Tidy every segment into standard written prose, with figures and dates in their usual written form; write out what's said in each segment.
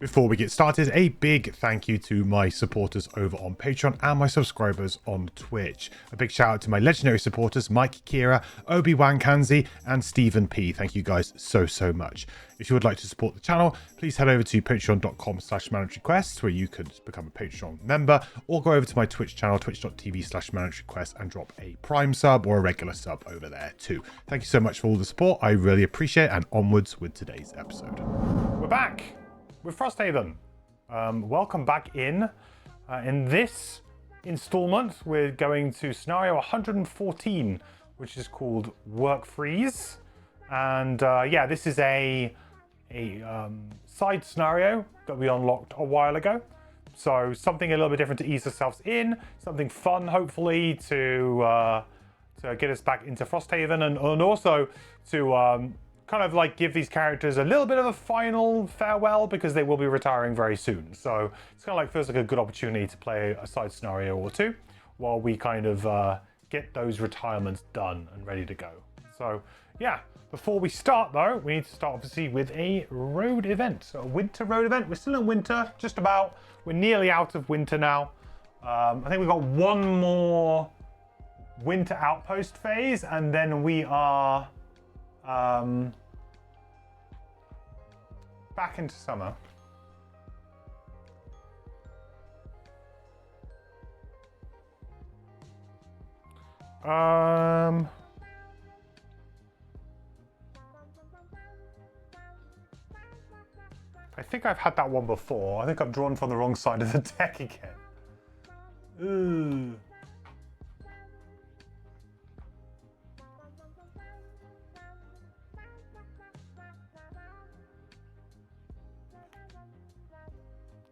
Before we get started, a big thank you to my supporters over on Patreon and my subscribers on Twitch. A big shout out to my legendary supporters, Mike Kira, Obi-Wan Kanzi, and Stephen P. Thank you guys so much. If you would like to support the channel, please head over to patreon.com/managerequests, where you could become a Patreon member, or go over to my Twitch channel, twitch.tv/managerequests, and drop a Prime sub or a regular sub over there too. Thank you so much for all the support. I really appreciate it, and onwards with today's episode. We're back with Frosthaven. Welcome back in. In this installment, we're going to scenario 114, which is called Work Freeze. And yeah, this is a side scenario that we unlocked a while ago. So something a little bit different to ease ourselves in, something fun, hopefully, to get us back into Frosthaven, and also to kind of like give these characters a little bit of a final farewell, because they will be retiring very soon. So it's kind of like feels like a good opportunity to play a side scenario or two while we kind of get those retirements done and ready to go. So yeah, before we start though, we need to start obviously with a road event. So a winter road event. We're still in winter, just about. We're nearly out of winter now. I think we've got one more winter outpost phase, and then we are back into summer. I think I've had that one before. I think I've drawn from the wrong side of the deck again. Ooh.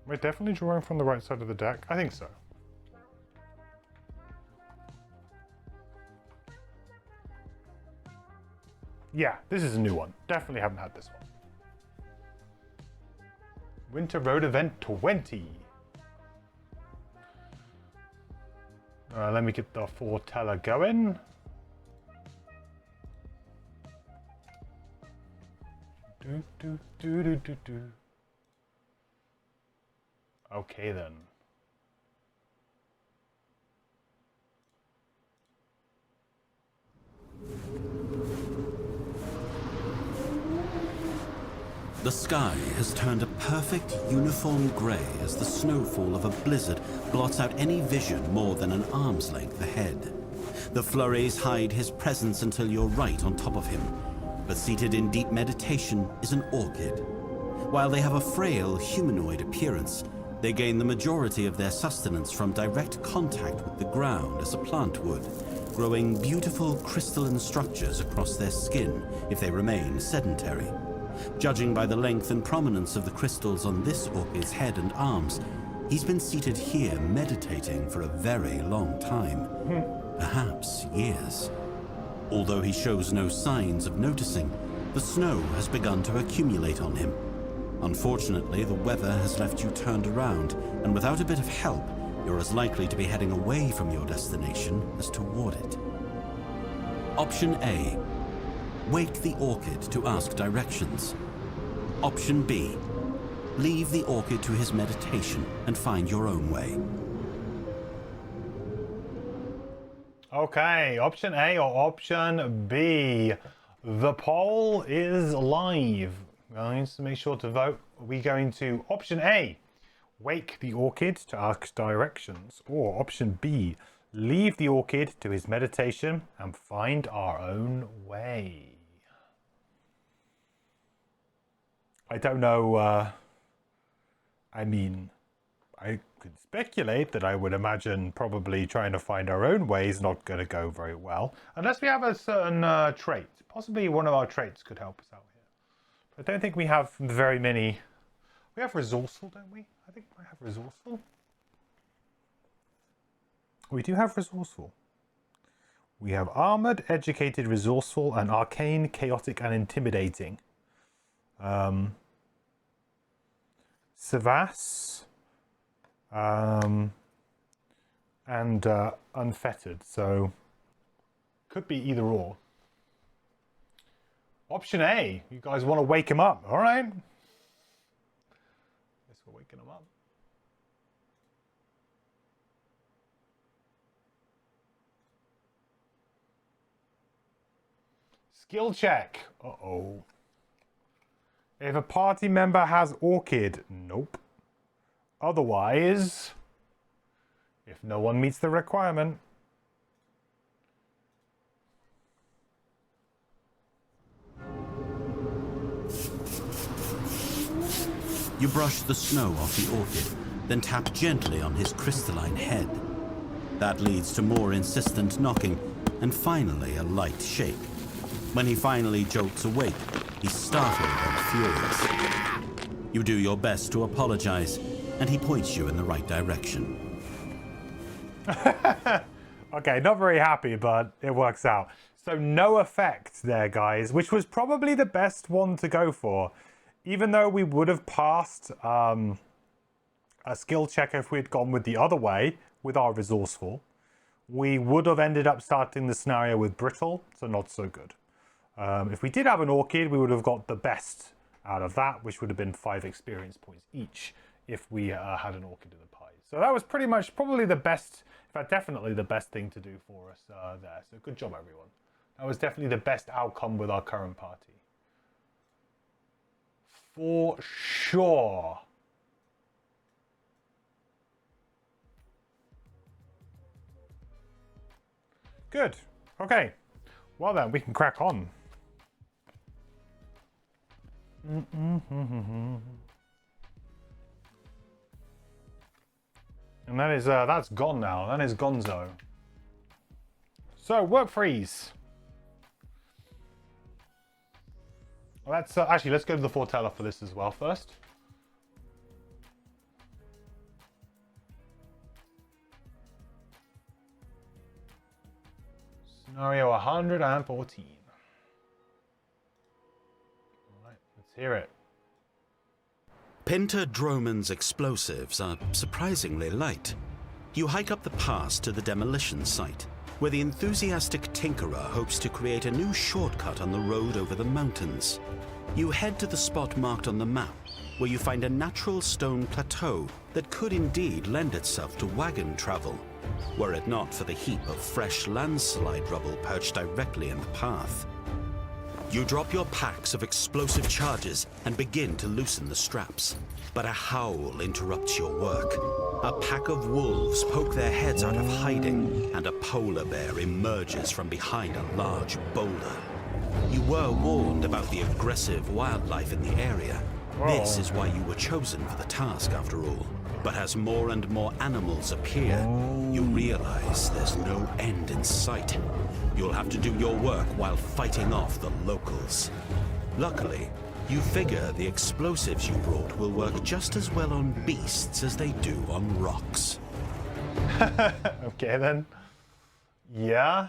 We're definitely drawing from the right side of the deck. I think so. Yeah, this is a new one. Definitely haven't had this one. Winter Road Event 20. Let me get the foreteller going. Do. Okay then. The sky has turned a perfect uniform grey as the snowfall of a blizzard blots out any vision more than an arm's length ahead. The flurries hide his presence until you're right on top of him, but seated in deep meditation is an orchid. While they have a frail humanoid appearance, they gain the majority of their sustenance from direct contact with the ground as a plant would, growing beautiful crystalline structures across their skin if they remain sedentary. Judging by the length and prominence of the crystals on this orchid's head and arms, he's been seated here meditating for a very long time, perhaps years. Although he shows no signs of noticing, the snow has begun to accumulate on him. Unfortunately, the weather has left you turned around, and without a bit of help, you're as likely to be heading away from your destination as toward it. Option A. Wake the orchid to ask directions. Option B. Leave the orchid to his meditation and find your own way. Okay, option A or option B. The poll is live. Guys, so make sure to vote. Are we going to option A, wake the orchid to ask directions, or option B, leave the orchid to his meditation and find our own way? I don't know. I mean, I could speculate that I would imagine probably trying to find our own way is not going to go very well, unless we have a certain trait. Possibly one of our traits could help us out here. I don't think we have very many. We have resourceful, don't we? I think we have resourceful. We do have resourceful. We have armored, educated, resourceful, and arcane, chaotic, and intimidating. Savas, and unfettered. So could be either or. Option A, you guys want to wake him up, all right? for waking him up. Skill check. Uh-oh. If a party member has Orchid, nope. Otherwise, if no one meets the requirement. You brush the snow off the orchid, then tap gently on his crystalline head. That leads to more insistent knocking, and finally a light shake. When he finally jolts awake, he's startled and furious. You do your best to apologize, and he points you in the right direction. Okay, not very happy, but it works out. So no effect there, guys, which was probably the best one to go for. Even though we would have passed a skill check if we had gone with the other way, with our resourceful, we would have ended up starting the scenario with brittle, so not so good. If we did have an orchid, we would have got the best out of that, which would have been 5 experience points each if we had an orchid in the pie. So that was pretty much probably the best, in fact, definitely the best thing to do for us there. So good job, everyone. That was definitely the best outcome with our current party. For sure. Good. Okay. Well then, we can crack on. And that is that's gone now. That is gonzo. So work freeze. Well, let's actually let's go to the foreteller for this as well first. Scenario 114. All right, let's hear it. Pinter Droman's explosives are surprisingly light. You hike up the pass to the demolition site, where the enthusiastic tinkerer hopes to create a new shortcut on the road over the mountains. You head to the spot marked on the map, where you find a natural stone plateau that could indeed lend itself to wagon travel, were it not for the heap of fresh landslide rubble perched directly in the path. You drop your packs of explosive charges and begin to loosen the straps. But a howl interrupts your work. A pack of wolves poke their heads out of hiding, and a polar bear emerges from behind a large boulder. You were warned about the aggressive wildlife in the area. This is why you were chosen for the task, after all. But as more and more animals appear, you realize there's no end in sight. You'll have to do your work while fighting off the locals. Luckily, you figure the explosives you brought will work just as well on beasts as they do on rocks. Okay then. Yeah.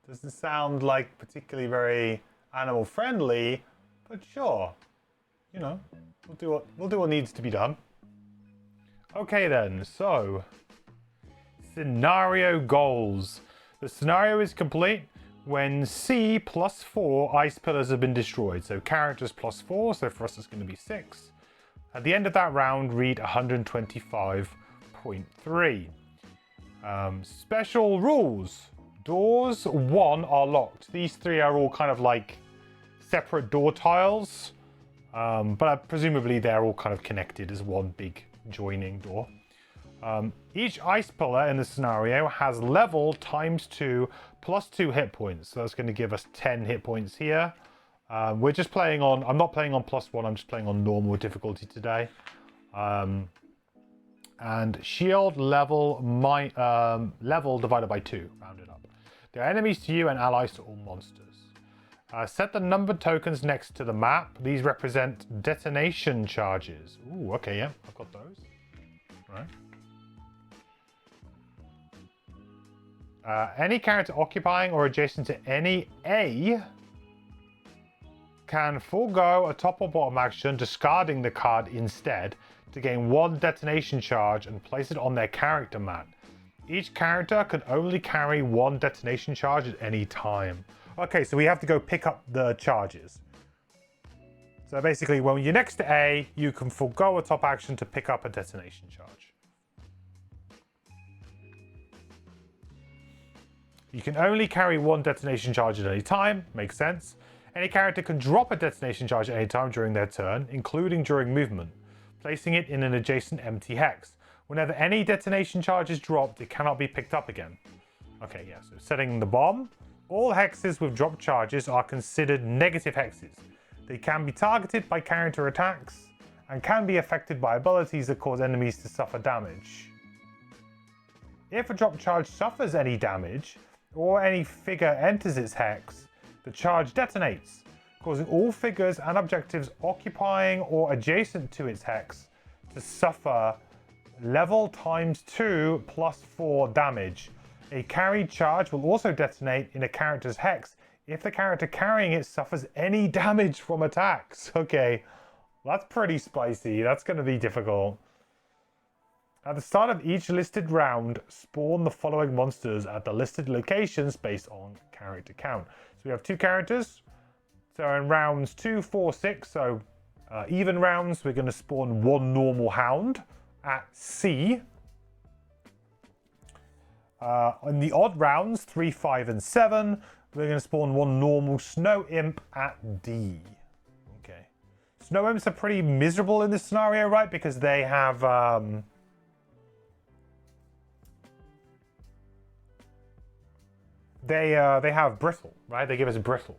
Doesn't sound like particularly very animal friendly, but sure. You know, we'll do what needs to be done. Okay then, so scenario goals. The scenario is complete when C +4 ice pillars have been destroyed. So characters +4, so for us it's going to be 6. At the end of that round, read 125.3. Special rules. Doors 1 are locked. These 3 are all kind of like separate door tiles. But presumably they're all kind of connected as one big joining door. Each ice pillar in the scenario has level ×2 +2 hit points. So that's going to give us 10 hit points here. We're just playing on, I'm not playing on +1, I'm just playing on normal difficulty today. And shield level divided by 2, rounded up. They're enemies to you and allies to all monsters. Set the numbered tokens next to the map. These represent detonation charges. Ooh, okay, yeah, I've got those. All right. Any character occupying or adjacent to any A can forego a top or bottom action, discarding the card instead to gain 1 detonation charge and place it on their character mat. Each character can only carry 1 detonation charge at any time. Okay, so we have to go pick up the charges. So basically, when you're next to A, you can forego a top action to pick up a detonation charge. You can only carry one detonation charge at any time, makes sense. Any character can drop a detonation charge at any time during their turn, including during movement, placing it in an adjacent empty hex. Whenever any detonation charge is dropped, it cannot be picked up again. Okay, yeah, so setting the bomb. All hexes with dropped charges are considered negative hexes. They can be targeted by counter attacks and can be affected by abilities that cause enemies to suffer damage. If a dropped charge suffers any damage, or any figure enters its hex, the charge detonates, causing all figures and objectives occupying or adjacent to its hex to suffer level ×2 +4 damage. A carried charge will also detonate in a character's hex if the character carrying it suffers any damage from attacks. Okay, that's pretty spicy. That's going to be difficult. At the start of each listed round, spawn the following monsters at the listed locations based on character count. So we have 2 characters. So in rounds 2, 4, 6, so even rounds, we're going to spawn 1 normal hound at C. In the odd rounds, 3, 5, and 7, we're going to spawn 1 normal snow imp at D. Okay. Snow imps are pretty miserable in this scenario, right? Because they have... They have brittle, right? They give us brittle.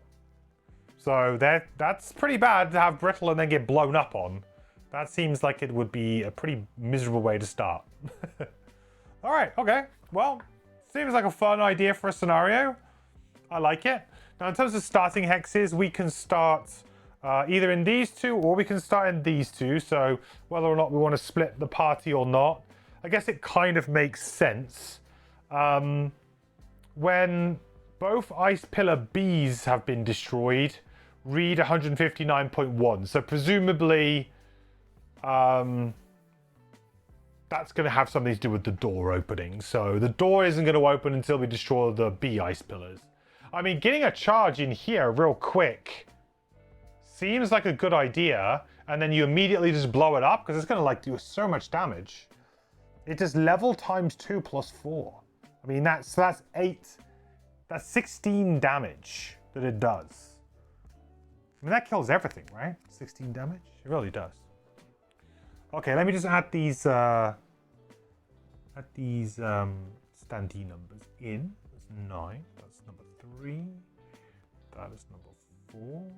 So that's pretty bad to have brittle and then get blown up on. That seems like it would be a pretty miserable way to start. All right, okay. Well, seems like a fun idea for a scenario. I like it. Now, in terms of starting hexes, we can start either in these 2 or we can start in these 2. So whether or not we want to split the party or not, I guess it kind of makes sense. When both Ice Pillar Bs have been destroyed, read 159.1. So presumably, that's going to have something to do with the door opening. So the door isn't going to open until we destroy the B Ice Pillars. I mean, getting a charge in here real quick seems like a good idea. And then you immediately just blow it up because it's going to like do so much damage. It does level ×2 +4. I mean, that's 8. That's 16 damage that it does. I mean, that kills everything, right? 16 damage? It really does. Okay, let me just add these standee numbers in. That's 9. That's number 3. That is number 4.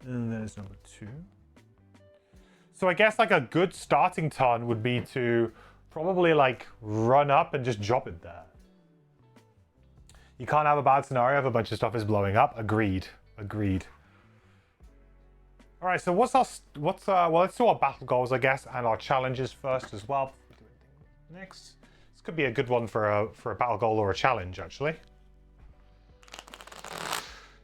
And there's number 2. So I guess like a good starting turn would be to probably like run up and just drop it there. You can't have a bad scenario if a bunch of stuff is blowing up. Agreed. Agreed. All right, so well, let's do our battle goals, I guess, and our challenges first as well. Next, this could be a good one for a battle goal or a challenge, actually.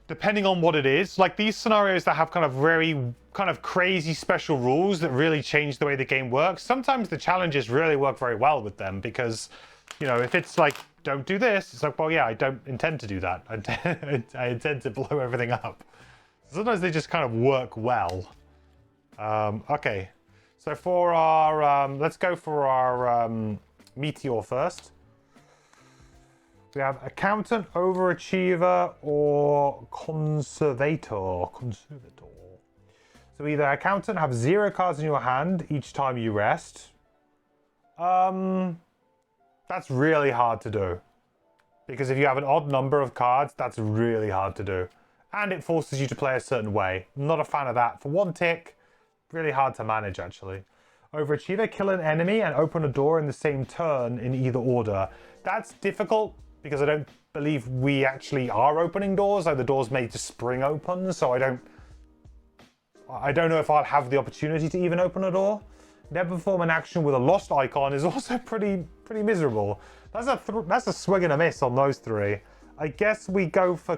Depending on what it is, like these scenarios that have kind of very crazy special rules that really change the way the game works, sometimes the challenges really work very well with them because, you know, if it's like, don't do this, it's like, well, yeah, I don't intend to do that. I intend to blow everything up. Sometimes they just kind of work well. Okay, so for our, let's go for our Meteor first. We have Accountant, Overachiever, or Conservator. So either Accountant, have 0 cards in your hand each time you rest. That's really hard to do. Because if you have an odd number of cards, that's really hard to do. And it forces you to play a certain way. Not a fan of that. For 1 tick, really hard to manage, actually. Overachiever, kill an enemy and open a door in the same turn in either order. That's difficult because I don't believe we actually are opening doors. Like the doors may just spring open, so I don't know if I'll have the opportunity to even open a door. Never perform an action with a lost icon is also pretty miserable. That's a swing and a miss on those 3. I guess we go for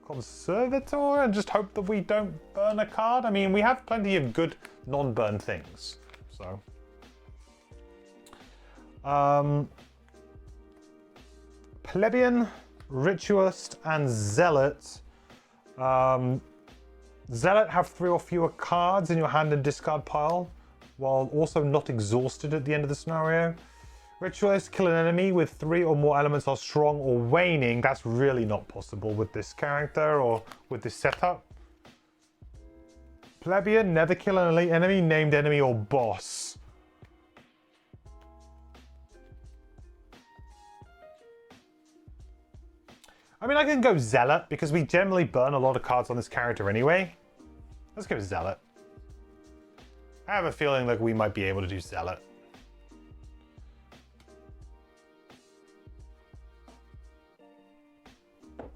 Conservator and just hope that we don't burn a card. I mean, we have plenty of good non-burn things, so. Plebeian, Ritualist, and Zealot. Zealot, have 3 or fewer cards in your hand and discard pile, while also not exhausted at the end of the scenario. Ritualist, kill an enemy with 3 or more elements are strong or waning. That's really not possible with this character or with this setup. Plebeian, never kill an elite enemy, named enemy, or boss. I mean, I can go Zealot because we generally burn a lot of cards on this character anyway. Let's go Zealot. I have a feeling like we might be able to do Zealot.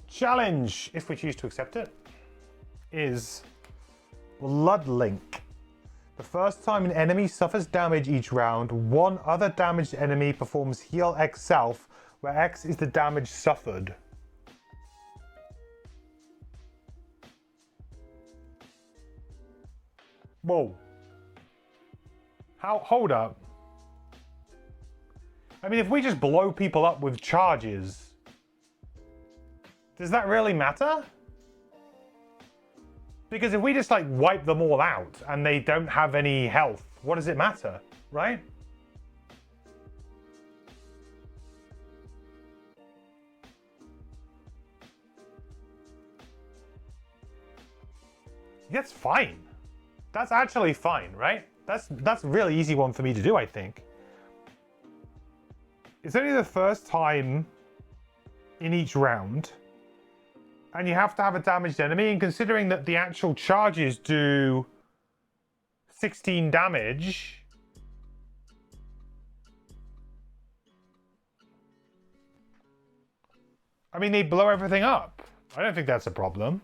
Challenge, if we choose to accept it, is Bloodlink. The first time an enemy suffers damage each round, one other damaged enemy performs heal X self, where X is the damage suffered. Whoa. Hold up. I mean, if we just blow people up with charges, does that really matter? Because if we just like wipe them all out and they don't have any health, what does it matter, right? That's fine. That's actually fine, right? That's a really easy one for me to do, I think. It's only the first time in each round, and you have to have a damaged enemy, and considering that the actual charges do 16 damage, I mean, they blow everything up. I don't think that's a problem.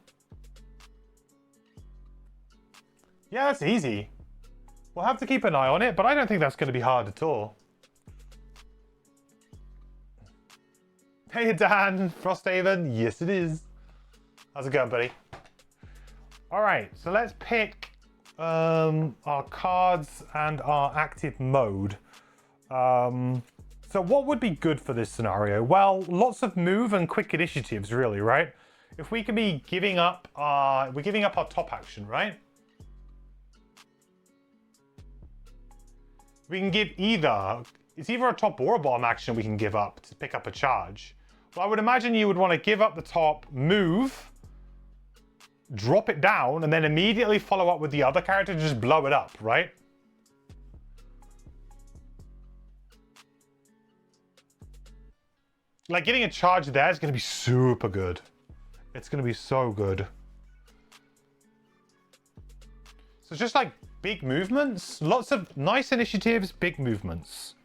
Yeah, that's easy. We'll have to keep an eye on it, but I don't think that's going to be hard at all. Hey, Dan, Frosthaven. Yes, it is. How's it going, buddy? All right, so let's pick our cards and our active mode. So what would be good for this scenario? Well, lots of move and quick initiatives, really, right? If we can be giving up our, we're giving up our top action, right? We can give it's either a top or a bottom action we can give up to pick up a charge. Well, I would imagine you would want to give up the top, move, drop it down, and then immediately follow up with the other character to just blow it up, right? Like, getting a charge there is going to be super good. It's going to be so good. So it's just like big movements, lots of nice initiatives, big movements.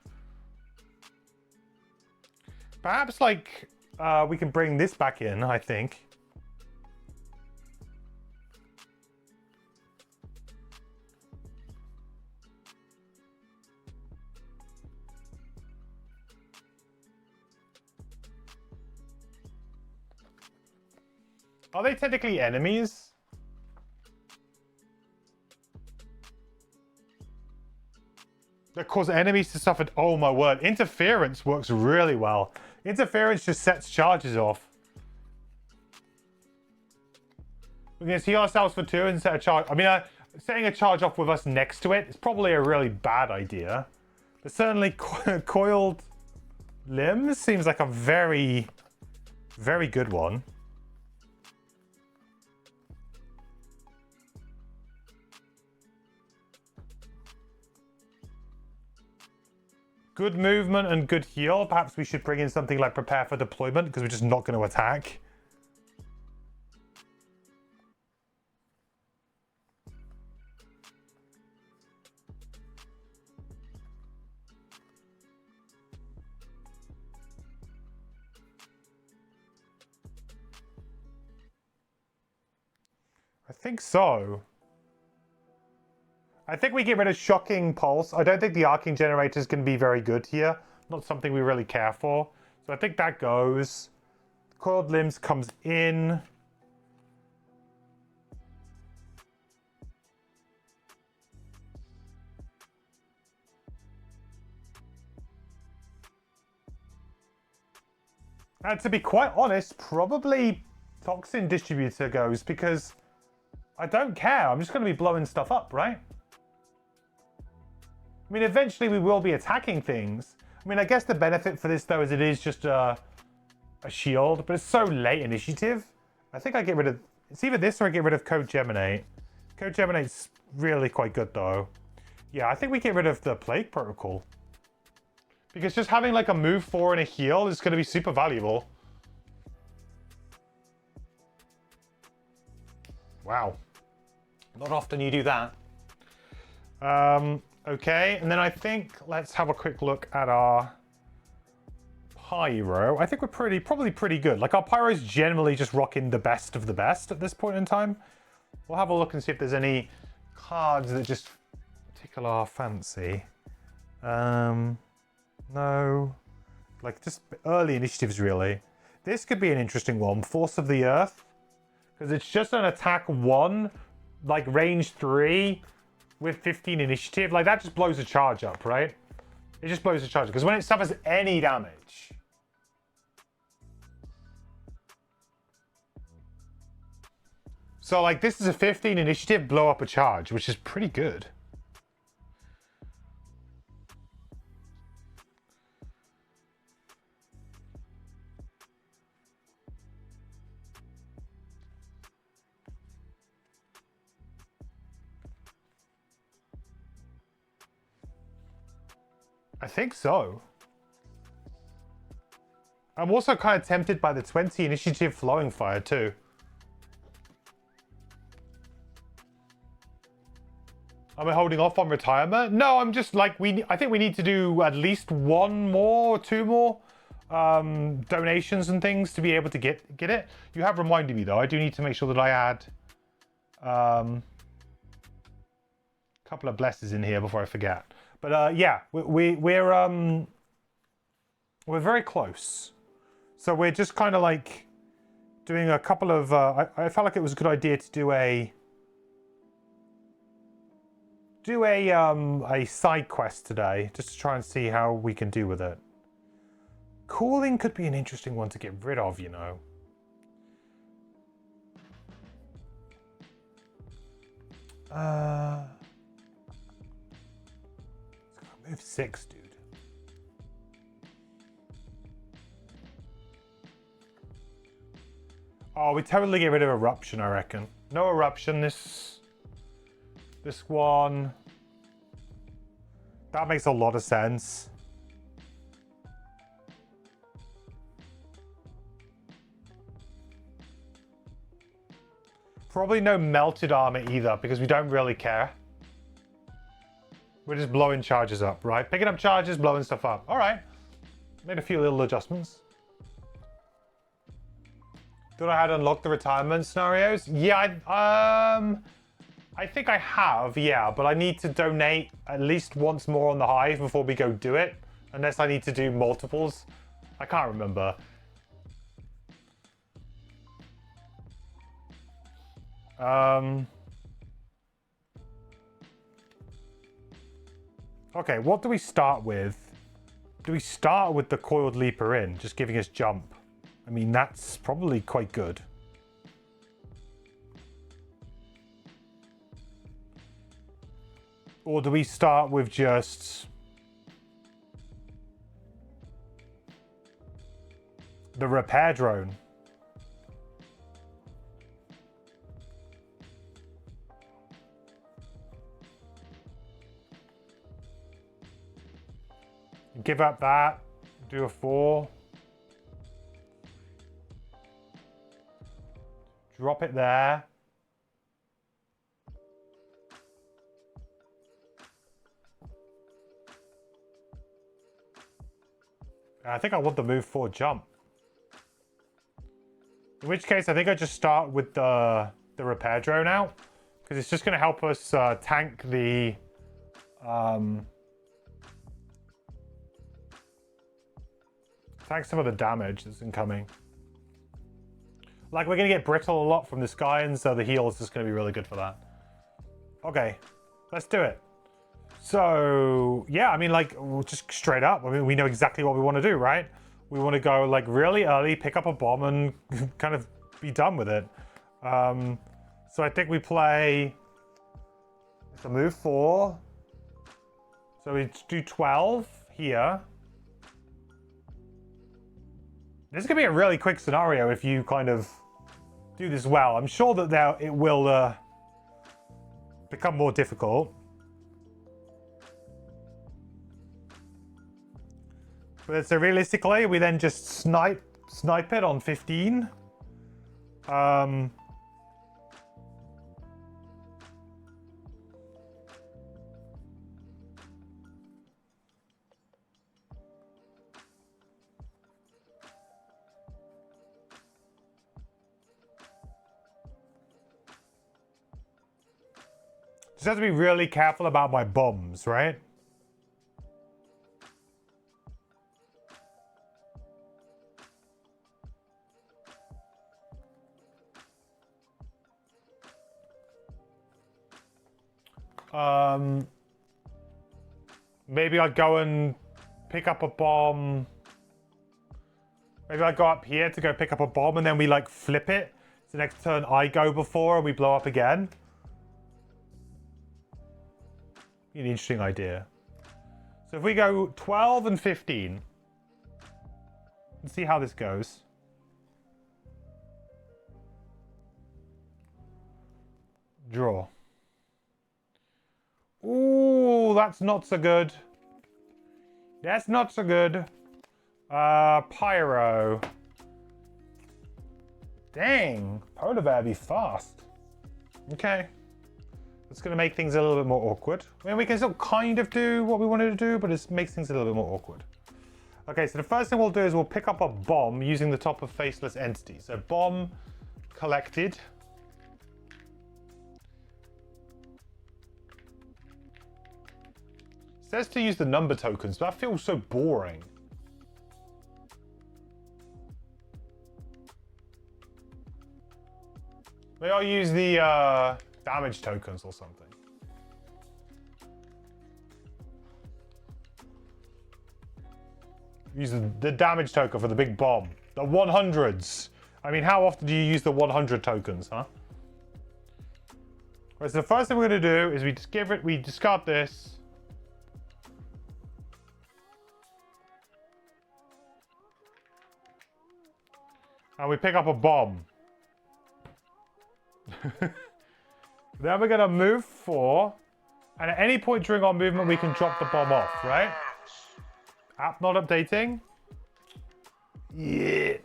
Perhaps like we can bring this back in, I think. Are they technically enemies? That cause enemies to suffer. Oh my word. Interference works really well. Interference just sets charges off. We can heal ourselves for 2 and set a charge. I mean, setting a charge off with us next to it is probably a really bad idea. But certainly coiled limbs seems like a very, very good one. Good movement and good heal. Perhaps we should bring in something like prepare for deployment because we're just not going to attack. I think so. I think we get rid of Shocking Pulse. I don't think the Arcing Generator is going to be very good here. Not something we really care for. So I think that goes. Coiled Limbs comes in. And to be quite honest, probably Toxin Distributor goes because I don't care. I'm just going to be blowing stuff up, right? I mean, eventually we will be attacking things. I mean, I guess the benefit for this, though, is it is just a shield, but it's so late initiative. I think I get rid of... It's either this or I get rid of Code Geminate. Code Geminate's really quite good, though. Yeah, I think we get rid of the Plague Protocol. Because just having like a move 4 and a heal is going to be super valuable. Wow. Not often you do that. Okay, and then I think let's have a quick look at our Pyro. I think we're probably pretty good. Like our Pyro's generally just rocking the best of the best at this point in time. We'll have a look and see if there's any cards that just tickle our fancy. No. Like just early initiatives really. This could be an interesting one. Force of the Earth. Because it's just an attack 1, like range 3 with 15 initiative. Like that just blows a charge up, right? It just blows a charge up. Because when it suffers any damage. So like this is a 15 initiative, blow up a charge, which is pretty good. I think so. I'm also kind of tempted by the 20 initiative flowing fire too. Am I holding off on retirement? No, I'm just like, I think we need to do at least 1 more or 2 more donations and things to be able to get it. You have reminded me though. I do need to make sure that I add a couple of blesses in here before I forget. But yeah, we're very close. So we're just kind of like doing a couple of. I felt like it was a good idea to do a side quest today, just to try and see how we can do with it. Cooling could be an interesting one to get rid of, you know. Move 6, dude. Oh, we totally get rid of Eruption, I reckon. No Eruption, this one. That makes a lot of sense. Probably no Melted Armor either, because we don't really care. We're just blowing charges up, right? Picking up charges, blowing stuff up. All right. Made a few little adjustments. Thought I had unlocked the retirement scenarios. Yeah, I think I have, yeah, but I need to donate at least once more on the Hive before we go do it. Unless I need to do multiples. I can't remember. Okay, what do we start with? Do we start with the Coiled Leaper in, just giving us jump? I mean, that's probably quite good. Or do we start with just the Repair Drone? Give up that, do a 4. Drop it there. I think I want the move 4 jump. In which case, I think I just start with the Repair Drone out, because it's just going to help us tank the tank some of the damage that's incoming. Like, we're going to get brittle a lot from this guy, and so the heal is just going to be really good for that. Okay, let's do it. So, yeah, I mean, like, just straight up. I mean, we know exactly what we want to do, right? We want to go, like, really early, pick up a bomb, and kind of be done with it. So I think we play... It's a move 4. So we do 12 here. This is going to be a really quick scenario if you kind of do this well. I'm sure that it will become more difficult. But so realistically, we then just snipe it on 15. Just have to be really careful about my bombs, right? Maybe I'd go and pick up a bomb. Maybe I go up here to go pick up a bomb and then we like flip it. So next turn I go before and we blow up again. An interesting idea. So if we go 12 and 15, let's see how this goes. Draw. Ooh, that's not so good. That's not so good. Pyro. Dang, polar bear be fast. Okay. It's going to make things a little bit more awkward. I mean, we can still kind of do what we wanted to do, but it makes things a little bit more awkward. Okay, so the first thing we'll do is we'll pick up a bomb using the top of Faceless Entity. So bomb collected. It says to use the number tokens, but that feels so boring. Maybe I'll use the damage tokens or something. Use the damage token for the big bomb. The 100s. I mean, how often do you use the 100 tokens, huh? Right, so the first thing we're going to do is we discard this. And we pick up a bomb. Then we're going to move 4. And at any point during our movement, we can drop the bomb off, right? App not updating. Yeah.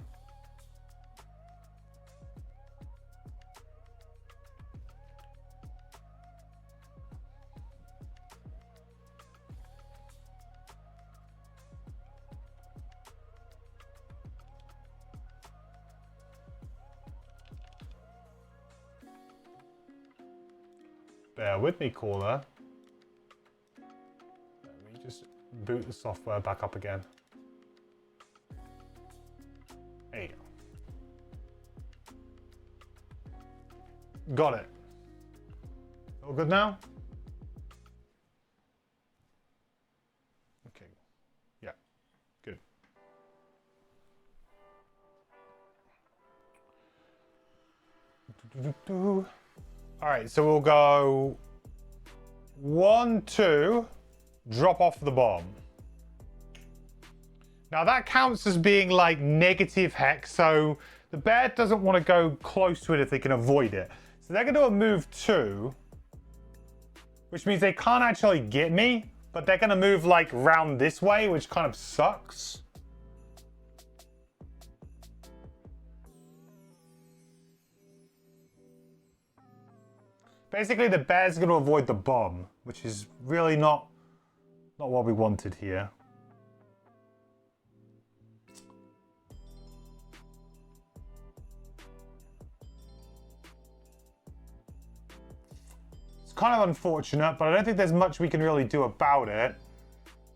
Bear with me, caller. Let me just boot the software back up again. There you go. Got it. All good now? Okay. Yeah. Good. All right, so we'll go 1, 2, drop off the bomb. Now that counts as being like negative hex, so the bear doesn't want to go close to it if they can avoid it. So they're going to do a move 2, which means they can't actually get me, but they're going to move like round this way, which kind of sucks. Basically, the bear's going to avoid the bomb, which is really not what we wanted here. It's kind of unfortunate, but I don't think there's much we can really do about it.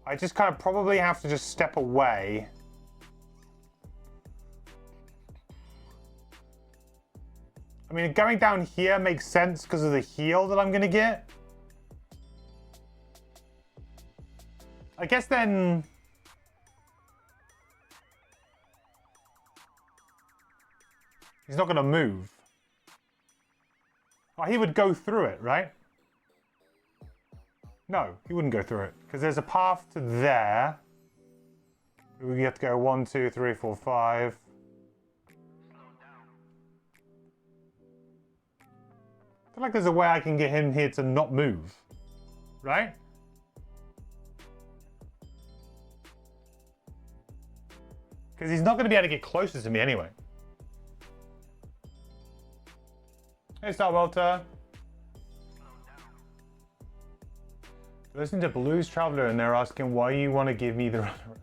I just kind of probably have to just step away. I mean, going down here makes sense because of the heal that I'm going to get. I guess then... he's not going to move. Oh, he would go through it, right? No, he wouldn't go through it. Because there's a path to there. We have to go 1, 2, 3, 4, 5. I feel like there's a way I can get him here to not move. Right? Because he's not going to be able to get closer to me anyway. Hey, Star Walter. Listening to Blues Traveler and they're asking why you want to give me the runaround.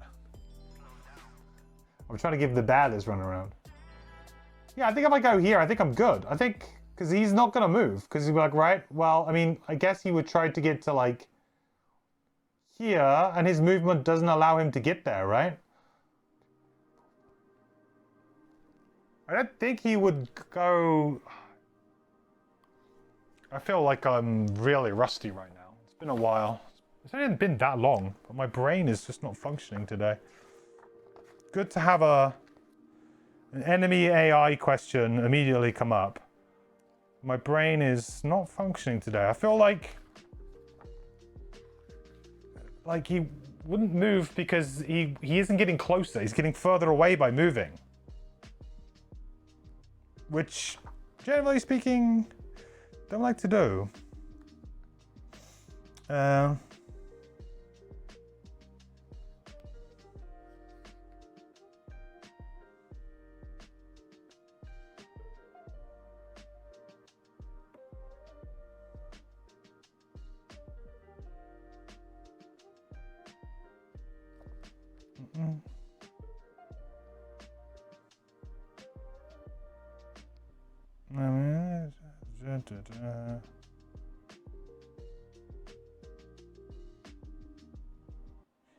I'm trying to give the bad this runaround. Yeah, I think if I go here, I think I'm good. I think, because he's not going to move. Because he'd be like, right, well, I mean, I guess he would try to get to like here, and his movement doesn't allow him to get there, right? I don't think he would go... I feel like I'm really rusty right now. It's been a while. It's only been that long, but my brain is just not functioning today. Good to have an enemy AI question immediately come up. My brain is not functioning today. I feel like he wouldn't move because he isn't getting closer. He's getting further away by moving. Which, generally speaking, don't like to do.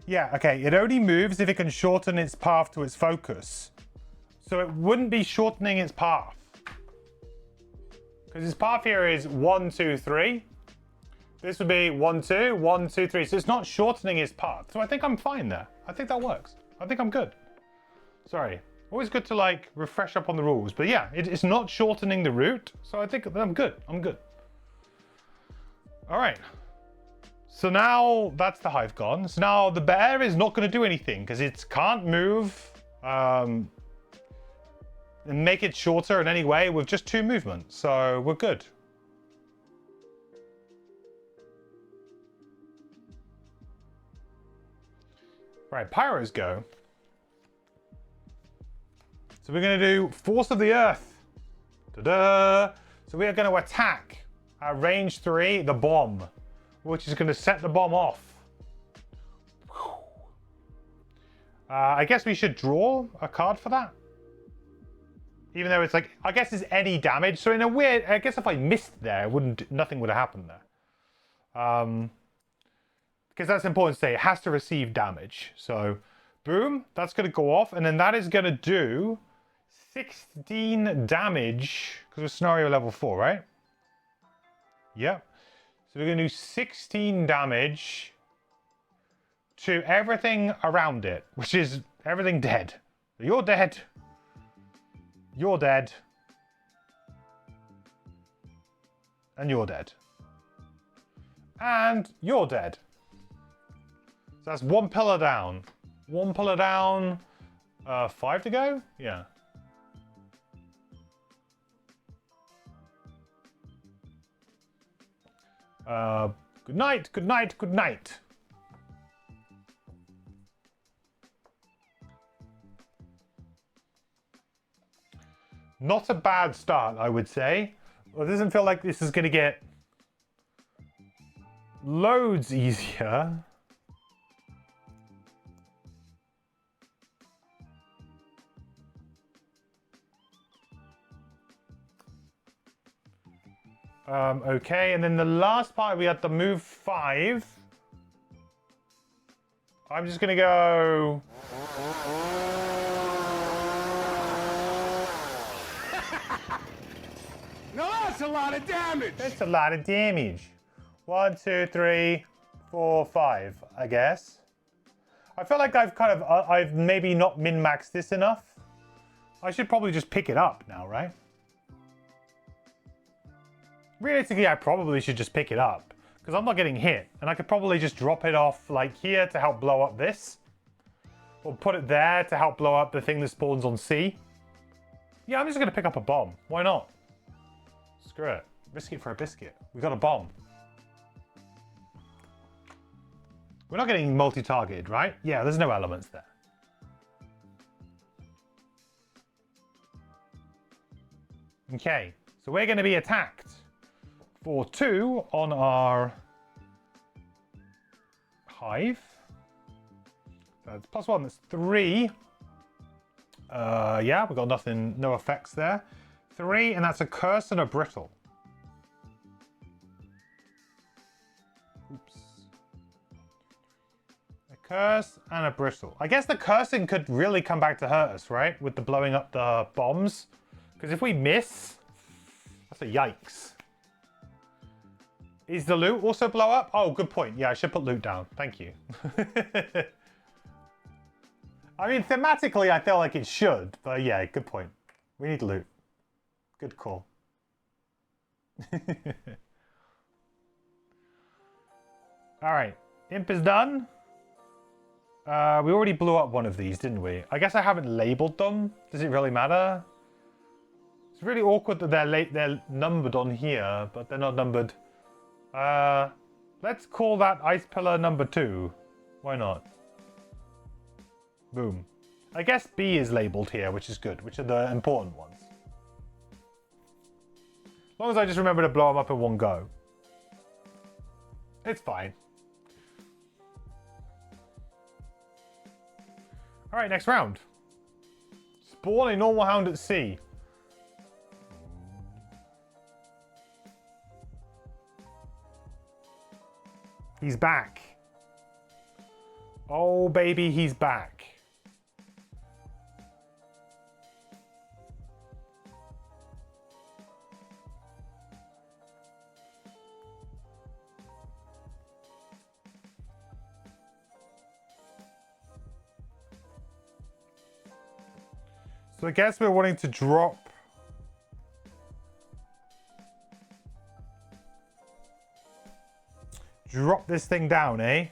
Yeah, okay, it only moves if it can shorten its path to its focus. So it wouldn't be shortening its path. Because its path here is 1, 2, 3. This would be 1, 2, 1, 2, 3. So it's not shortening its path. So I think I'm fine there. I think that works. I think I'm good. Sorry. Always good to like refresh up on the rules. But yeah, it's not shortening the route. So I think I'm good. I'm good. All right. So now that's the hive gone. So now the bear is not going to do anything because it can't move and make it shorter in any way with just 2 movements. So we're good. Right, Pyros go. So we're going to do Force of the Earth. Ta-da! So we are going to attack at range 3, the bomb, which is going to set the bomb off. I guess we should draw a card for that. Even though it's like, I guess it's any damage. So in a weird, I guess if I missed there, nothing would have happened there. Because that's important to say, it has to receive damage. So boom, that's going to go off. And then that is going to do 16 damage because we're scenario level 4, right? Yep. So we're going to do 16 damage to everything around it, which is everything dead. You're dead. You're dead. And you're dead. And you're dead. So that's 1 pillar down. 1 pillar down. 5 to go? Yeah. Good night, good night, good night. Not a bad start, I would say. Well, it doesn't feel like this is going to get loads easier. Okay, and then the last part we had to move 5. I'm just gonna go. No, that's a lot of damage. That's a lot of damage. 1, 2, 3, 4, 5, I guess. I feel like I've maybe not min-maxed this enough. I should probably just pick it up now, right? Realistically, I probably should just pick it up because I'm not getting hit. And I could probably just drop it off like here to help blow up this. Or put it there to help blow up the thing that spawns on C. Yeah, I'm just going to pick up a bomb. Why not? Screw it. Risk it for a biscuit. We got a bomb. We're not getting multi-targeted, right? Yeah, there's no elements there. Okay, so we're going to be attacked for 2 on our hive. So it's +1, that's 3. Yeah, we've got nothing, no effects there. 3, and that's a curse and a brittle. Oops. A curse and a brittle. I guess the cursing could really come back to hurt us, right? With the blowing up the bombs. Because if we miss, that's a yikes. Is the loot also blow up? Oh, good point. Yeah, I should put loot down. Thank you. I mean, thematically, I feel like it should. But yeah, good point. We need loot. Good call. Alright. Imp is done. We already blew up one of these, didn't we? I guess I haven't labeled them. Does it really matter? It's really awkward that they're numbered on here, but they're not numbered. Let's call that ice pillar number 2. Why not? Boom. I guess B is labeled here, which is good, which are the important ones. As long as I just remember to blow them up in one go. It's fine. Alright, next round. Spawn a normal hound at sea. He's back. Oh, baby, he's back. So I guess we're wanting to drop this thing down, eh?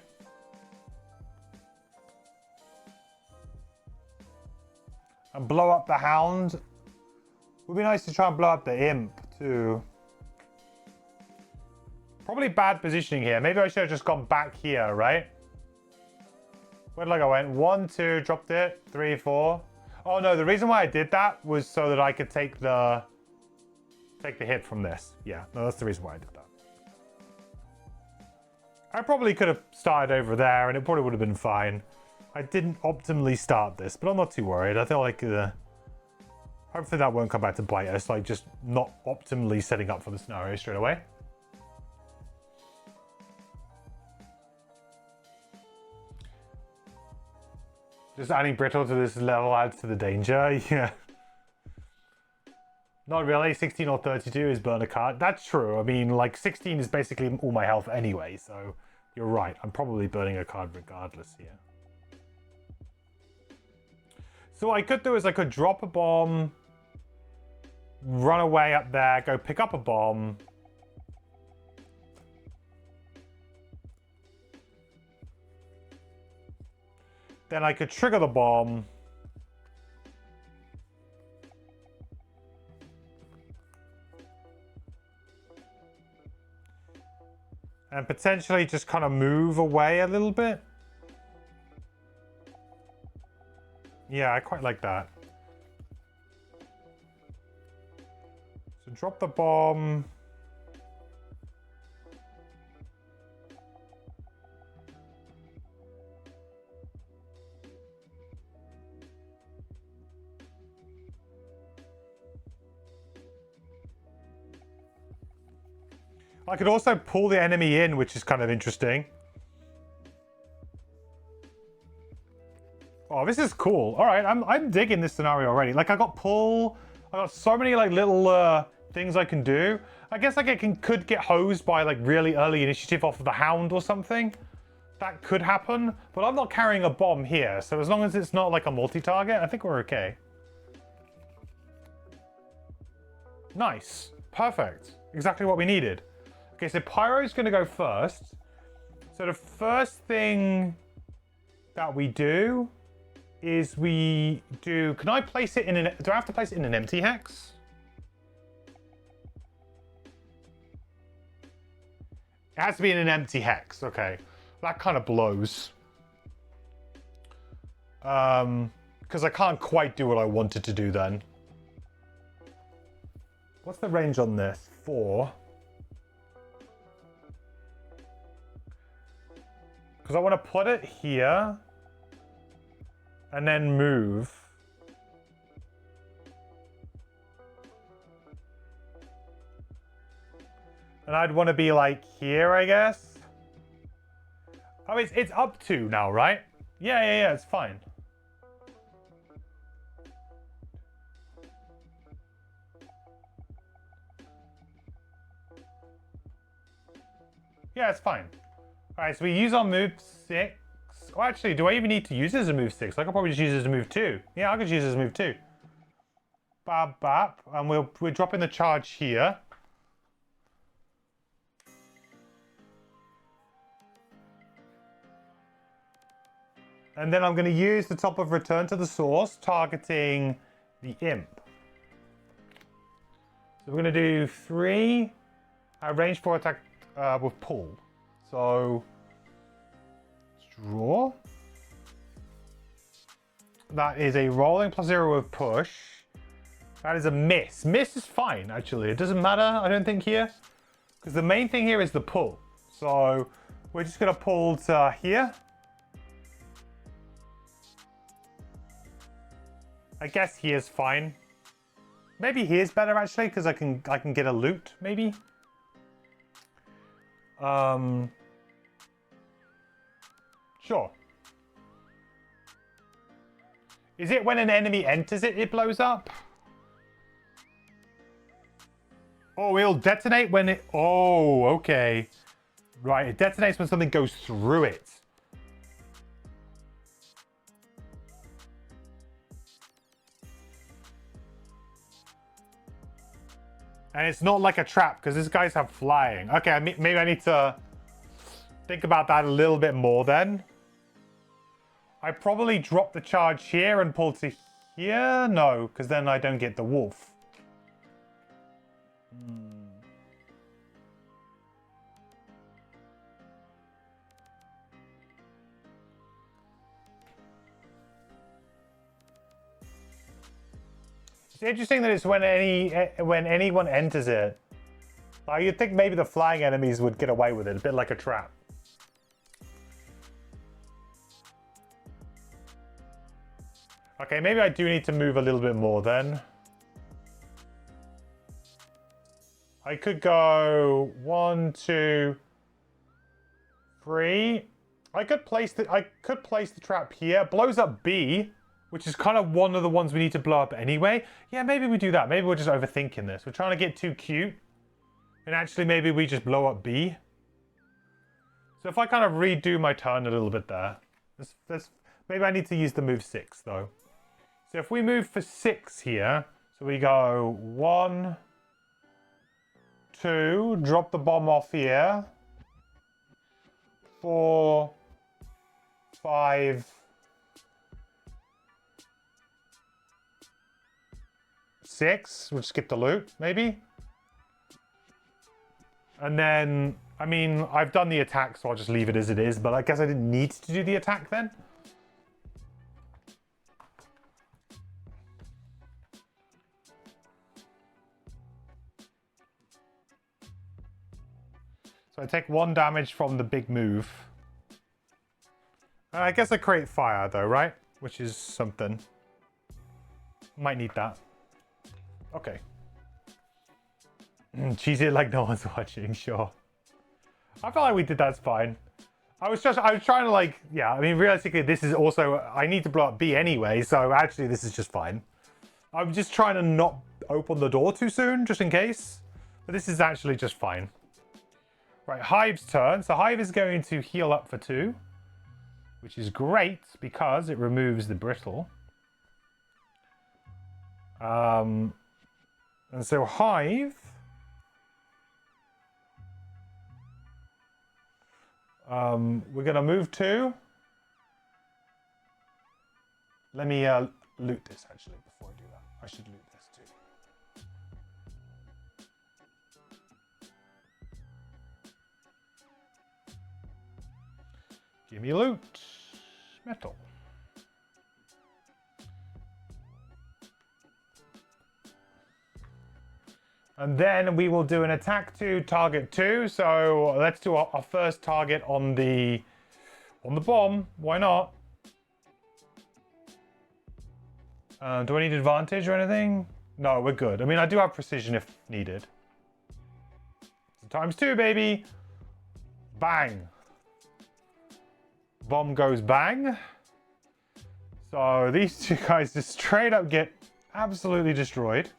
And blow up the hound. It would be nice to try and blow up the imp too. Probably bad positioning here. Maybe I should have just gone back here, right? Where did I go? I went 1, 2, dropped it, 3, 4. Oh no, the reason why I did that was so that I could take the hit from this. Yeah, no, that's the reason why I did that. I probably could have started over there and it probably would have been fine. I didn't optimally start this, but I'm not too worried. I feel like hopefully that won't come back to bite us, like just not optimally setting up for the scenario straight away. Just adding brittle to this level adds to the danger. Yeah. Not really. 16 or 32 is burn a card. That's true. I mean, like 16 is basically all my health anyway, so you're right. I'm probably burning a card regardless here. So what I could do is I could drop a bomb, run away up there, go pick up a bomb. Then I could trigger the bomb. And potentially just kind of move away a little bit. Yeah, I quite like that. So drop the bomb. I could also pull the enemy in, which is kind of interesting. Oh, this is cool. All right, I'm digging this scenario already. Like, I got pull. I got so many like little things I can do. I guess like could get hosed by like really early initiative off of the hound or something. That could happen, but I'm not carrying a bomb here, so as long as it's not like a multi-target, I think we're okay. Nice. Perfect. Exactly what we needed. Okay, so Pyro's going to go first. So the first thing that we do is we do... Can I place it in an... Do I have to place it in an empty hex? It has to be in an empty hex. Okay. That kind of blows. Because I can't quite do what I wanted to do then. What's the range on this? 4. Because I want to put it here and then move. And I'd want to be like here, I guess. Oh, it's up to now, right? Yeah, it's fine. Yeah, it's fine. All right, so we use our move 6. Oh, actually, do I even need to use this as a move 6? I could probably just use it as a move 2. Yeah, I could use it as a move 2. Bap, bap. And we're dropping the charge here. And then I'm going to use the top of Return to the Source, targeting the Imp. So we're going to do 3 range 4 attack with pull. So let's draw. That is a rolling +0 with push. That is a miss. Miss is fine, actually. It doesn't matter, I don't think, here. Because the main thing here is the pull. So we're just going to pull to here. I guess here's fine. Maybe here's better, actually, because I can get a loot, maybe. Sure. Is it when an enemy enters it, it blows up? Oh, it'll detonate when it... Oh, okay. Right, it detonates when something goes through it. And it's not like a trap, because these guys have flying. Okay, maybe I need to think about that a little bit more then. I probably drop the charge here and pull to here? No, because then I don't get the wolf. It's interesting that it's when anyone enters it. Like, you'd think maybe the flying enemies would get away with it, a bit like a trap. Okay, maybe I do need to move a little bit more then. I could go 1, 2, 3. I could place the trap here. Blows up B, which is kind of one of the ones we need to blow up anyway. Yeah, maybe we do that. Maybe we're just overthinking this. We're trying to get too cute. And actually, maybe we just blow up B. So if I kind of redo my turn a little bit there. Maybe I need to use the move 6, though. So if we move for 6 here, so we go 1, 2, drop the bomb off here. 4, 5, 6. We'll skip the loot, maybe. And then, I mean, I've done the attack, so I'll just leave it as it is. But I guess I didn't need to do the attack then. So I take 1 damage from the big move. I guess I create fire though, right? Which is something. Might need that. Okay. Cheese it like no one's watching, sure. I felt like we did that's fine. I was trying to like, yeah, I mean, realistically, this is also, I need to blow up B anyway, so actually this is just fine. I'm just trying to not open the door too soon, just in case. But this is actually just fine. Right, Hive's turn. So Hive is going to heal up for 2, which is great because it removes the brittle. And so Hive We're going to move to... Let me loot this, actually, before I do that. I should loot this, too. Give me loot. Metal. And then we will do an attack to target 2. So let's do our first target on the bomb. Why not? Do I need advantage or anything? No, we're good. I mean, I do have precision if needed. So ×2, baby. Bang. Bomb goes bang. So these two guys just straight up get absolutely destroyed.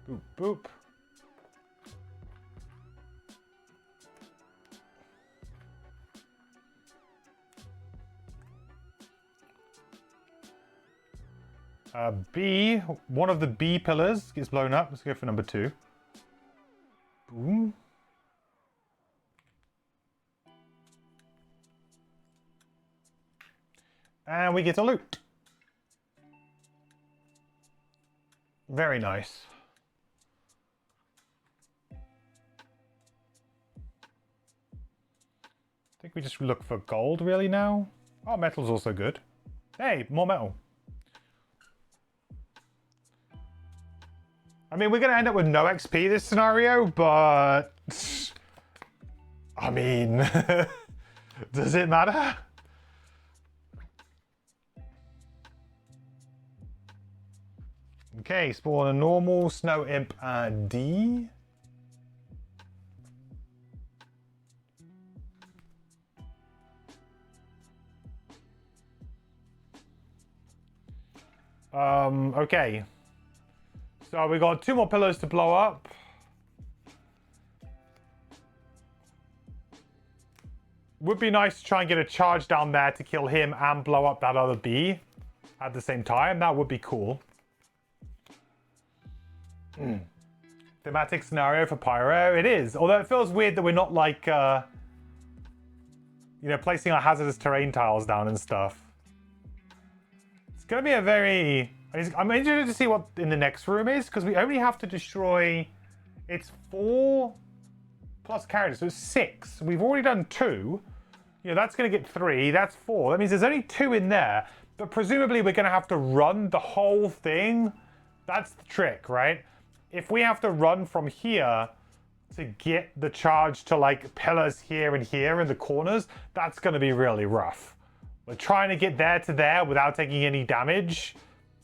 Boop, boop. B, one of the B pillars gets blown up. Let's go for number 2. Boom. And we get a loot. Very nice. I think we just look for gold really now. Oh, metal's also good. Hey, more metal. I mean, we're going to end up with no XP this scenario, but... I mean... does it matter? Okay, spawn a normal, snow imp, D. Okay. So we got 2 more pillars to blow up. Would be nice to try and get a charge down there to kill him and blow up that other bee at the same time. That would be cool. Thematic scenario for Pyro. It is. Although it feels weird that we're not like, you know, placing our hazardous terrain tiles down and stuff. It's going to be a very... I'm interested to see what in the next room is, because we only have to destroy... It's 4 plus characters, so it's 6. We've already done 2. You know, that's going to get 3. That's 4. That means there's only 2 in there. But presumably we're going to have to run the whole thing. That's the trick, right? If we have to run from here to get the charge to, like, pillars here and here in the corners, that's going to be really rough. We're trying to get there to there without taking any damage.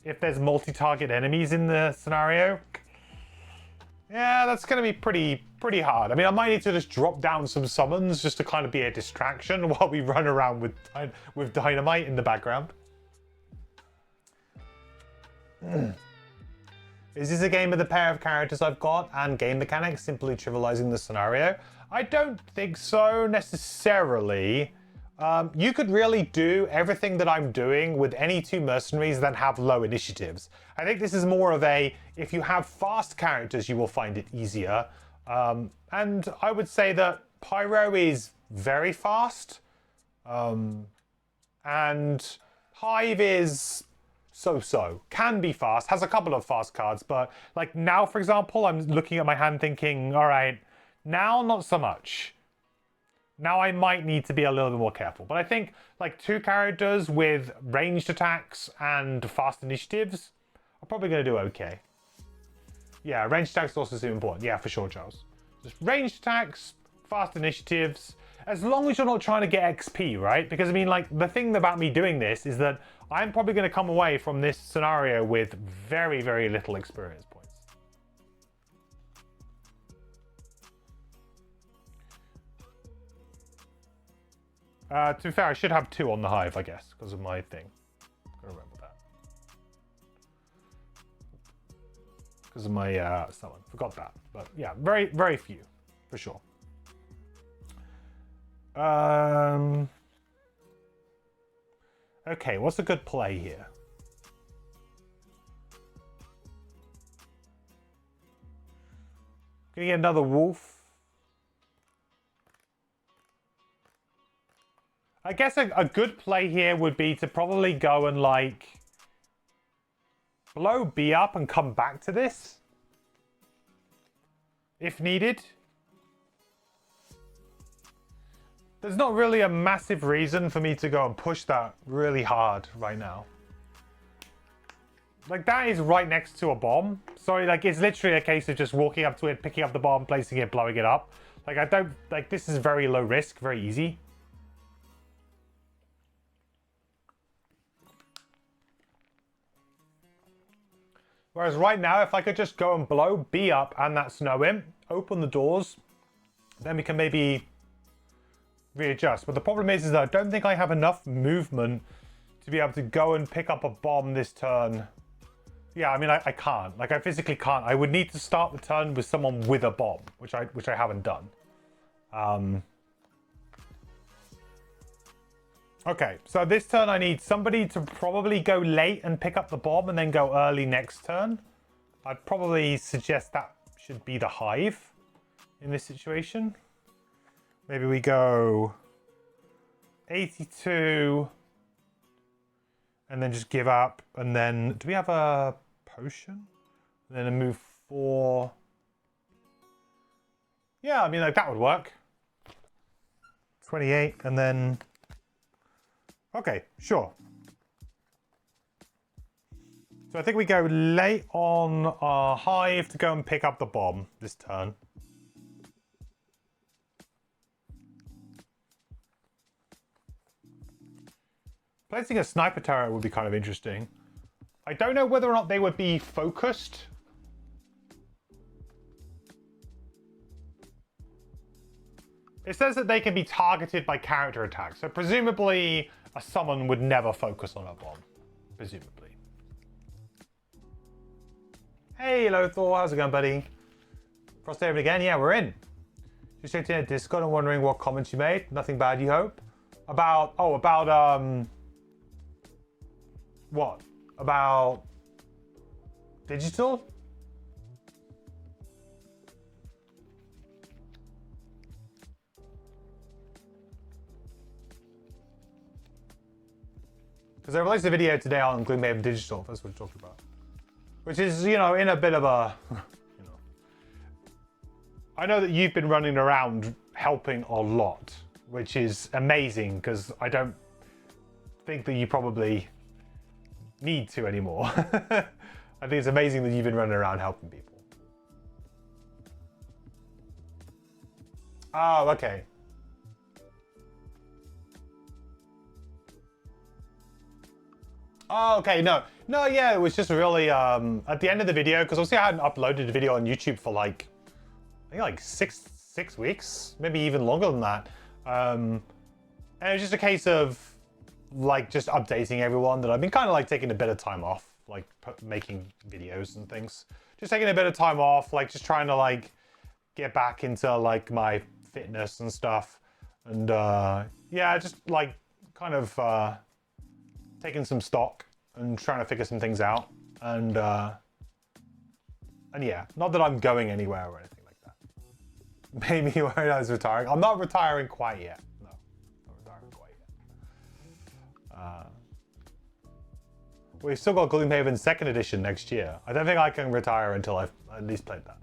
If there's multi-target enemies in the scenario, yeah, that's going to be pretty hard. I mean, I might need to just drop down some summons just to kind of be a distraction while we run around with dynamite in the background. Is this a game of the pair of characters I've got and game mechanics simply trivializing the scenario? I don't think so necessarily. You could really do everything that I'm doing with any 2 mercenaries that have low initiatives. I think this is more of a, if you have fast characters, you will find it easier. And I would say that Pyro is very fast. And Hive is so-so. Can be fast, has a couple of fast cards, but like now, for example, I'm looking at my hand thinking, all right, now not so much. Now I might need to be a little bit more careful. But I think like 2 characters with ranged attacks and fast initiatives are probably going to do okay. Yeah, ranged attacks is also super important. Yeah, for sure, Charles. Just ranged attacks, fast initiatives, as long as you're not trying to get XP, right? Because I mean, like, the thing about me doing this is that I'm probably going to come away from this scenario with very, very little experience points. To be fair, I should have 2 on the Hive, I guess, because of my thing. Gotta remember that. Because of my summon. Forgot that. But yeah, very, very few, for sure. Okay, what's a good play here? Gonna get another wolf. I guess a good play here would be to probably go and like blow B up and come back to this if needed. There's not really a massive reason for me to go and push that really hard right now. Like, that is right next to a bomb. So, like, it's literally a case of just walking up to it, picking up the bomb, placing it, blowing it up. Like, I don't... Like, this is very low risk, very easy. Whereas right now, if I could just go and blow B up and that snow imp, open the doors, then we can maybe readjust. But the problem is that I don't think I have enough movement to be able to go and pick up a bomb this turn. Yeah, I mean, I can't. Like, I physically can't. I would need to start the turn with someone with a bomb, which I haven't done. Okay, so this turn I need somebody to probably go late and pick up the bomb and then go early next turn. I'd probably suggest that should be the hive in this situation. Maybe we go 82 and then just give up. And then, do we have a potion? And then a move 4. Yeah, I mean, like, that would work. 28 and then... Okay, sure. So I think we go late on our hive to go and pick up the bomb this turn. Placing a sniper turret would be kind of interesting. I don't know whether or not they would be focused. It says that they can be targeted by character attacks, so presumably a summon would never focus on a bomb. Presumably. Hey, Lothor, how's it going, buddy? Frosthaven again? Yeah, we're in. Just checked in at Discord and wondering what comments you made. Nothing bad, you hope? About, what? About digital? Because I released a video today on Gloomhaven Digital, that's what we're talking about. Which is, you know, in a bit of a, you know. I know that you've been running around helping a lot, which is amazing, because I don't think that you probably need to anymore. I think it's amazing that you've been running around helping people. Oh, okay. Oh, okay, no, yeah, it was just really, at the end of the video, because obviously I hadn't uploaded a video on YouTube for like, I think like six weeks, maybe even longer than that. And it was just a case of, like, just updating everyone that I've been kind of like taking a bit of time off, like making videos and things. Just taking a bit of time off, like just trying to like get back into like my fitness and stuff. And yeah, just like kind of taking some stock and trying to figure some things out. And yeah, not that I'm going anywhere or anything like that. Maybe when I was retiring. I'm not retiring quite yet. No, not retiring quite yet. We've still got Gloomhaven 2nd edition next year. I don't think I can retire until I've at least played that.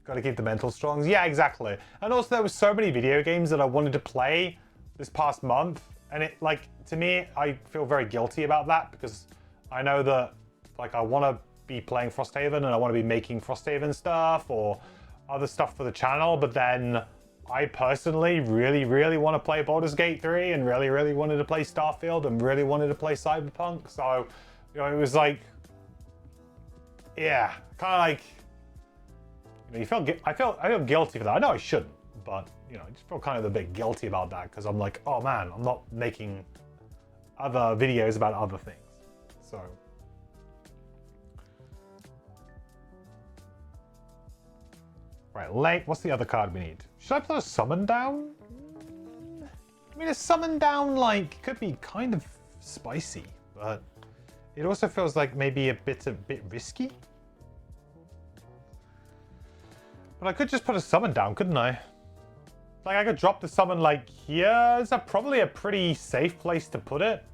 Got to keep the mental strong. Yeah, exactly. And also there were so many video games that I wanted to play this past month. And it, like, to me, I feel very guilty about that because I know that, like, I want to be playing Frosthaven and I want to be making Frosthaven stuff or other stuff for the channel, but then I personally really want to play Baldur's Gate 3 and really wanted to play Starfield and really wanted to play Cyberpunk. So, you know, it was like, yeah, kind of like, you know, I feel guilty for that. I know I shouldn't, but, you know, I just feel kind of a bit guilty about that because I'm like, oh man, I'm not making other videos about other things. So. Right, late. What's the other card we need? Should I put a summon down? I mean, a summon down, like, could be kind of spicy, but it also feels like maybe a bit risky. But I could just put a summon down, couldn't I? Like, I could drop the summon, like, here. Is that probably a pretty safe place to put it?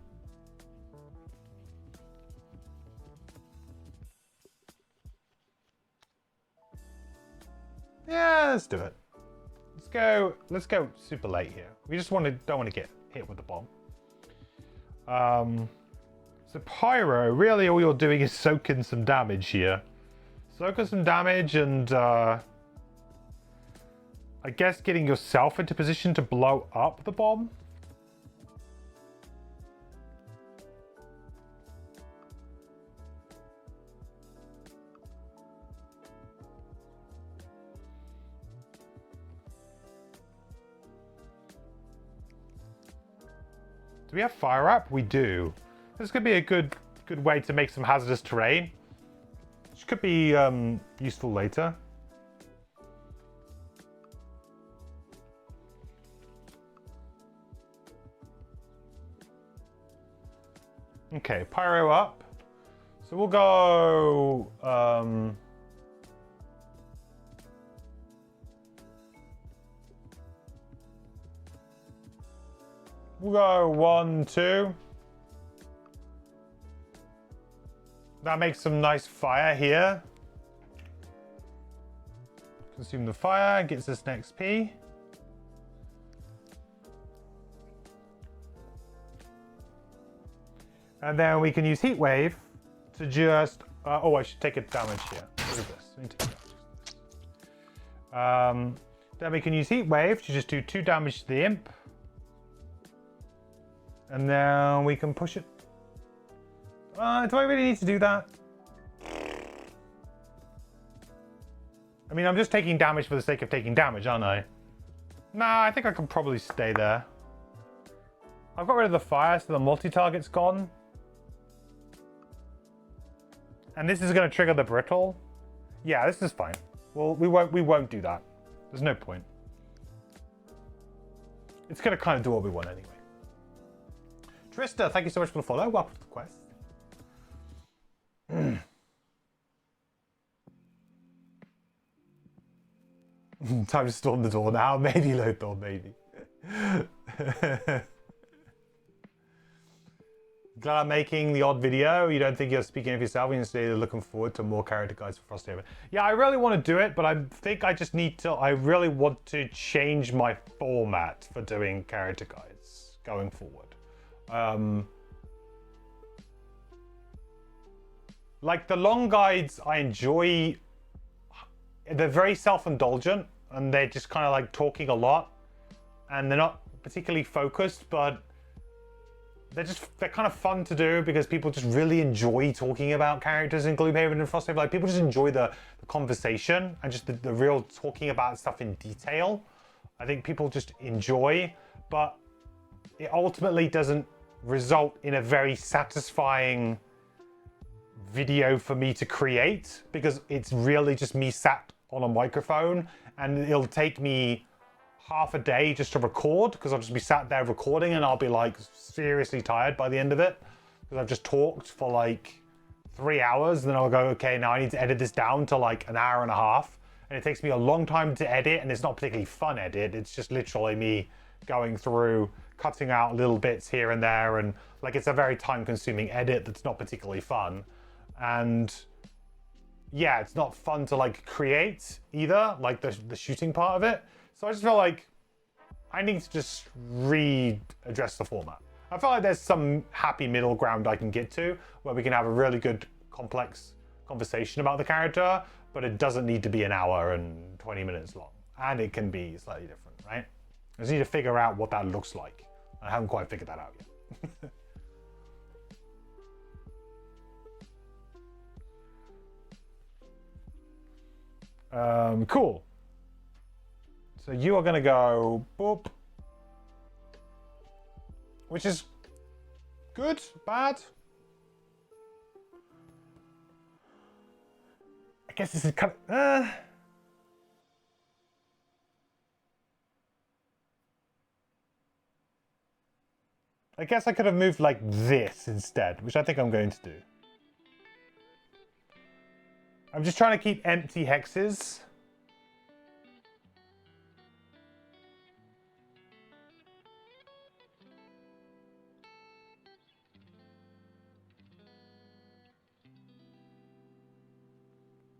Yeah, let's do it. Let's go super late here. We just don't want to get hit with the bomb. So Pyro, really all you're doing is soaking some damage here. Soaking some damage and I guess getting yourself into position to blow up the bomb. Do we have fire up? We do. This could be a good way to make some hazardous terrain, which could be useful later. Okay, pyro up. So we'll go we'll go 1, 2. That makes some nice fire here. Consume the fire, gets us an XP. And then we can use Heat Wave to just... oh, I should take a damage here. Look at this. I need to take damage. Then we can use Heat Wave to just do 2 damage to the imp. And then we can push it. Do I really need to do that? I mean, I'm just taking damage for the sake of taking damage, aren't I? Nah, I think I can probably stay there. I've got rid of the fire, so the multi-target's gone. And this is going to trigger the brittle. Yeah, this is fine. Well, we won't do that. There's no point. It's going to kind of do what we want anyway. Trista, thank you so much for the follow. Welcome to the quest. Time to storm the door now. Maybe, Lothar, maybe. Glad I'm making the odd video. You don't think you're speaking of yourself when you say you're looking forward to more character guides for Frosthaven. Yeah, I really want to do it, but I think I just need to... I really want to change my format for doing character guides going forward. Like the long guides I enjoy, they're very self-indulgent and they're just kind of like talking a lot and they're not particularly focused, but they're kind of fun to do because people just really enjoy talking about characters in Gloomhaven and Frosthaven. Like people just enjoy the conversation and just the real talking about stuff in detail. I think people just enjoy, but it ultimately doesn't result in a very satisfying video for me to create because it's really just me sat on a microphone and it'll take me half a day just to record because I'll just be sat there recording and I'll be like seriously tired by the end of it because I've just talked for like 3 hours and then I'll go, okay, now I need to edit this down to like an hour and a half and it takes me a long time to edit and it's not particularly fun edit. It's just literally me going through, cutting out little bits here and there and like it's a very time consuming edit that's not particularly fun. And yeah, it's not fun to like create either, like the shooting part of it. So I just felt like I need to just readdress the format. I feel like there's some happy middle ground I can get to where we can have a really good complex conversation about the character, but it doesn't need to be an hour and 20 minutes long. And it can be slightly different, right? I just need to figure out what that looks like. I haven't quite figured that out yet. Cool. So you are going to go boop, which is good, bad. I guess this is kind of, I guess I could have moved like this instead, which I think I'm going to do. I'm just trying to keep empty hexes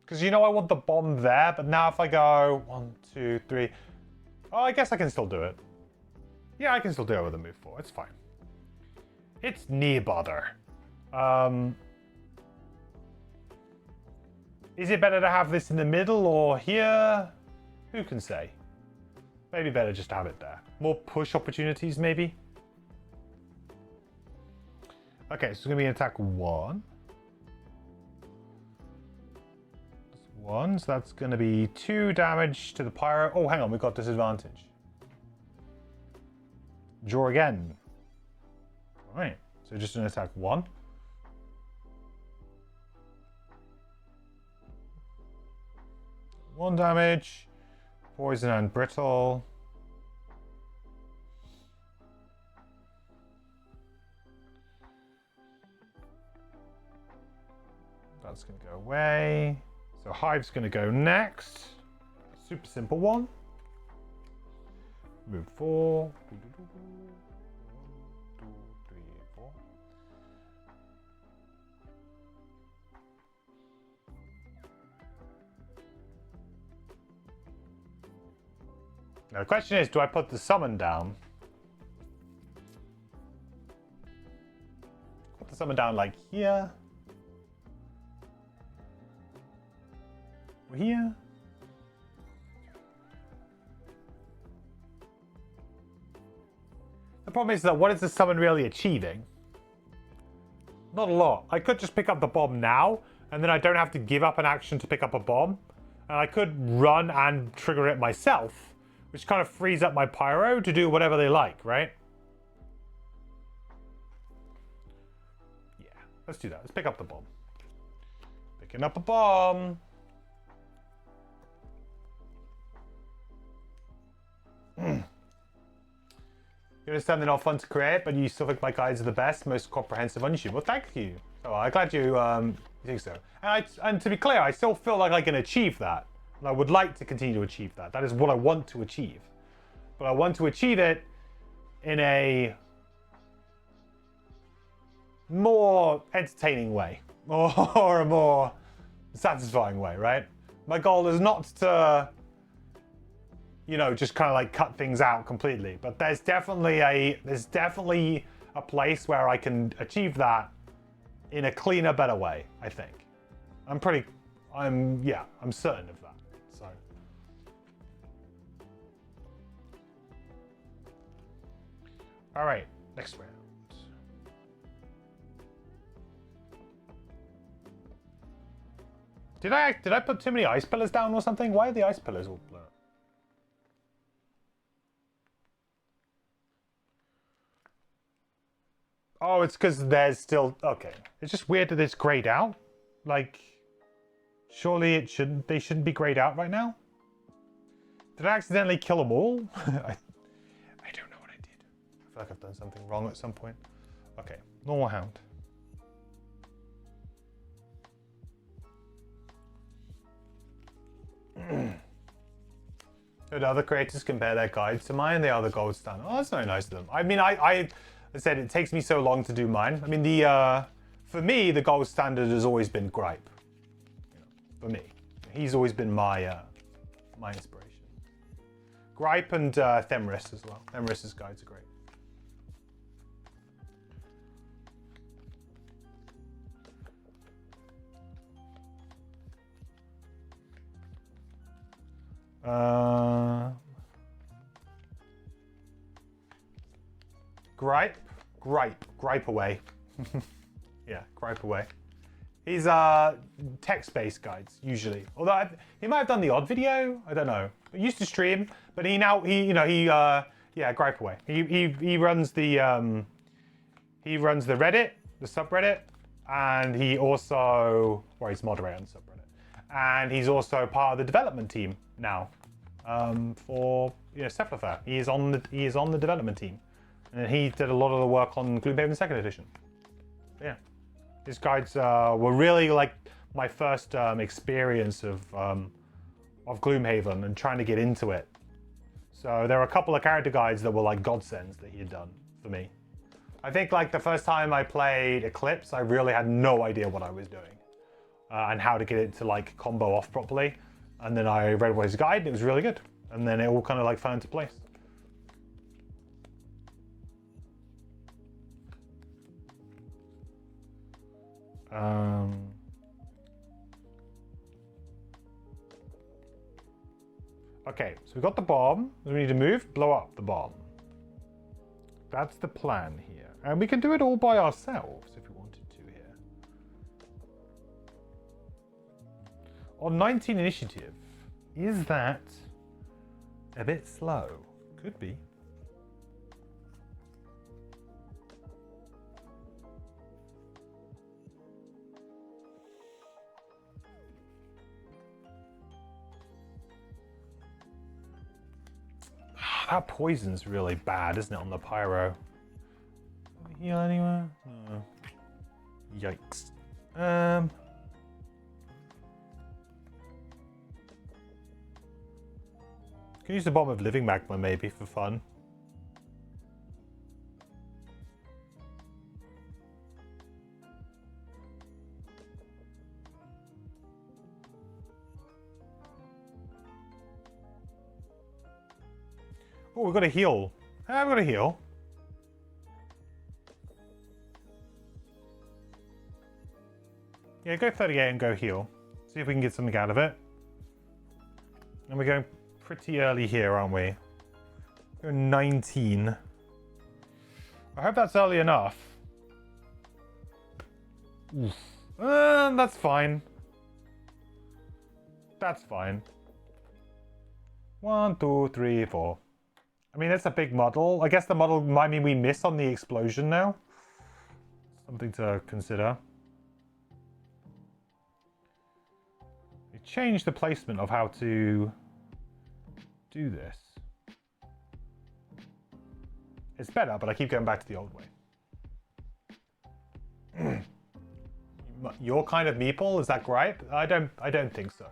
Because you know I want the bomb there, but now if I go 1, 2, 3... Oh, I guess I can still do it. Yeah, I can still do it with a move 4. It's fine. It's near bother. Is it better to have this in the middle or here? Who can say? Maybe better just to have it there. More push opportunities, maybe? Okay, so it's going to be an attack 1. That's 1, so that's going to be 2 damage to the pyro. Oh, hang on, we've got disadvantage. Draw again. All right, so just an attack 1. One damage, poison and brittle. That's going to go away. So Hive's going to go next. Super simple one. Move 4. 1, 2, 3, 4. Now the question is, do I put the summon down? Put the summon down like here. Or here. The problem is that what is the summon really achieving? Not a lot. I could just pick up the bomb now, and then I don't have to give up an action to pick up a bomb. And I could run and trigger it myself, which kind of frees up my pyro to do whatever they like, right? Yeah, let's do that. Let's pick up the bomb. Picking up a bomb. You understand they're not fun to create, but you still think my guides are the best, most comprehensive on YouTube. Well, thank you. So I'm glad you think so. And to be clear, I still feel like I can achieve that. And I would like to continue to achieve that. That is what I want to achieve. But I want to achieve it in a more entertaining way. Or a more satisfying way, right? My goal is not to, you know, just kind of like cut things out completely. But there's definitely a place where I can achieve that in a cleaner, better way, I think. I'm certain of that. So. All right, next round. Did I put too many ice pillars down or something? Why are the ice pillars all blurred? Oh, it's because there's still... Okay. It's just weird that it's grayed out. Like, surely they shouldn't be grayed out right now? Did I accidentally kill them all? I don't know what I did. I feel like I've done something wrong at some point. Okay, normal hound. Did other creators compare their guides to mine? They are the gold standard. Oh, that's very nice of them. I mean, I said it takes me so long to do mine. I mean, for me, the gold standard has always been Gripe. You know, for me, he's always been my my inspiration. Gripe and Themris as well. Themris's guides are great. Gripe away. Yeah, gripe away. He's text-based guides usually. Although he might have done the odd video. I don't know. He used to stream, but yeah, gripe away. He runs the Reddit, the subreddit, and he also he's moderator on the subreddit, and he's also part of the development team now for Cephalofair. He is on the development team, and he did a lot of the work on Gloomhaven 2nd edition. Yeah. His guides were really like my first experience of Gloomhaven and trying to get into it. So there were a couple of character guides that were like godsends that he had done for me. I think like the first time I played Eclipse, I really had no idea what I was doing. and how to get it to like combo off properly. And then I read his guide and it was really good. And then it all kind of like fell into place. Okay, so we got the bomb. We need to move, blow up the bomb. That's the plan here. And we can do it all by ourselves if we wanted to here. On 19 initiative, is that a bit slow? Could be. That poison's really bad, isn't it, on the pyro? Heal anywhere? No. Yikes. Can use the bomb of living magma maybe for fun. Oh, we've got to heal. I've got to heal. Yeah, go 38 and go heal. See if we can get something out of it. And we're going pretty early here, aren't we? We're 19. I hope that's early enough. Oof. That's fine. That's fine. 1, 2, 3, 4. I mean, that's a big model. I guess the model might mean we miss on the explosion now. Something to consider. We changed the placement of how to do this. It's better, but I keep going back to the old way. Your kind of meeple? Is that gripe? I don't think so.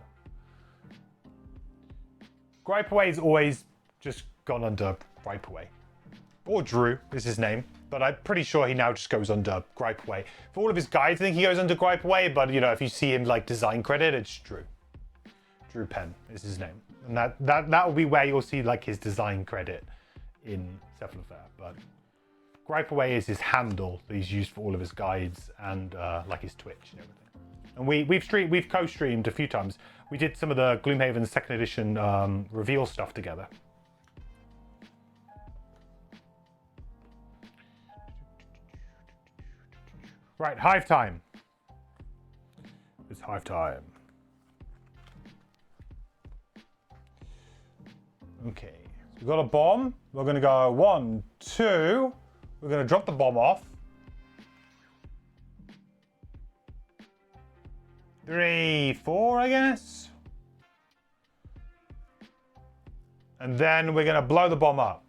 Gripeaway's always just gone under Gripeaway. Or Drew is his name, but I'm pretty sure he now just goes under Gripeaway. For all of his guides, I think he goes under Gripeaway, but you know, if you see him like design credit, it's Drew. Drew Penn is his name. And that will be where you'll see like his design credit in Cephalofair. But Gripeaway is his handle that he's used for all of his guides and like his Twitch and everything. And we've co-streamed a few times. We did some of the Gloomhaven 2nd edition reveal stuff together. Right, hive time. It's hive time. Okay, so we've got a bomb. We're going to go 1, 2. We're going to drop the bomb off. 3, 4, I guess. And then we're going to blow the bomb up.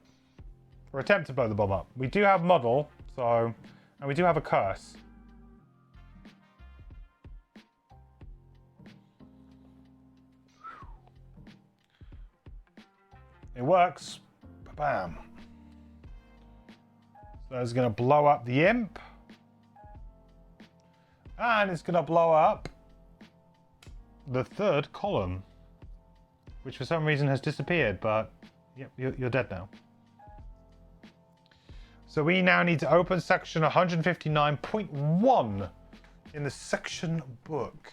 Or attempt to blow the bomb up. We do have model, so... And we do have a curse. It works. Bam. So it's going to blow up the imp. And it's going to blow up the 3rd column. Which for some reason has disappeared, but yep, you're dead now. So we now need to open section 159.1 in the section book.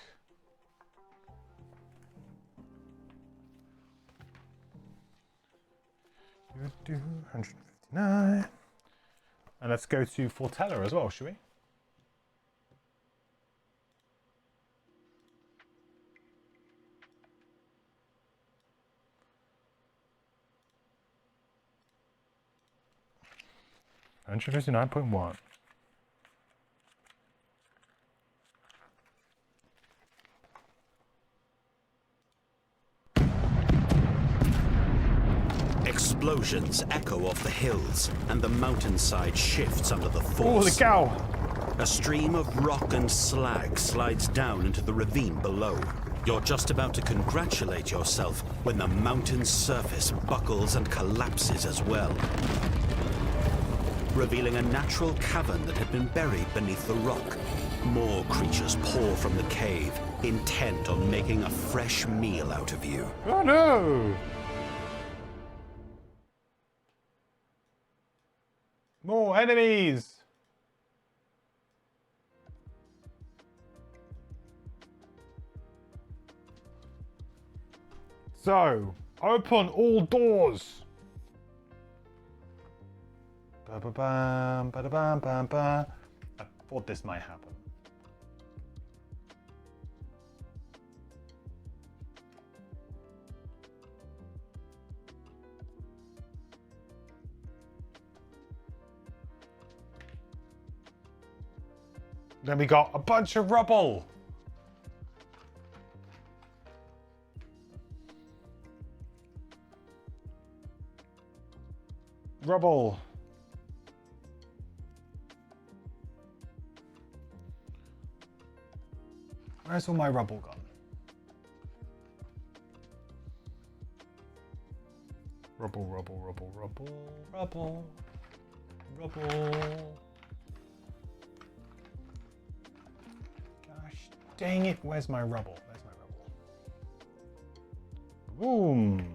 Do 159. And let's go to Fortella as well, shall we? $159.1. Explosions echo off the hills, and the mountainside shifts under the force. Holy cow! A stream of rock and slag slides down into the ravine below. You're just about to congratulate yourself when the mountain's surface buckles and collapses as well, revealing a natural cavern that had been buried beneath the rock. More creatures pour from the cave, intent on making a fresh meal out of you. Oh no! More enemies! So, open all doors! Ba-ba-bam, ba-da-bam-bam-bam. I thought this might happen. Then we got a bunch of rubble. Rubble. Where's all my rubble gone? Rubble, rubble, rubble, rubble, rubble, rubble. Gosh dang it, where's my rubble? Where's my rubble? Boom.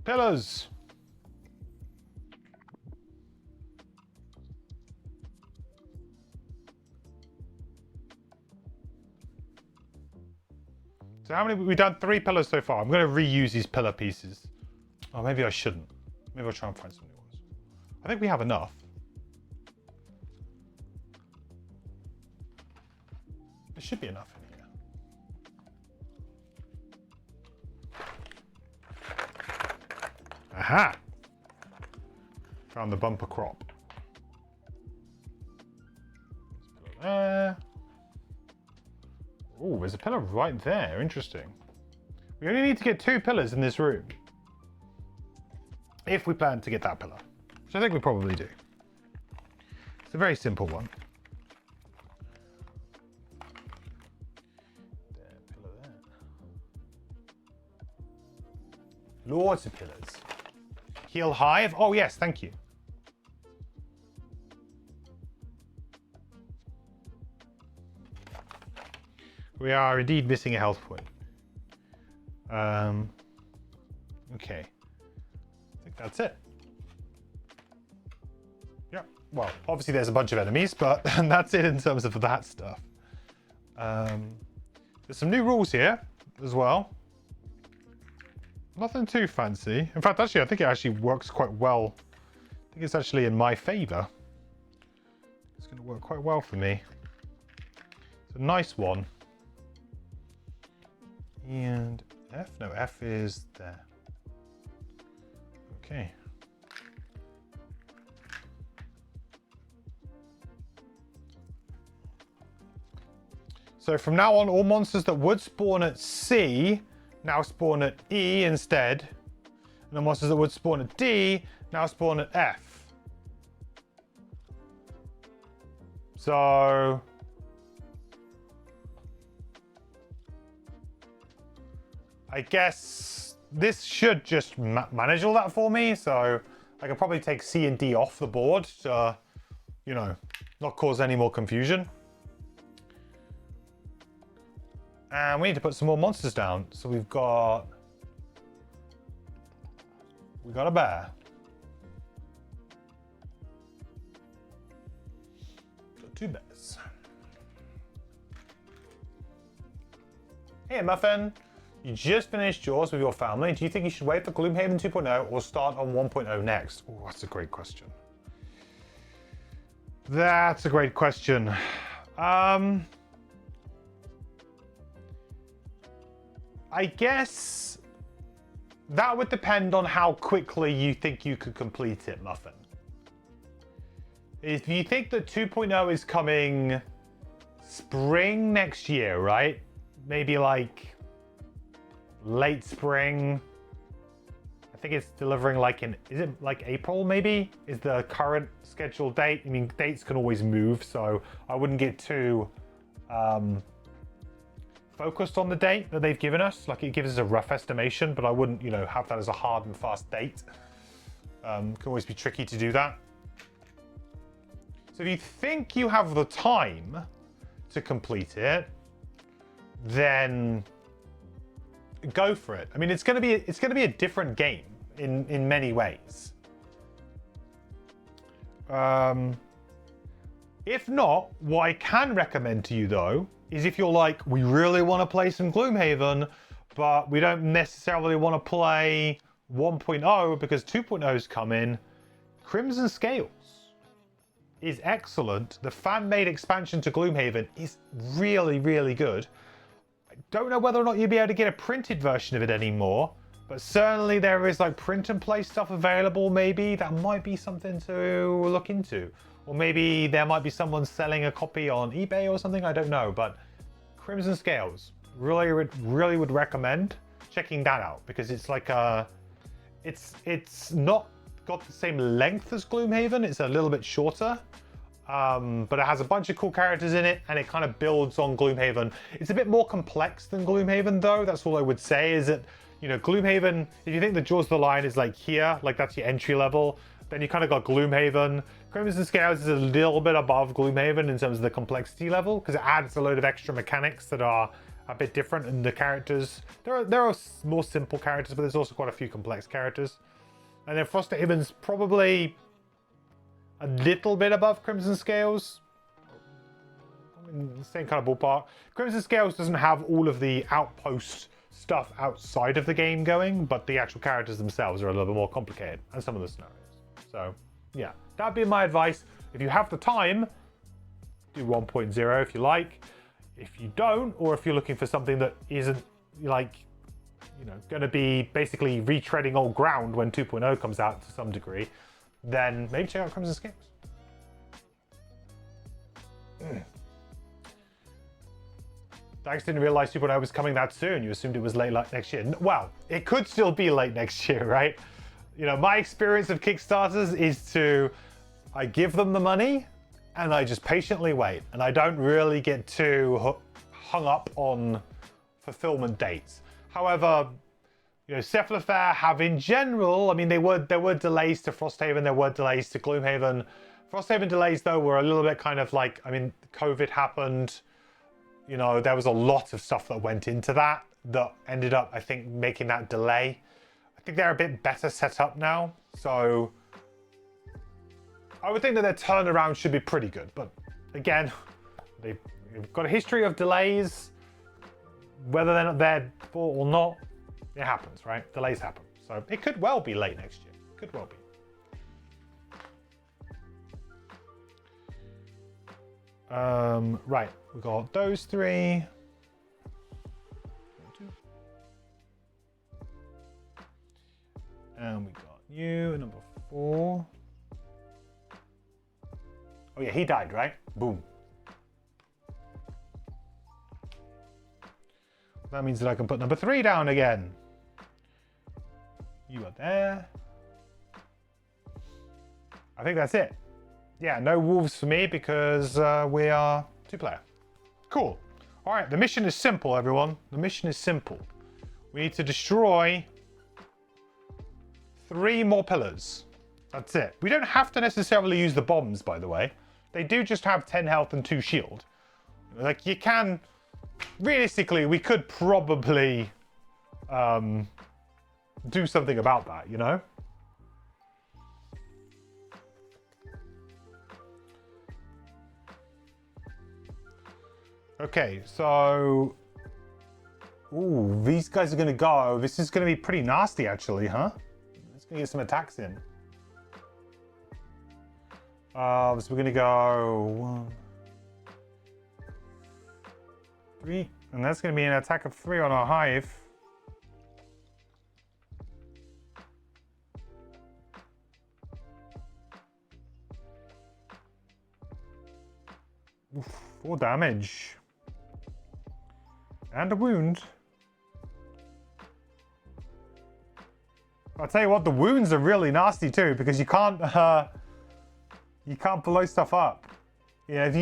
Pillars. So how many, we've done 3 pillars so far. I'm going to reuse these pillar pieces. Oh, maybe I shouldn't. Maybe I'll try and find some new ones. I think we have enough. There should be enough in here. Aha! Found the bumper crop. There. Oh, there's a pillar right there. Interesting. We only need to get 2 pillars in this room. If we plan to get that pillar. Which I think we probably do. It's a very simple one. There, pillar there. Lots of pillars. Heal hive. Oh yes, thank you. We are indeed missing a health point. Okay. I think that's it. Yeah. Well, obviously there's a bunch of enemies, but that's it in terms of that stuff. There's some new rules here as well. Nothing too fancy. In fact, actually, I think it actually works quite well. I think it's actually in my favor. It's going to work quite well for me. It's a nice one. And F? No, F is there. Okay. So from now on, all monsters that would spawn at C now spawn at E instead. And the monsters that would spawn at D now spawn at F. So I guess this should just manage all that for me. So I could probably take C and D off the board to, you know, not cause any more confusion. And we need to put some more monsters down. So we got a bear. Got 2 bears. Hey Muffin, you just finished yours with your family. Do you think you should wait for Gloomhaven 2.0 or start on 1.0 next? Oh, that's a great question. That's a great question. I guess that would depend on how quickly you think you could complete it, Muffin. If you think that 2.0 is coming spring next year, right? Maybe like late spring. I think it's delivering like in, is it like April maybe? Is the current scheduled date? I mean, dates can always move, so I wouldn't get too focused on the date that they've given us. Like, it gives us a rough estimation, but I wouldn't, you know, have that as a hard and fast date. Can always be tricky to do that. So if you think you have the time to complete it, then go for it. I mean, it's gonna be a different game in many ways. If not, what I can recommend to you though is if you're like, we really want to play some Gloomhaven, but we don't necessarily want to play 1.0 because 2.0's come in, Crimson Scales is excellent. The fan-made expansion to Gloomhaven is really, really good. I don't know whether or not you'll be able to get a printed version of it anymore, but certainly there is like print and play stuff available maybe. That might be something to look into. Or maybe there might be someone selling a copy on eBay or something, I don't know. But Crimson Scales, really would recommend checking that out because it's like it's not got the same length as Gloomhaven. It's a little bit shorter, but it has a bunch of cool characters in it and it kind of builds on Gloomhaven. It's a bit more complex than Gloomhaven though. That's all I would say is that, you know, Gloomhaven, if you think the Jaws of the Lion is like here, like that's your entry level, then you kind of got Gloomhaven. Crimson Scales is a little bit above Gloomhaven in terms of the complexity level because it adds a load of extra mechanics that are a bit different in the characters. There are more simple characters, but there's also quite a few complex characters. And then Frosthaven's probably a little bit above Crimson Scales. Same kind of ballpark. Crimson Scales doesn't have all of the Outpost stuff outside of the game going, but the actual characters themselves are a little bit more complicated, and some of the scenarios. So, yeah, that'd be my advice. If you have the time, do 1.0 if you like. If you don't, or if you're looking for something that isn't, like, you know, going to be basically retreading old ground when 2.0 comes out to some degree, then maybe check out Crimson Scales. Dax didn't realize 2.0 was coming that soon. You assumed it was late next year. Well, it could still be late next year, right? You know, my experience of Kickstarters is I give them the money and I just patiently wait. And I don't really get too hung up on fulfillment dates. However, you know, Cephalofair have in general, I mean, there were delays to Frosthaven, there were delays to Gloomhaven. Frosthaven delays, though, were a little bit kind of like, I mean, COVID happened. You know, there was a lot of stuff that went into that ended up, I think, making that delay. I think they're a bit better set up now. So I would think that their turnaround should be pretty good. But again, they've got a history of delays. Whether they're not their fault or not, it happens, right? Delays happen. So it could well be late next year. Could well be. Right, we got those three. And we got you, number 4. Oh yeah, he died, right? Boom. That means that I can put number 3 down again. You are there. I think that's it. Yeah, no wolves for me because we are 2-player. Cool. All right, the mission is simple, everyone. The mission is simple. We need to destroy 3 more pillars. That's it. We don't have to necessarily use the bombs, by the way. They do just have 10 health and 2 shield. Like, you can... Realistically, we could probably do something about that, you know? Okay, so... Ooh, these guys are going to go. This is going to be pretty nasty, actually, huh? Let's going to get some attacks in. So we're going to go 1, 3, and that's going to be an attack of 3 on our hive. Oof, 4 damage. And a wound. I'll tell you what, the wounds are really nasty too, because you can't blow stuff up. Yeah, if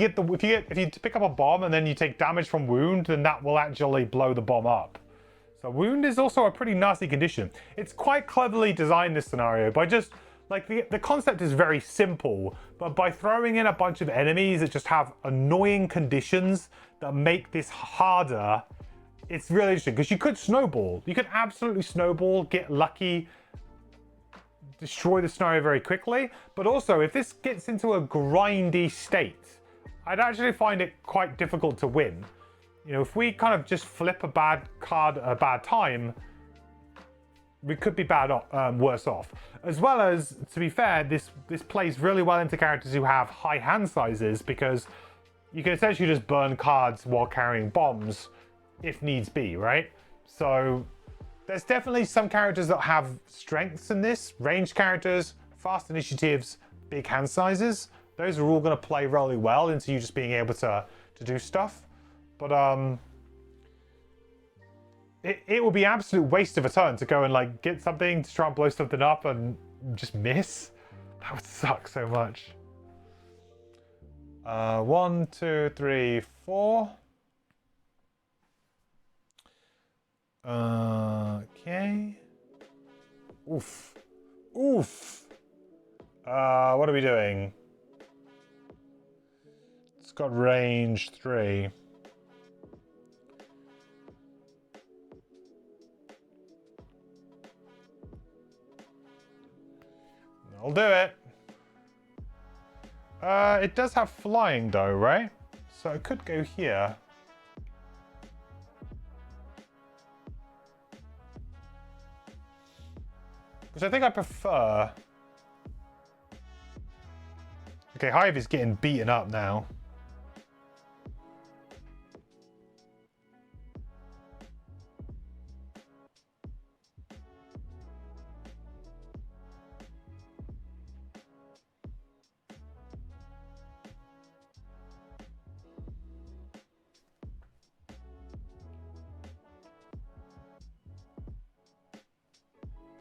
you pick up a bomb and then you take damage from wound, then that will actually blow the bomb up. So wound is also a pretty nasty condition. It's quite cleverly designed, this scenario, by just like the concept is very simple, but by throwing in a bunch of enemies that just have annoying conditions that make this harder, it's really interesting because you could snowball. You could absolutely snowball, get lucky, destroy the scenario very quickly. But also, if this gets into a grindy state, I'd actually find it quite difficult to win. You know, if we kind of just flip a bad card at a bad time, we could be worse off. As well as, to be fair, this plays really well into characters who have high hand sizes, because you can essentially just burn cards while carrying bombs if needs be, right? So there's definitely some characters that have strengths in this. Ranged characters, fast initiatives, big hand sizes. Those are all going to play really well into you just being able to do stuff. But it would be absolute waste of a turn to go and like get something to try and blow something up and just miss. That would suck so much. 1, 2, 3, 4. Okay. Oof. Oof. What are we doing? It's got range 3. I'll do it. It does have flying though, right? So it could go here. Which I think I prefer. Okay, Hive is getting beaten up now.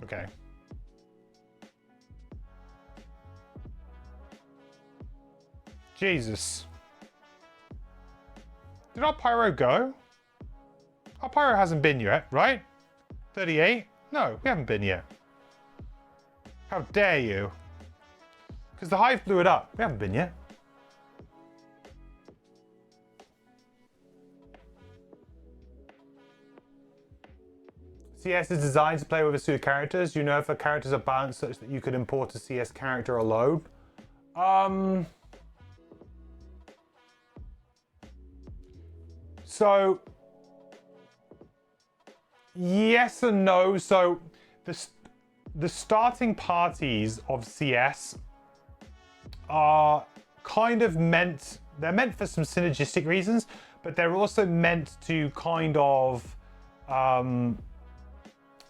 Okay. Jesus. Did our Pyro go? Our Pyro hasn't been yet, right? 38? No, we haven't been yet. How dare you? Because the Hive blew it up. We haven't been yet. CS is designed to play with a suit of characters. You know if the characters are balanced such that you could import a CS character alone. So, yes and no. So, the starting parties of CS are kind of meant, they're meant for some synergistic reasons, but they're also meant to kind of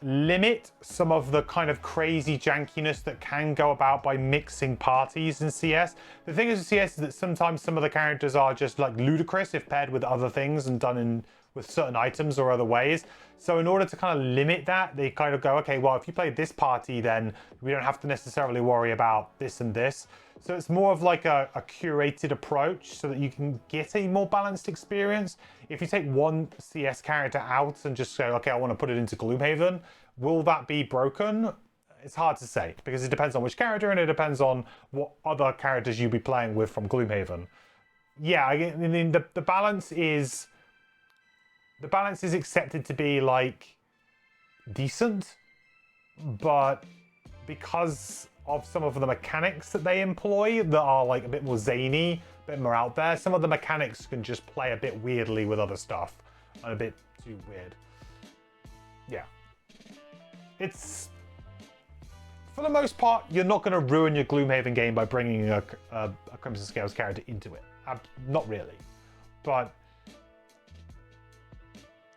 limit some of the kind of crazy jankiness that can go about by mixing parties in CS. The thing is with CS is that sometimes some of the characters are just like ludicrous if paired with other things and done with certain items or other ways. So in order to kind of limit that, they kind of go, okay, well, if you play this party, then we don't have to necessarily worry about this and this. So it's more of like a curated approach so that you can get a more balanced experience. If you take one CS character out and just say, okay, I want to put it into Gloomhaven, will that be broken? It's hard to say because it depends on which character and it depends on what other characters you'll be playing with from Gloomhaven. Yeah, I mean, the balance is accepted to be like decent, but because of some of the mechanics that they employ that are like a bit more zany, a bit more out there, some of the mechanics can just play a bit weirdly with other stuff and a bit too weird. Yeah. It's, for the most part, you're not going to ruin your Gloomhaven game by bringing a Crimson Scales character into it. Not really. But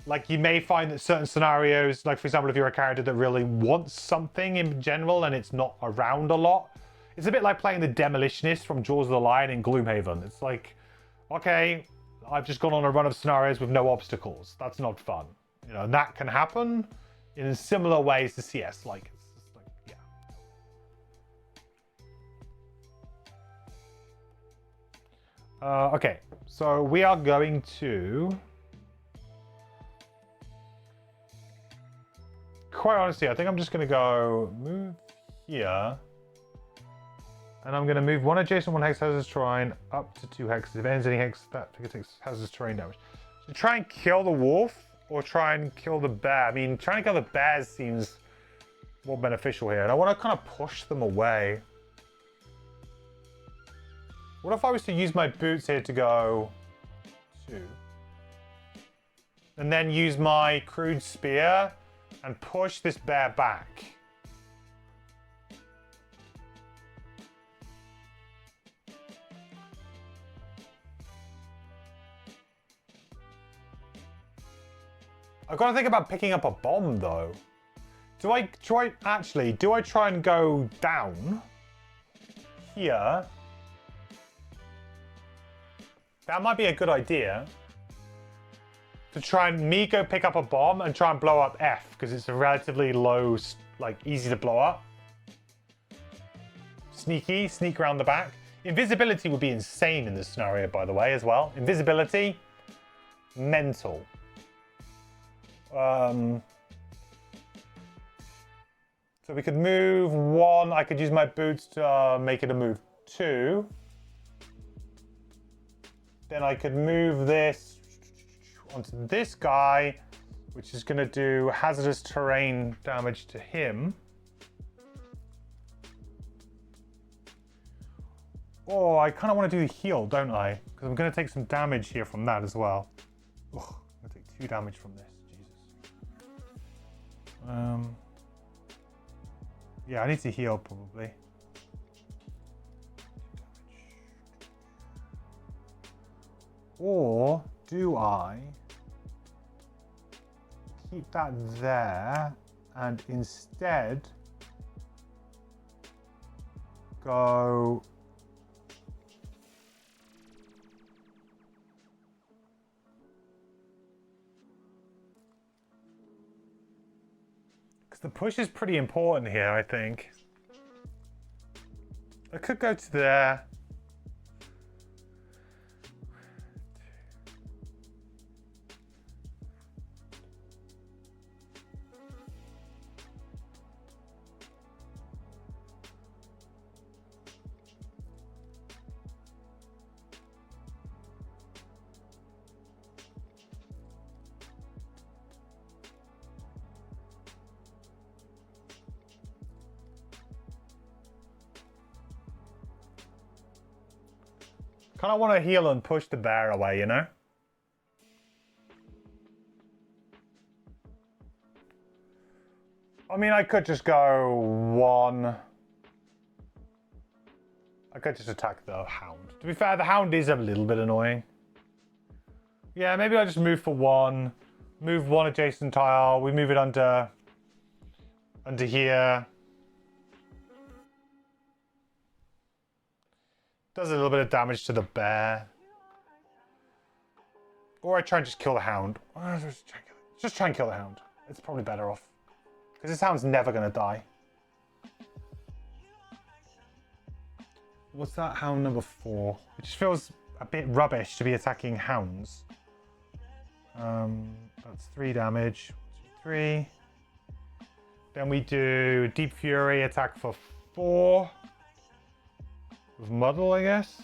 like you may find that certain scenarios, like for example, if you're a character that really wants something in general and it's not around a lot, it's a bit like playing the Demolitionist from Jaws of the Lion in Gloomhaven. It's like, okay, I've just gone on a run of scenarios with no obstacles. That's not fun. You know, and that can happen in similar ways to CS. Like, it's just like, yeah. Okay, so we are going to... Quite honestly, I think I'm just going to go move here. And I'm going to move one adjacent one hex hazardous terrain up to 2 hexes. If it ends any hex, that takes hazardous terrain damage. So try and kill the wolf or try and kill the bear. I mean, trying to kill the bears seems more beneficial here. And I want to kind of push them away. What if I was to use my boots here to go 2? And then use my crude spear and push this bear back. I've got to think about picking up a bomb though. Do I try and go down here? That might be a good idea. To try and go pick up a bomb and try and blow up F, because it's a relatively low, like easy to blow up. Sneak around the back. Invisibility would be insane in this scenario, by the way, as well. Invisibility, mental. So we could move 1. I could use my boots to make it a move 2. Then I could move this onto this guy, which is going to do hazardous terrain damage to him. Oh, I kind of want to do the heal, don't I? Because I'm going to take some damage here from that as well. Ugh, I'm going to take 2 damage from this. Jesus. Yeah, I need to heal probably. Or do I keep that there and instead go because the push is pretty important here, I think. I could go to there. Kind of want to heal and push the bear away, you know? I mean, I could just go 1. I could just attack the hound. To be fair, the hound is a little bit annoying. Yeah, maybe I just move for 1. Move 1 adjacent tile. We move it under here. Does a little bit of damage to the bear. Or I try and just kill the hound. Just try and kill the hound. It's probably better off. Because this hound's never going to die. What's that? Hound number 4. It just feels a bit rubbish to be attacking hounds. That's 3 damage. 1, 2, 3. Then we do Deep Fury attack for 4. With Muddle, I guess.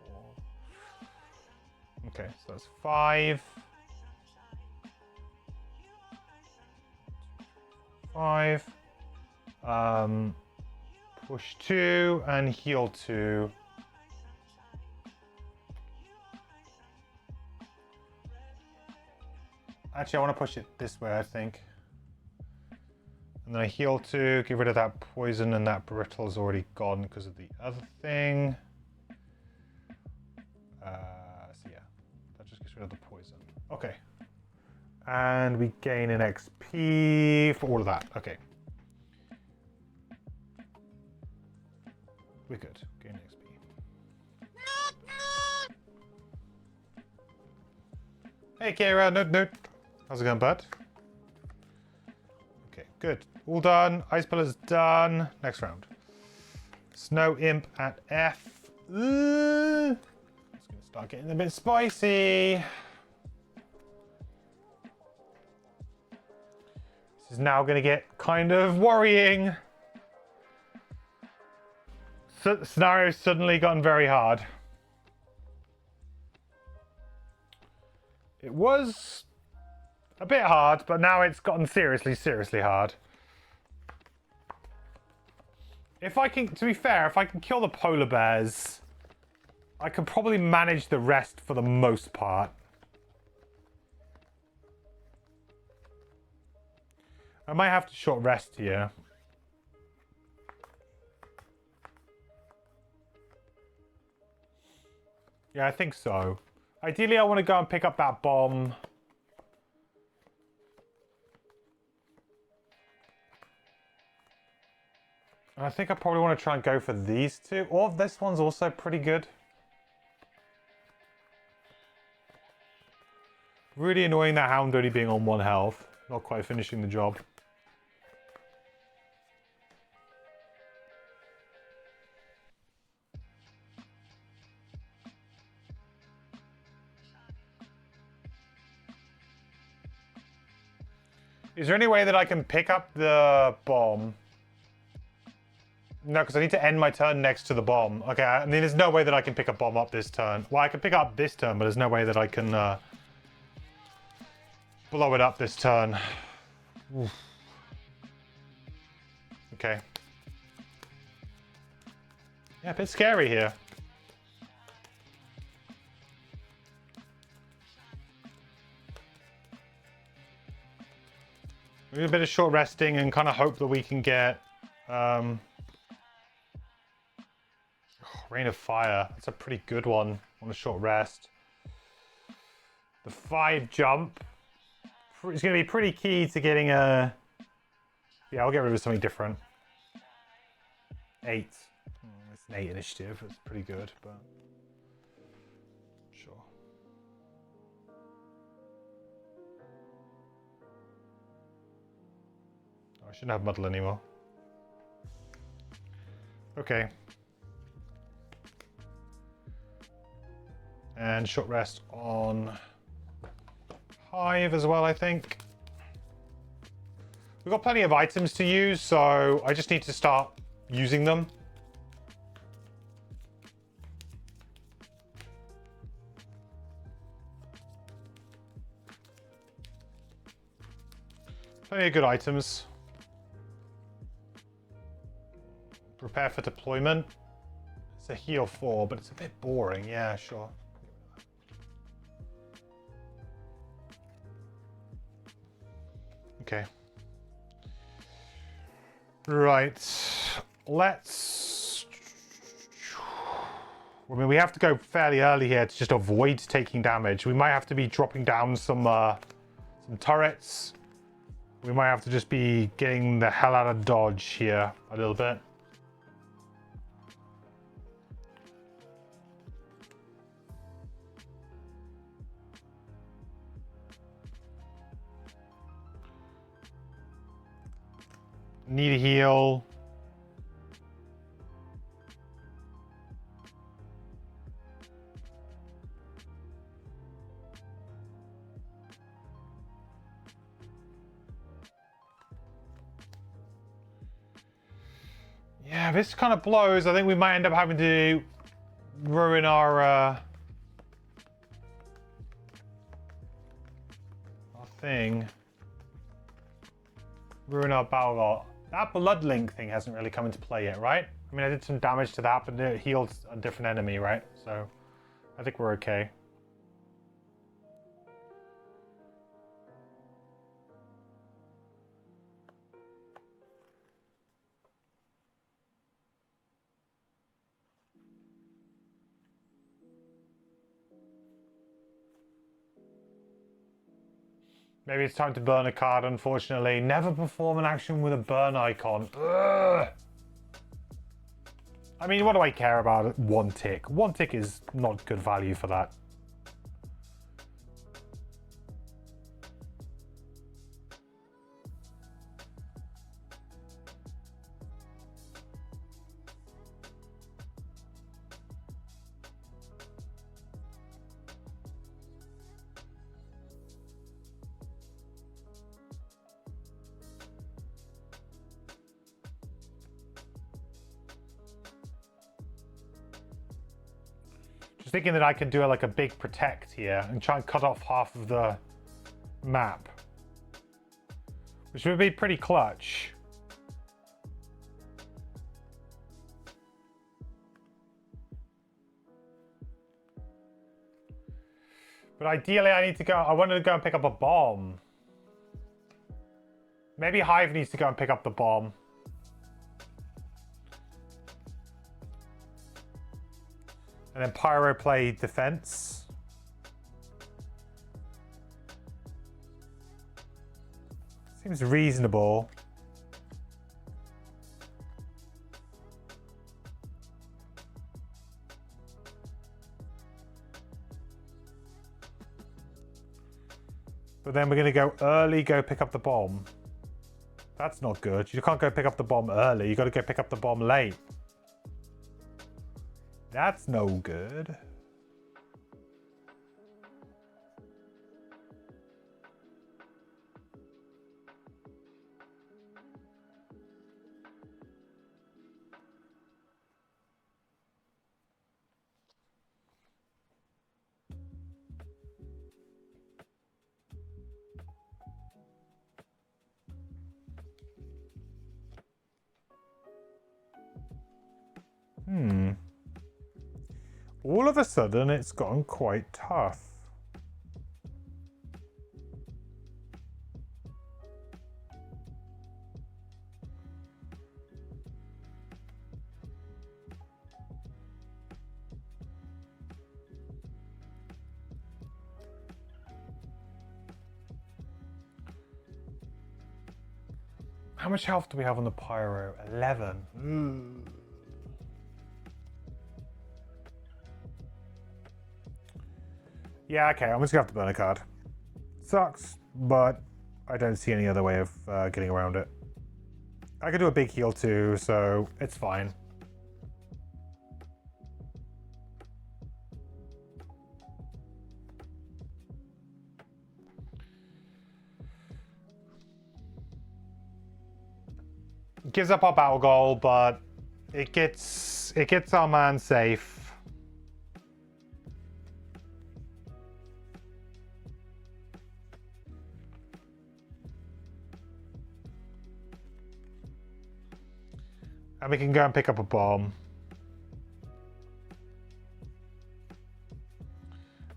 4. Okay, so that's 5. 5. Push 2 and heal 2. Actually, I want to push it this way, I think. And then I heal 2, get rid of that poison, and that brittle is already gone because of the other thing. So yeah, that just gets rid of the poison. Okay. And we gain an XP for all of that. Okay. We're good. Gain XP. Hey, Kira. No. How's it going, bud? Okay, good. All done. Ice Pillar's done. Next round. Snow Imp at F. It's going to start getting a bit spicy. This is now going to get kind of worrying. So, the scenario's suddenly gotten very hard. It was a bit hard, but now it's gotten seriously, seriously hard. If I can, to be fair, if I can kill the polar bears, I can probably manage the rest for the most part. I might have to short rest here. Yeah, I think so. Ideally, I want to go and pick up that bomb. I think I probably want to try and go for these two. Or this one's also pretty good. Really annoying that hound only being on 1 health. Not quite finishing the job. Is there any way that I can pick up the bomb? No, because I need to end my turn next to the bomb. Okay, I mean, there's no way that I can pick a bomb up this turn. Well, I can pick it up this turn, but there's no way that I can blow it up this turn. Oof. Okay. Yeah, a bit scary here. We do a bit of short resting and kind of hope that we can get Rain of Fire. That's a pretty good one on a short rest. The 5 jump is going to be pretty key to getting a... Yeah, I'll get rid of something different. 8. It's an 8 initiative. It's pretty good, but... Sure. Oh, I shouldn't have muddle anymore. Okay. And short rest on Hive as well, I think. We've got plenty of items to use, so I just need to start using them. Plenty of good items. Prepare for deployment. It's a heal 4, but it's a bit boring. Yeah, sure. Okay. Right. Let's... I mean, we have to go fairly early here to just avoid taking damage. We might have to be dropping down some turrets. We might have to just be getting the hell out of dodge here a little bit. Need a heal. Yeah, this kind of blows. I think we might end up having to ruin our thing. Ruin our battle lot. That blood link thing hasn't really come into play yet, right? I mean, I did some damage to that, but it healed a different enemy, right? So I think we're okay. Maybe it's time to burn a card, unfortunately. Never perform an action with a burn icon. Ugh. I mean, what do I care about 1 tick? 1 tick is not good value for that. thinking that I can do like a big protect here and try and cut off half of the map, which would be pretty clutch. But ideally I wanted to go and pick up a bomb. Maybe Hive needs to go and pick up the bomb. And then Pyro play defense. Seems reasonable. But then we're going to go early, go pick up the bomb. That's not good. You can't go pick up the bomb early. You got to go pick up the bomb late. That's no good. All of a sudden, it's gotten quite tough. How much health do we have on the Pyro? 11. Yeah, okay, I'm just gonna have to burn a card. Sucks, but I don't see any other way of getting around it. I could do a big heal too, so it's fine. Gives up our battle goal, but it gets our man safe. And we can go and pick up a bomb.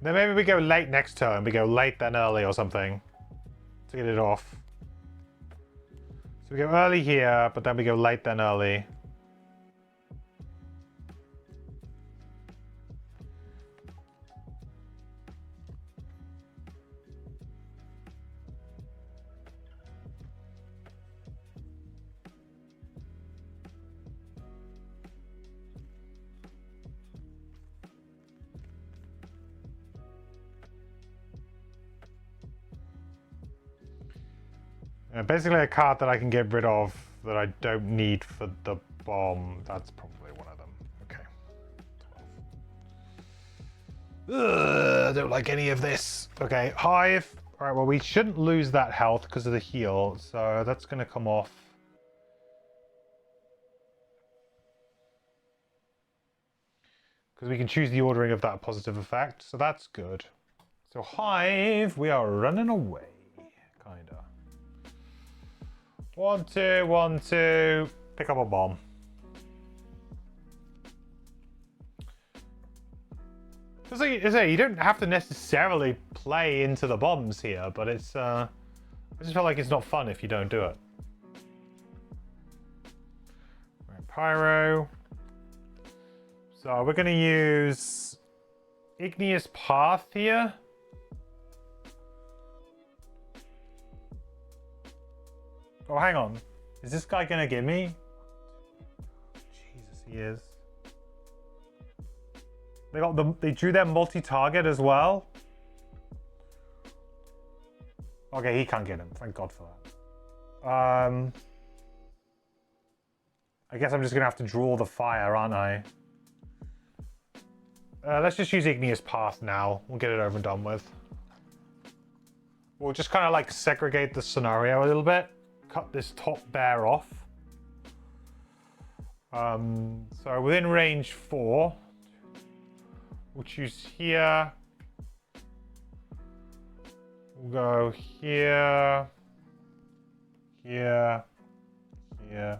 Then maybe we go late next turn. We go late then early or something to get it off. So we go early here, but then we go late then early. Basically a card that I can get rid of that I don't need for the bomb. That's probably one of them. Okay. 12. Ugh, don't like any of this. Okay, Hive. All right, well, we shouldn't lose that health because of the heal. So that's going to come off. Because we can choose the ordering of that positive effect. So that's good. So Hive, we are running away. Kind of. 1, 2, 1, 2. Pick up a bomb. Just like I say, you don't have to necessarily play into the bombs here, but it's I just feel like it's not fun if you don't do it. Right, Pyro. So we're gonna use Igneous Path here. Oh, hang on. Is this guy gonna get me? Jesus, he is. They drew their multi-target as well. Okay, he can't get him. Thank God for that. I guess I'm just gonna have to draw the fire, aren't I? Let's just use Igneous Path now. We'll get it over and done with. We'll just kind of like segregate the scenario a little bit. Cut this top bear off. So within range 4, We'll choose here. We'll go here, here, here,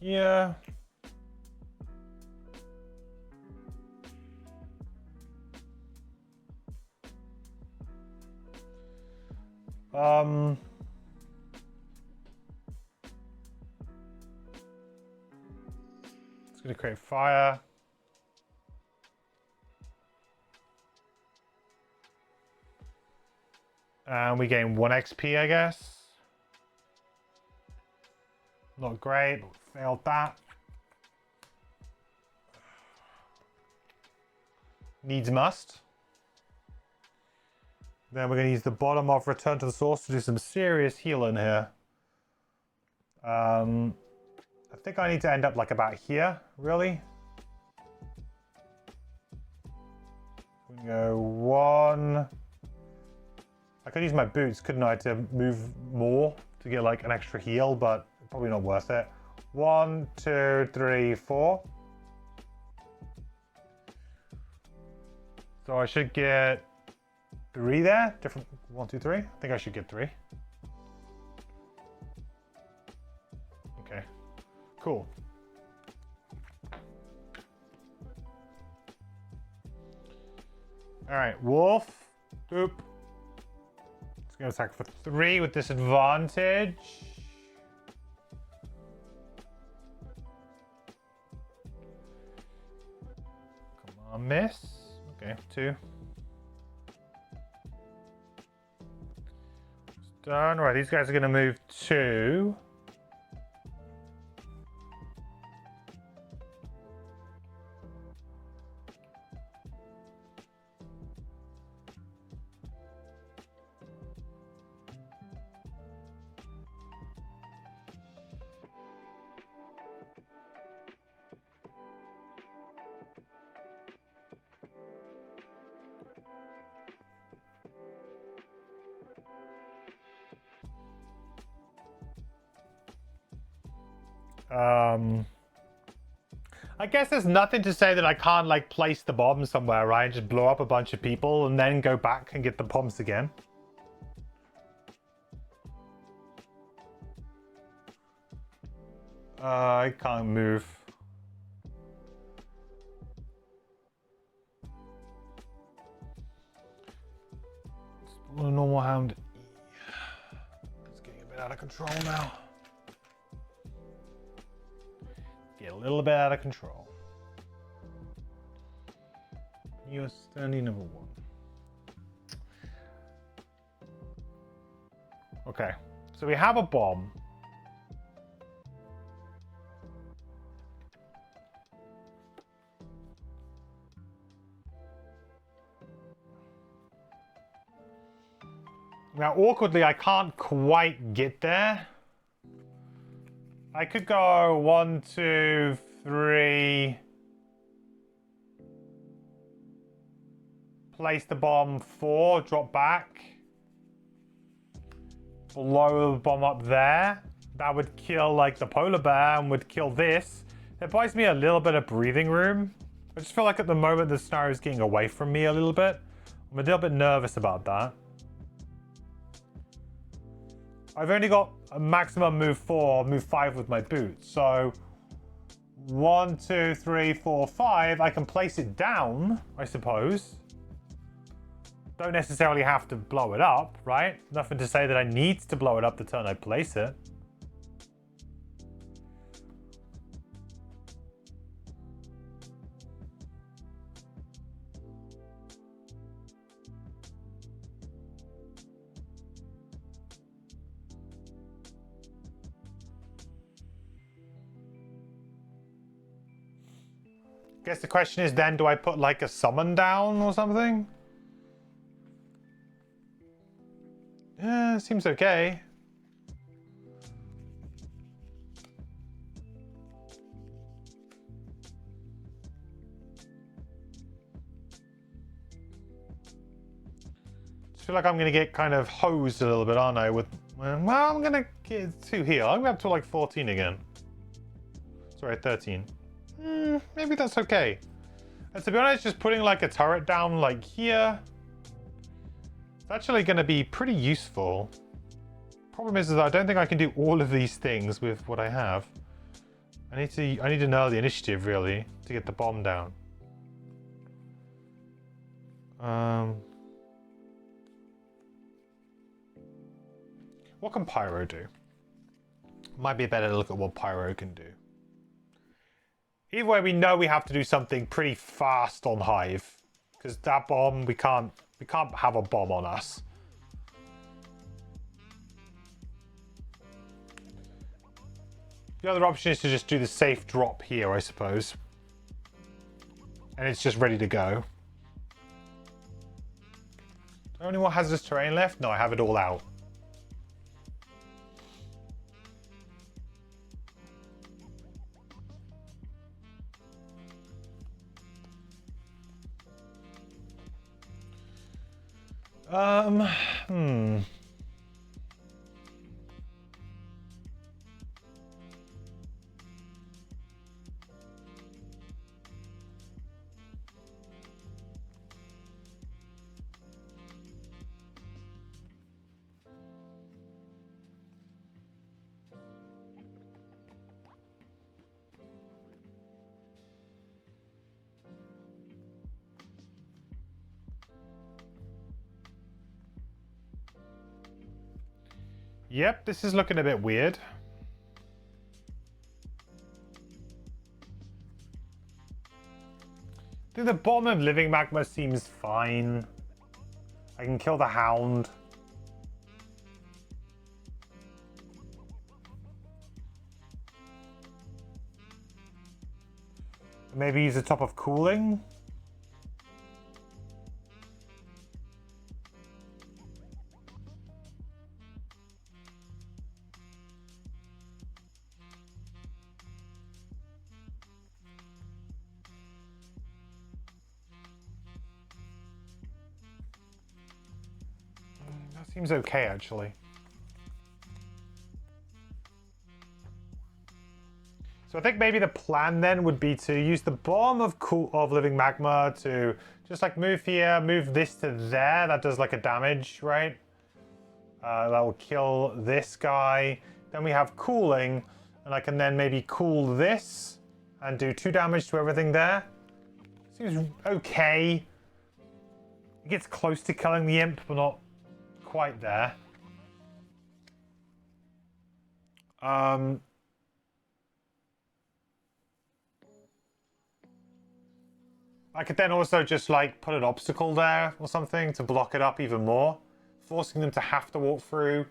here. It's going to create fire. And we gain 1 XP, I guess. Not great, but we failed that. Needs must. Then we're going to use the bottom of Return to the Source to do some serious healing here. I think I need to end up like about here, really. We can go 1. I could use my boots, couldn't I, to move more to get like an extra heal, but probably not worth it. 1, 2, 3, 4. So I should get 3 there. Different 1, 2, 3. I think I should get 3. Okay, cool. All right, wolf. Boop. It's gonna attack for 3 with disadvantage. Come on, miss. Okay, 2. It's done. Right, these guys are gonna move 2. I guess there's nothing to say that I can't like place the bomb somewhere, right? Just blow up a bunch of people and then go back and get the bombs again. I can't move. A normal hound. It's getting a bit out of control now. Get a little bit out of control. You're standing number 1. Okay, so we have a bomb. Now, awkwardly, I can't quite get there. I could go 1, 2, 3. Place the bomb 4, drop back. Blow the bomb up there. That would kill like the polar bear and would kill this. It buys me a little bit of breathing room. I just feel like at the moment the scenario is getting away from me a little bit. I'm a little bit nervous about that. I've only got a maximum move 4, move 5 with my boots. So 1, 2, 3, 4, 5. I can place it down, I suppose. Don't necessarily have to blow it up, right? Nothing to say that I need to blow it up the turn I place it. Guess the question is then, do I put like a summon down or something? Yeah, seems okay. I feel like I'm gonna get kind of hosed a little bit, aren't I? With well, I'm gonna get 2 heal. I'm gonna up to like 14 again. Sorry, 13. Maybe that's okay. And to be honest, just putting like a turret down like here, it's actually going to be pretty useful. Problem is that I don't think I can do all of these things with what I have. I need to know the initiative really to get the bomb down. What can Pyro do? Might be better to look at what Pyro can do. Either way, we know we have to do something pretty fast on Hive, because that bomb we can't have a bomb on us. The other option is to just do the safe drop here, I suppose. And it's just ready to go. Do I have any more hazardous terrain left? No, I have it all out. Yep, this is looking a bit weird. I think the bottom of Living Magma seems fine. I can kill the Hound. Maybe use the top of Cooling. Seems okay, actually. So I think maybe the plan then would be to use the bomb of Living Magma to just like move here, move this to there. That does like a damage, right? That will kill this guy. Then we have cooling, and I can then maybe cool this and do 2 damage to everything there. Seems okay. It gets close to killing the imp, but not quite there. I could then also just like put an obstacle there or something to block it up even more, forcing them to have to walk through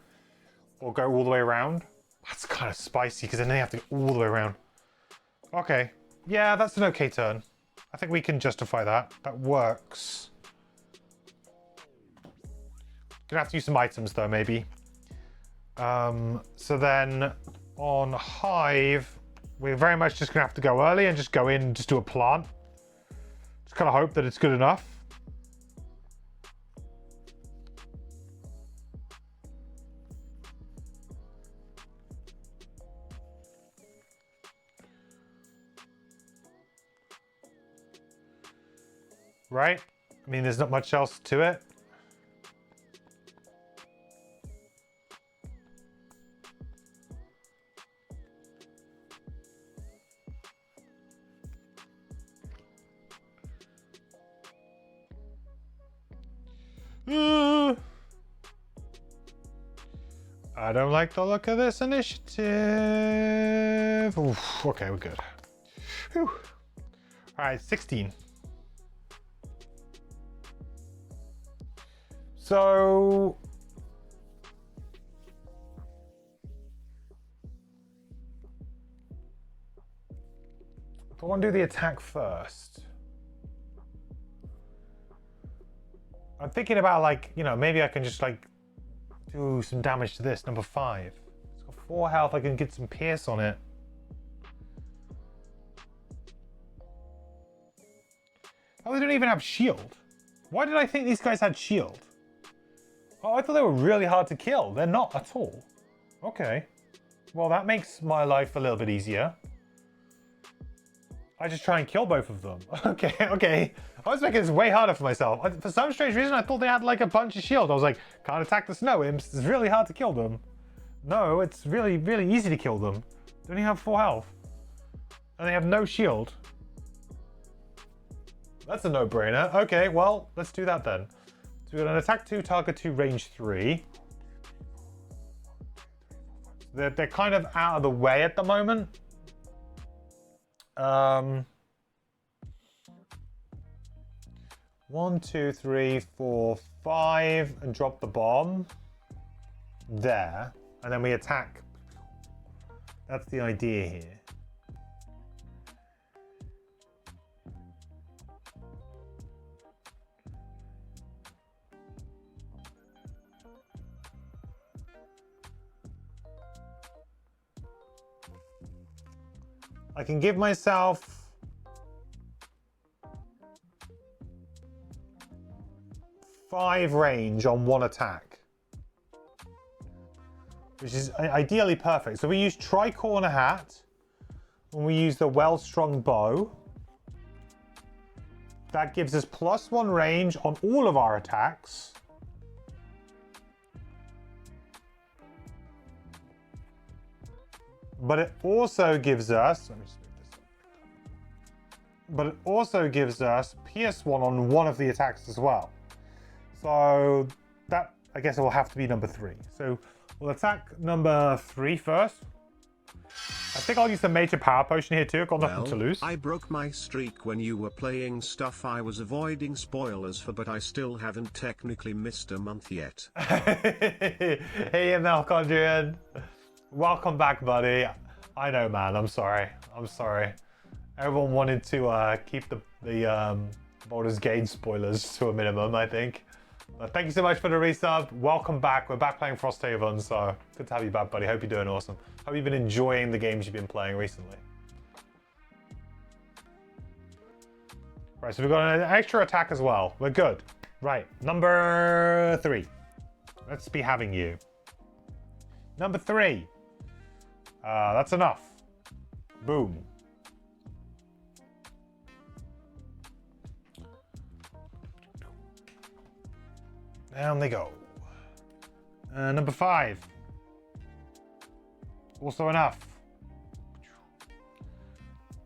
or go all the way around. That's kind of spicy because then they have to go all the way around. Okay, yeah, that's an okay turn. I think we can justify that. That works. Gonna have to use some items though, maybe. So then on Hive, we're very much just gonna have to go early and just go in and just do a plant. Just kind of hope that it's good enough. Right? I mean, there's not much else to it. I don't like the look of this initiative. Oof, okay, we're good. Whew. All right, 16. So I want to do the attack first. I'm thinking about like, you know, maybe I can just like do some damage to this, number 5. It's got 4 health, I can get some pierce on it. Oh, they don't even have shield. Why did I think these guys had shield? Oh, I thought they were really hard to kill. They're not at all. Okay. Well, that makes my life a little bit easier. I just try and kill both of them. Okay, okay. I was making this way harder for myself. For some strange reason, I thought they had like a bunch of shields. I was like, can't attack the snow imps. It's really hard to kill them. No, it's really, really easy to kill them. They only have 4 health. And they have no shield. That's a no-brainer. Okay, well, let's do that then. So we've got an attack 2, target 2, range 3. They're kind of out of the way at the moment. 1, 2, 3, 4, 5, and drop the bomb there, and then we attack. That's the idea here. I can give myself 5 range on 1 attack, which is ideally perfect. So we use Tricorner Hat, and we use the Well-Strung Bow. That gives us +1 range on all of our attacks. But it also gives us, let me just move this up. But it also gives us PS1 on 1 of the attacks as well. So that, I guess it will have to be number 3. So we'll attack number 3 first. I think I'll use the major power potion here too. I've got nothing to lose. I broke my streak when you were playing stuff I was avoiding spoilers for, but I still haven't technically missed a month yet. Hey, Malcondrian. Welcome back, buddy. I know, man. I'm sorry. I'm sorry. Everyone wanted to keep the Baldur's Gate spoilers to a minimum, I think. But thank you so much for the resub. Welcome back. We're back playing Frosthaven, so good to have you back, buddy. Hope you're doing awesome. Hope you've been enjoying the games you've been playing recently. Right, so we've got an extra attack as well. We're good. Right, number 3. Let's be having you. Number 3. That's enough. Boom. Down they go. Number 5. Also enough.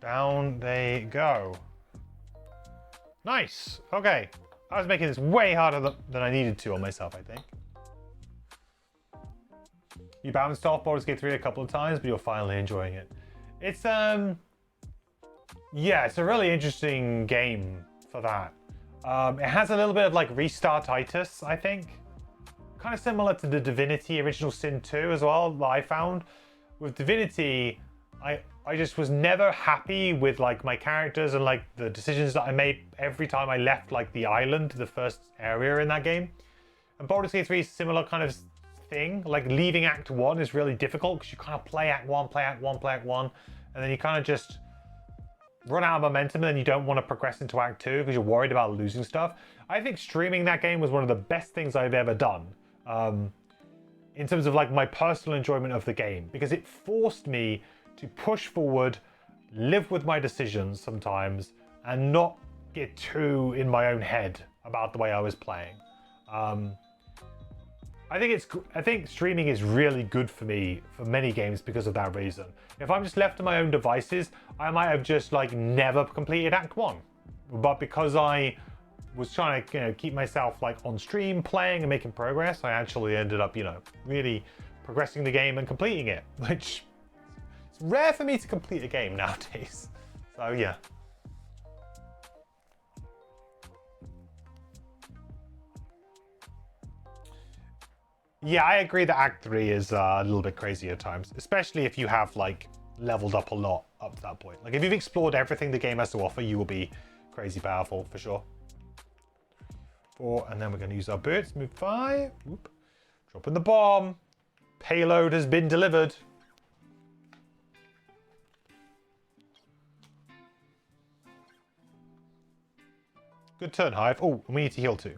Down they go. Nice. Okay. I was making this way harder than I needed to on myself, I think. You bounced off Baldur's Gate 3 a couple of times, but you're finally enjoying it. It's, yeah, it's a really interesting game for that. It has a little bit of like restart-itis, I think. Kind of similar to the Divinity Original Sin 2 as well, that I found. With Divinity, I just was never happy with like my characters and like the decisions that I made every time I left like the island, the first area in that game. And Baldur's Gate 3 is similar kind of thing. Like leaving Act 1 is really difficult because you kind of play Act 1, play Act 1, play Act 1, and then you kind of just run out of momentum, and then you don't want to progress into Act 2 because you're worried about losing stuff. I think streaming that game was one of the best things I've ever done in terms of like my personal enjoyment of the game, because it forced me to push forward, live with my decisions sometimes, and not get too in my own head about the way I was playing. I think streaming is really good for me for many games because of that reason. If I'm just left to my own devices, I might have just like never completed Act 1. But because I was trying to, keep myself like on stream, playing and making progress, I actually ended up, really progressing the game and completing it, which it's rare for me to complete a game nowadays. So yeah. Yeah, I agree that Act 3 is a little bit crazy at times, especially if you have like leveled up a lot up to that point. Like if you've explored everything the game has to offer, you will be crazy powerful for sure. 4, and then we're going to use our boots. Move 5. Whoop. Drop in the bomb. Payload has been delivered. Good turn, Hive. Oh, and we need to heal too.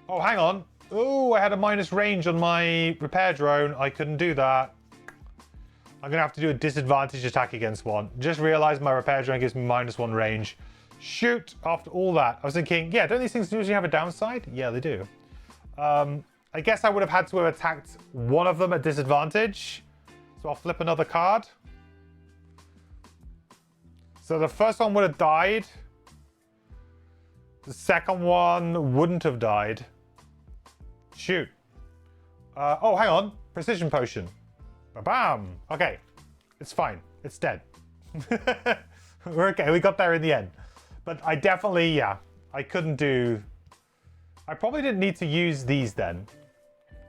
Oh, hang on. Oh, I had a minus range on my repair drone. I couldn't do that. I'm going to have to do a disadvantage attack against one. Just realized my repair drone gives me -1 range. Shoot, after all that. I was thinking, yeah, don't these things usually have a downside? Yeah, they do. I guess I would have had to have attacked one of them at disadvantage. So I'll flip another card. So the first one would have died. The second one wouldn't have died. Shoot. Oh, hang on. Precision potion. Ba-bam. Okay. It's fine. It's dead. We're okay. We got there in the end. But I definitely, yeah. I couldn't do... I probably didn't need to use these then.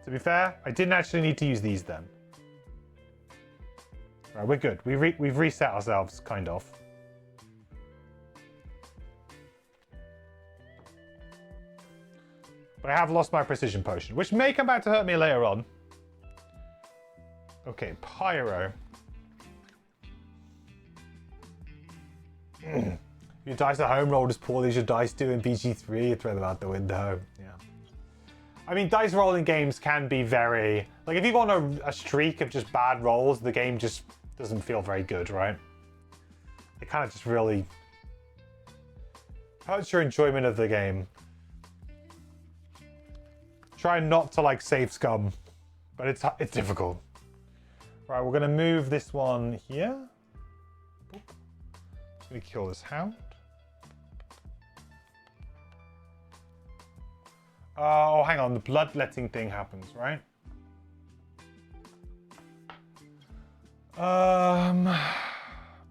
To be fair, I didn't actually need to use these then. Right, we're good. We've reset ourselves, kind of. But I have lost my precision potion, which may come back to hurt me later on. Okay, Pyro. Your dice at home rolled as poorly as your dice do in BG3, you throw them out the window. Yeah. I mean, dice rolling games can be very... Like, if you go on a streak of just bad rolls, the game just doesn't feel very good, right? It kind of just really hurts your enjoyment of the game. Try not to, like, save scum, but it's difficult. Right, we're going to move this one here. I'm going to kill this hound. Oh, hang on. The bloodletting thing happens, right?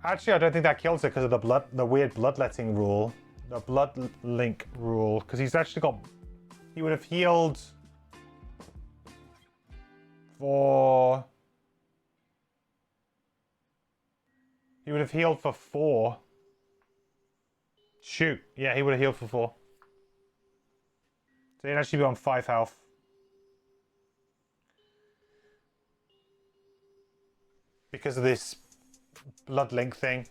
Actually, I don't think that kills it because of the weird bloodletting rule. The blood link rule. Because he's actually got... He would have healed for... He would have healed for 4. Shoot. Yeah, he would have healed for 4. So he'd actually be on 5 health. Because of this blood link thing.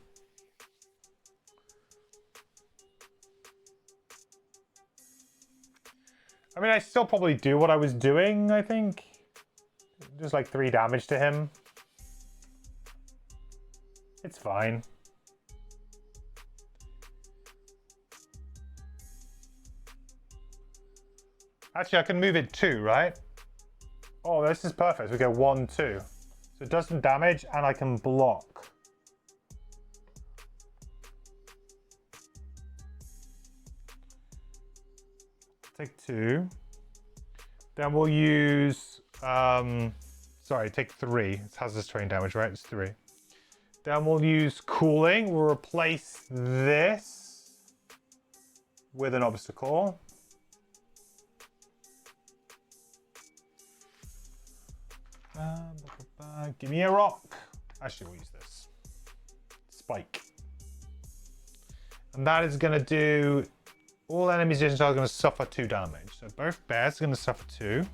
I mean, I still probably do what I was doing, I think. Just like 3 damage to him. It's fine. Actually, I can move it 2, right? Oh, this is perfect. We go 1, 2. So it does some damage and I can block. Take 2. Then we'll use... sorry, take 3. It's hazardous terrain damage, right? It's 3. Then we'll use cooling. We'll replace this with an obstacle. Give me a rock. Actually, we'll use this. Spike. And that is going to do... All enemies are going to suffer 2 damage. So both bears are going to suffer 2.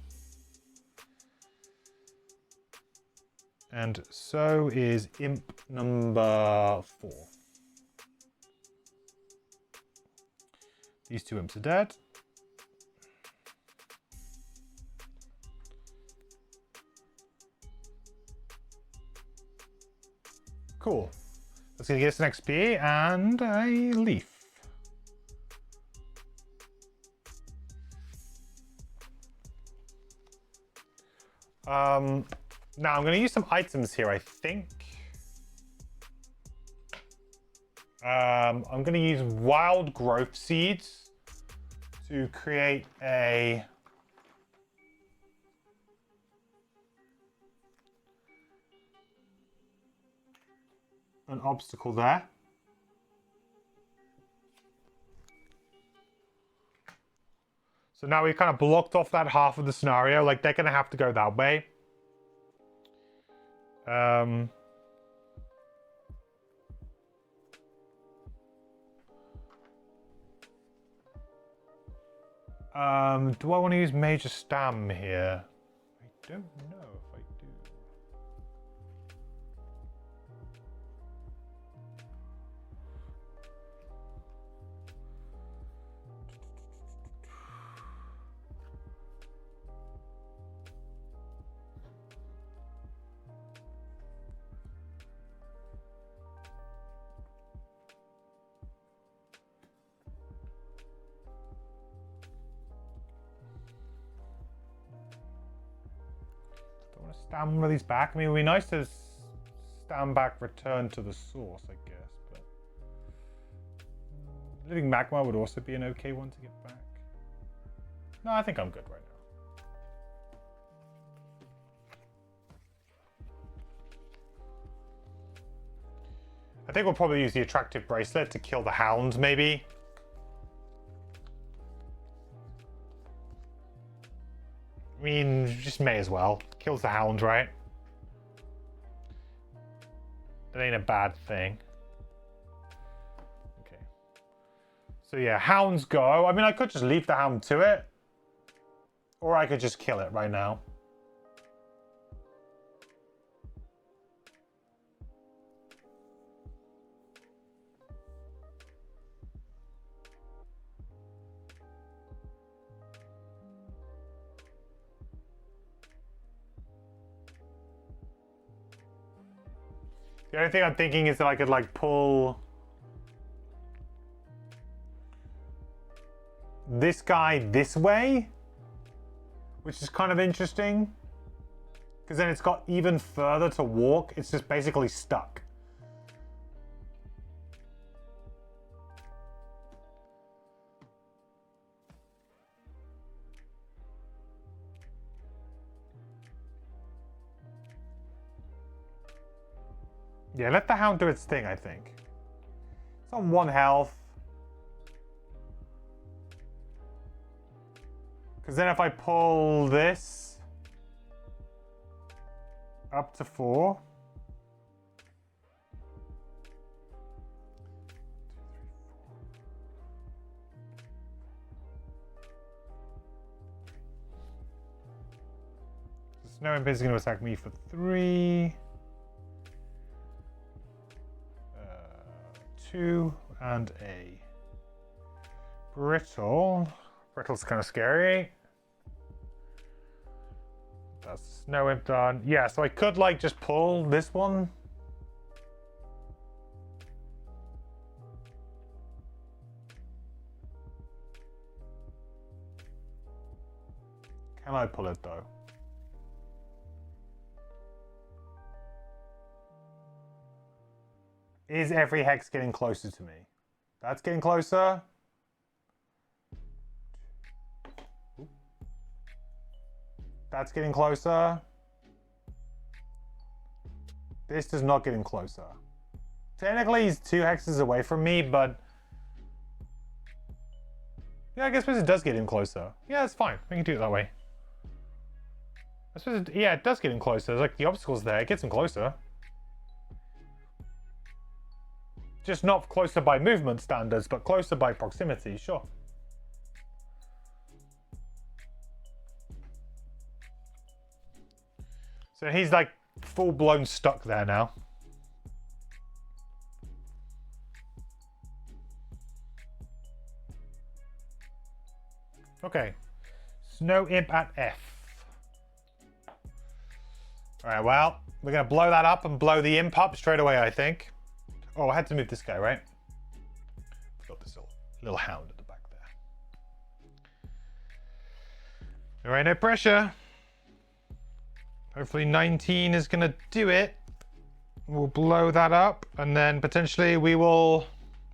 And so is imp number 4. These 2 imps are dead. Cool. Let's get us an XP and a leaf. Now I'm going to use some items here, I think. I'm going to use wild growth seeds to create an obstacle there. So now we've kind of blocked off that half of the scenario. Like, they're going to have to go that way. Do I want to use Major Stam here? I don't know if I do. stand one of these back. I mean, it would be nice to stand back, return to the source, I guess. But living magma would also be an okay one to get back. No, I think I'm good right now. I think we'll probably use the attractive bracelet to kill the hound, maybe. I mean, just may as well. Kills the hound, right? That ain't a bad thing. Okay. So yeah, hounds go. I mean, I could just leave the hound to it. Or I could just kill it right now. The only thing I'm thinking is that I could like pull this guy this way, which is kind of interesting because then it's got even further to walk. It's just basically stuck. Yeah, let the hound do its thing, I think. It's on 1 health. Because then if I pull this up to 4. So Snow Imp is going to attack me for 3. 2 and a brittle. Brittle's kind of scary. That's Snow Imp done. Yeah, so I could like just pull this one. Can I pull it though? Is every hex getting closer to me? That's getting closer. That's getting closer. This does not get him closer. Technically, he's 2 hexes away from me, but... yeah, I guess it does get him closer. Yeah, it's fine. We can do it that way. I suppose yeah, it does get him closer. Like, the obstacle's there. It gets him closer. Just not closer by movement standards, but closer by proximity, sure. So he's like full-blown stuck there now. Okay. Snow Imp at F. Alright, well, we're going to blow that up and blow the imp up straight away, I think. Oh, I had to move this guy, right? Forgot this little hound at the back there. Alright, no pressure. Hopefully 19 is going to do it. We'll blow that up, and then potentially we will,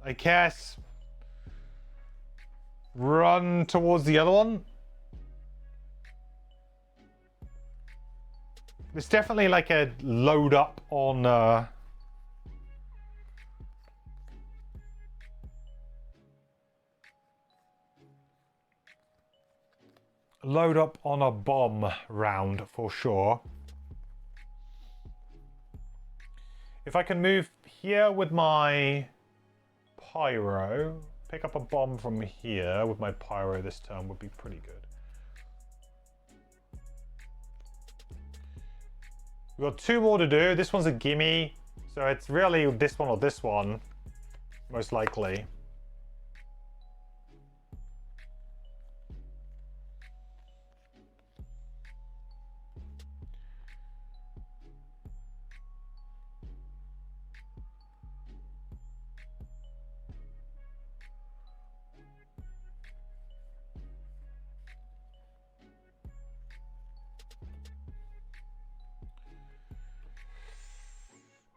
I guess, run towards the other one. There's definitely like a load up on... load up on a bomb round for sure. If I can move here with my pyro, pick up a bomb from here with my pyro this turn would be pretty good. We've got 2 more to do. This one's a gimme, so it's really this one or this one, most likely.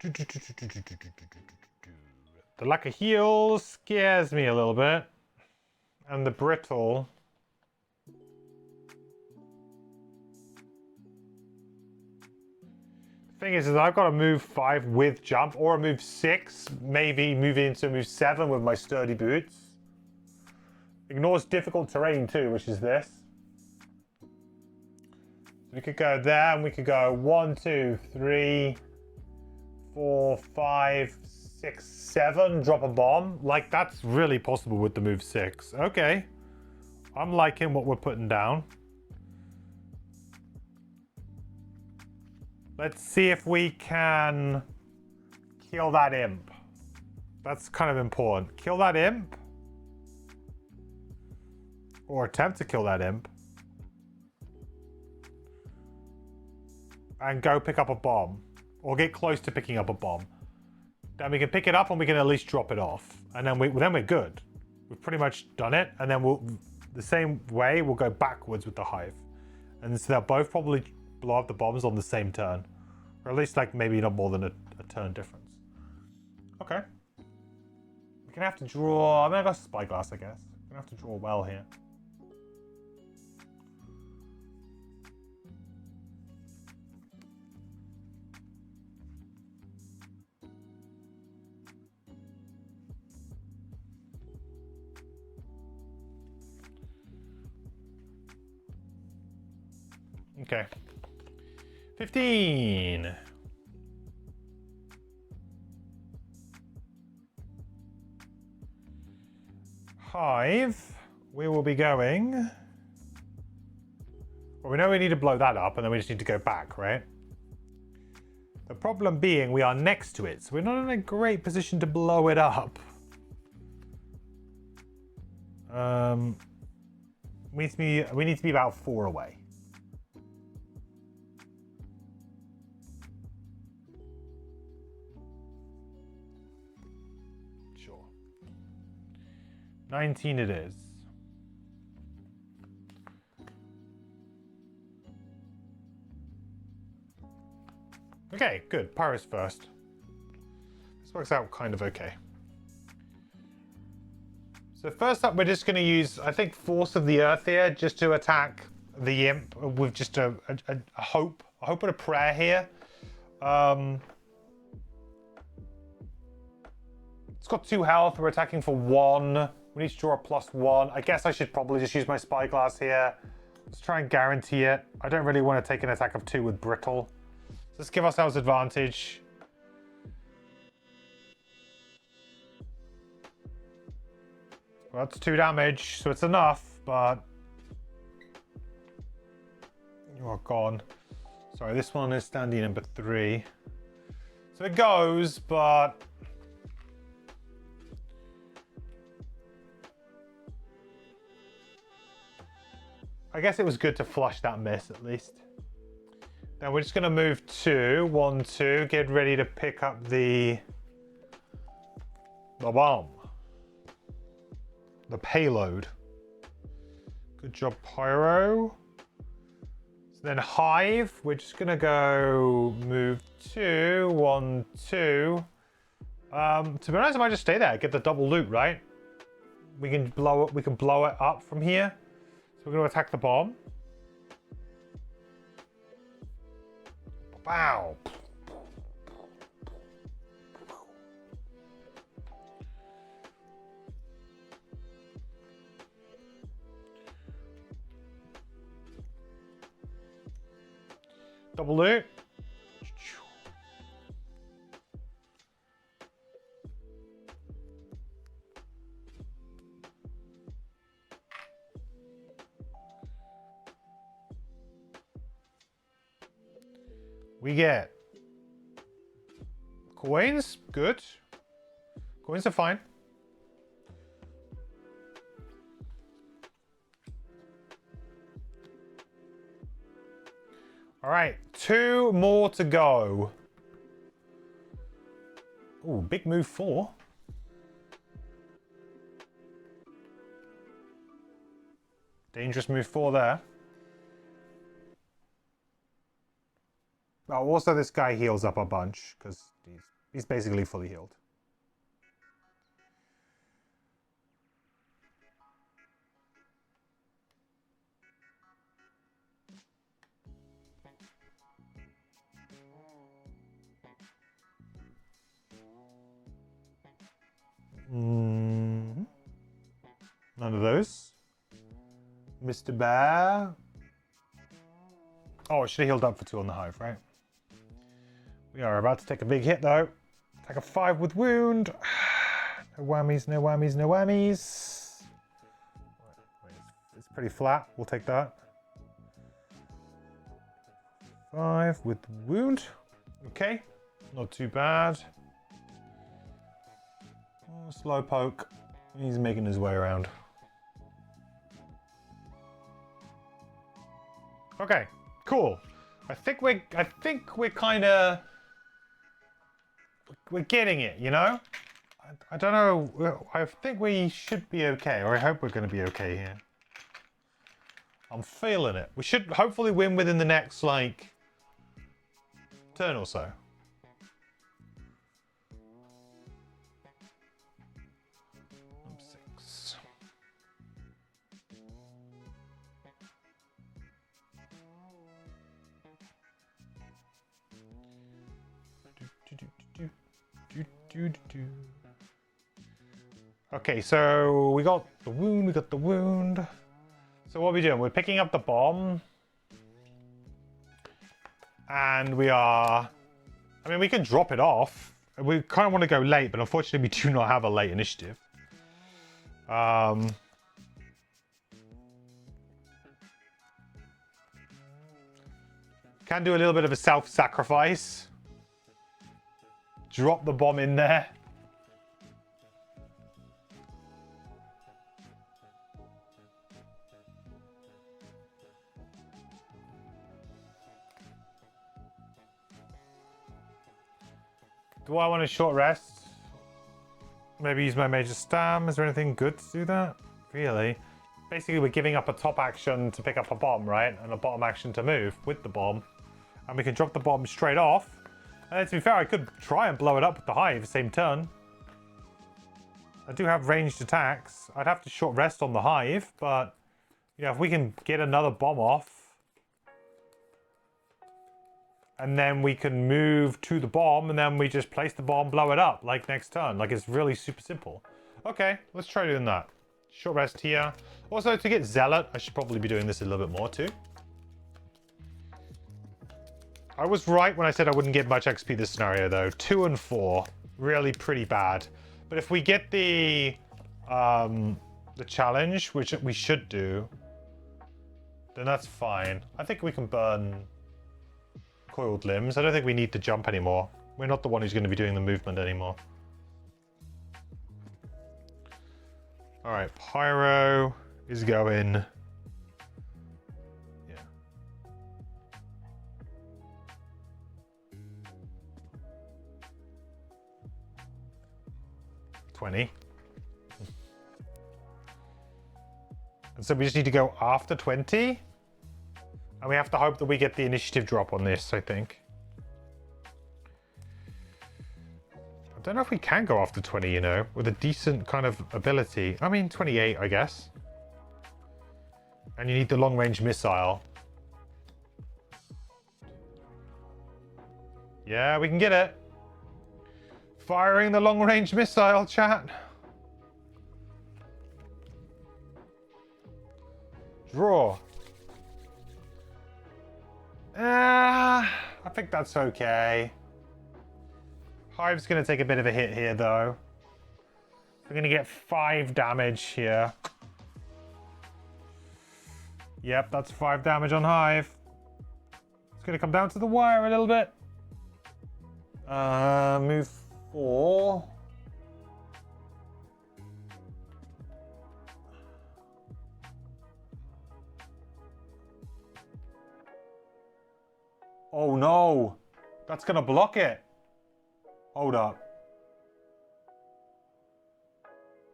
The lack of heals scares me a little bit. And the brittle. The thing is I've got to move 5 with jump, or move 6, maybe move into move 7 with my sturdy boots. Ignores difficult terrain too, which is this. We could go there, and we could go 1, 2, 3, 4, 5, 6, 7, drop a bomb. Like, that's really possible with the move 6. Okay. I'm liking what we're putting down. Let's see if we can kill that imp. That's kind of important. Kill that imp. Or attempt to kill that imp. And go pick up a bomb. Or get close to picking up a bomb. Then we can pick it up and we can at least drop it off. And then we're good. We've pretty much done it. And then the same way, we'll go backwards with the hive. And so they'll both probably blow up the bombs on the same turn. Or at least like maybe not more than a turn difference. Okay. We're gonna have to draw, I got spyglass, I guess. We're gonna have to draw well here. Okay. 15. Hive. We will be going. Well, we know we need to blow that up, and then we just need to go back, right? The problem being we are next to it, so we're not in a great position to blow it up. We need to be about 4 away. Sure. 19 it is. Okay, good. Pyrus first. This works out kind of okay. So first up, we're just going to use, I think, Force of the Earth here, just to attack the imp with just a hope and a prayer here. It's got 2 health. We're attacking for 1. We need to draw a +1. I guess I should probably just use my spyglass here. Let's try and guarantee it. I don't really want to take an attack of 2 with brittle. So let's give ourselves advantage. Well, that's 2 damage, so it's enough, but you are gone. Sorry, this one is standing number 3. So it goes, but I guess it was good to flush that miss at least. Then we're just going to move 2, 1, 2, get ready to pick up the bomb. The payload. Good job, Pyro. So then Hive, we're just gonna go move 2, 1, 2. To be honest, I might just stay there, get the double loot, right? We can blow it up from here. So we're gonna attack the bomb. Wow. Double loot. We get coins. Good. Coins are fine. All right, 2 more to go. Ooh, big move 4. Dangerous move 4 there. Oh, also this guy heals up a bunch because he's basically fully healed. None of those. Mr. Bear. Oh, I should have healed up for 2 on the hive, right? We are about to take a big hit, though. Take a 5 with wound. No whammies, no whammies, no whammies. It's pretty flat. We'll take that. 5 with wound. Okay. Not too bad. Oh, slow poke. He's making his way around. Okay. Cool. I think we're kind of... We're getting it, you know? I don't know. I think we should be okay, or I hope we're going to be okay here. I'm feeling it. We should hopefully win within the next, like, turn or so. Number 6. Okay, so we got the wound, So what are we doing? We're picking up the bomb. And we are... I mean, we can drop it off. We kind of want to go late, but unfortunately we do not have a late initiative. Can do a little bit of a self-sacrifice. Drop the bomb in there. Do I want a short rest? Maybe use my major stam. Is there anything good to do that? Really? Basically, we're giving up a top action to pick up a bomb, right? And a bottom action to move with the bomb. And we can drop the bomb straight off. And to be fair, I could try and blow it up with the hive same turn. I do have ranged attacks. I'd have to short rest on the hive, but yeah, if we can get another bomb off, and then we can move to the bomb, and then we just place the bomb, blow it up, like next turn. Like, it's really super simple. Okay, let's try doing that. Short rest here. Also, to get Zealot, I should probably be doing this a little bit more too. I was right when I said I wouldn't get much XP this scenario, though. 2 and 4, really pretty bad. But if we get the challenge, which we should do, then that's fine. I think we can burn coiled limbs. I don't think we need to jump anymore. We're not the one who's going to be doing the movement anymore. All right, Pyro is going. Yeah. 20. And so we just need to go after 20. And we have to hope that we get the initiative drop on this, I think. I don't know if we can go after 20, you know, with a decent kind of ability. I mean, 28, I guess. And you need the long-range missile. Yeah, we can get it. Firing the long-range missile, chat. Draw. I think that's okay. Hive's going to take a bit of a hit here, though. We're going to get 5 damage here. Yep, that's 5 damage on Hive. It's going to come down to the wire a little bit. Move 4. Oh no, that's gonna block it. Hold up.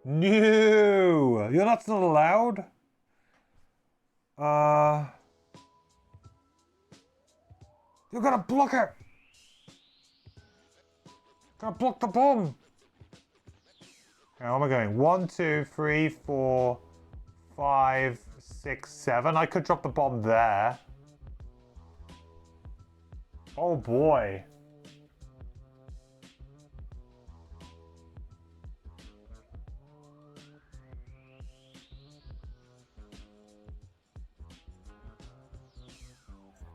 No, that's not allowed. You gotta block it! Gotta block the bomb! How am I going? 1, 2, 3, 4, 5, 6, 7. I could drop the bomb there. Oh boy.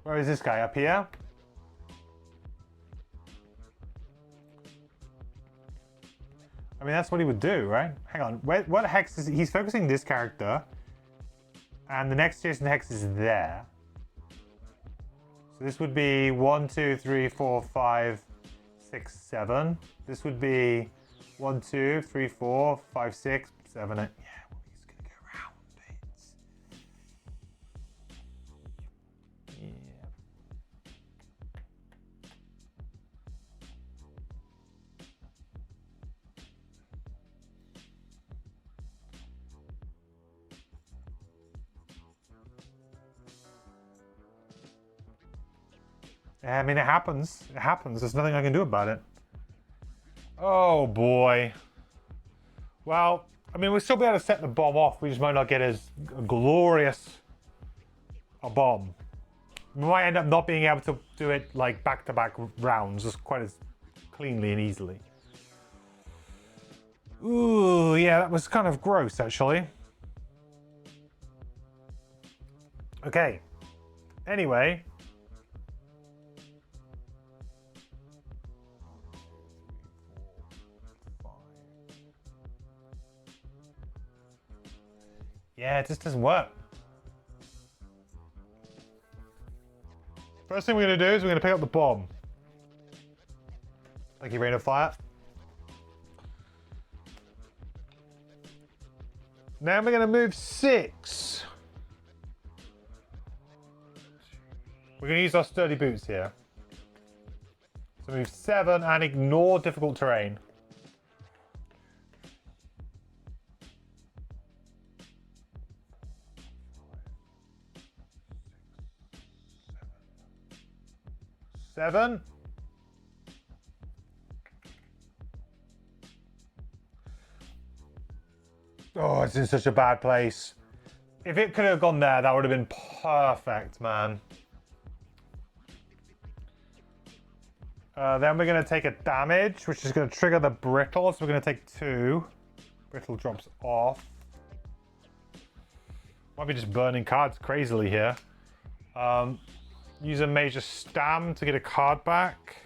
Where is this guy? Up here? I mean, that's what he would do, right? Hang on. What hex is he? He's focusing this character. And the next Jason hex is there. So this would be 1, 2, 3, 4, 5, 6, 7. This would be 1, 2, 3, 4, 5, 6, 7, 8. Yeah, well, he's going to go around it. Yeah. I mean, it happens. It happens. There's nothing I can do about it. Oh, boy. Well, I mean, we'll still be able to set the bomb off. We just might not get as glorious a bomb. We might end up not being able to do it, like, back-to-back rounds just quite as cleanly and easily. Ooh, yeah, that was kind of gross, actually. Okay. Anyway... Yeah, it just doesn't work. First thing we're going to do is we're going to pick up the bomb. Thank you, Rain of Fire. Now we're going to move 6. We're going to use our sturdy boots here. So move 7 and ignore difficult terrain. Seven. Oh, it's in such a bad place. If it could have gone there, that would have been perfect, man. Then we're going to take a damage, which is going to trigger the brittle. So we're going to take 2. Brittle drops off. Might be just burning cards crazily here. Use a major stam to get a card back.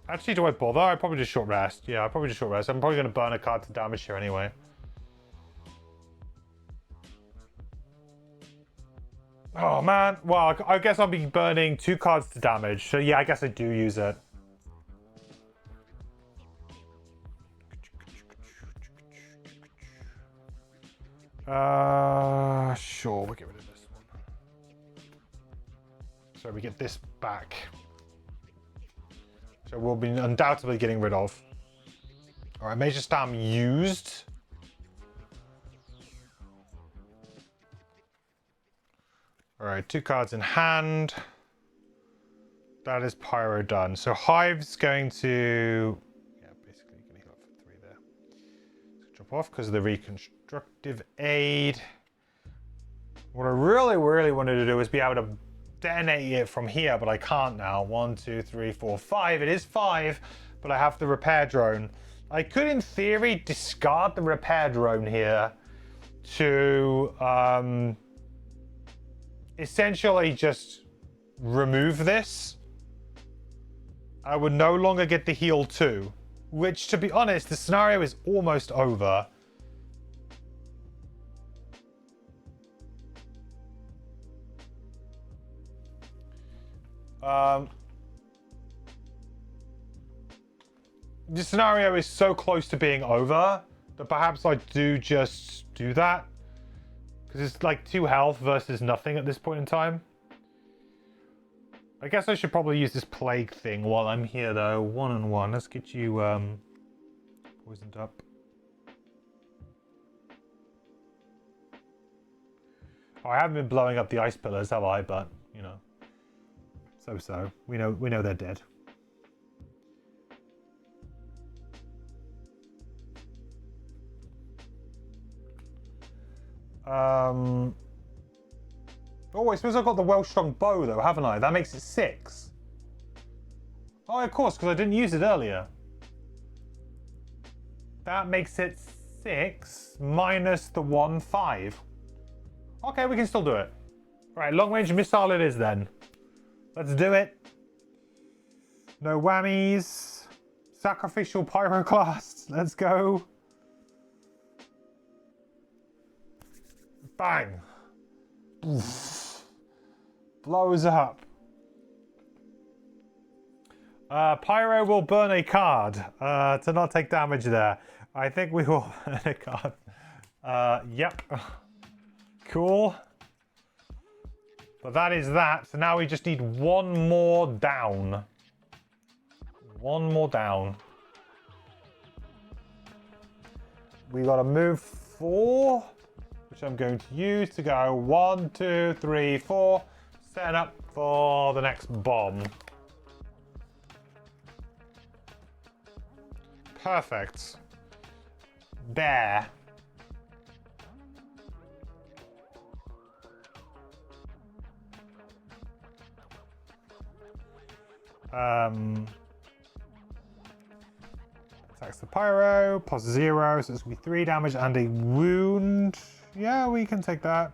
Actually, do I bother? I probably just short rest. Yeah, I probably just short rest. I'm probably going to burn a card to damage here anyway. Oh, man. Well, I guess I'll be burning 2 cards to damage. So, yeah, I guess I do use it. Sure, we'll get rid of this one. So we get this back. So we'll be undoubtedly getting rid of. All right, Major Stam used. All right, 2 cards in hand. That is Pyro done. So Hive's going to... Yeah, basically going to heal up for 3 there. Let's drop off because of the reconstructive aid. What I really wanted to do is be able to detonate it from here, but I can't now. 1, 2, 3, 4, 5. It is 5, but I have the repair drone. I could, in theory, discard the repair drone here to essentially just remove this. I would no longer get the heal 2, which, to be honest, the scenario is almost over. The scenario is so close to being over that perhaps I do just do that. Because it's like 2 health versus nothing at this point in time. I guess I should probably use this plague thing while I'm here though. 1 and 1. Let's get you poisoned up. Oh, I haven't been blowing up the ice pillars, have I? But, you know. So. We know they're dead. Oh, I suppose I've got the well-strung bow, though, haven't I? That makes it 6. Oh, of course, because I didn't use it earlier. That makes it 6 minus the 1, 5. Okay, we can still do it. Right, long-range missile it is then. Let's do it. No whammies. Sacrificial pyroclast. Let's go. Bang. Oof. Blows up. Pyro will burn a card to not take damage there. I think we will burn a card. Yep. Cool. But that is that. So now we just need one more down. One more down. We got to move 4, which I'm going to use to go 1, 2, 3, 4. Setting up for the next bomb. Perfect. There. Attacks the pyro, plus 0, so it's going to be 3 damage and a wound. Yeah, we can take that.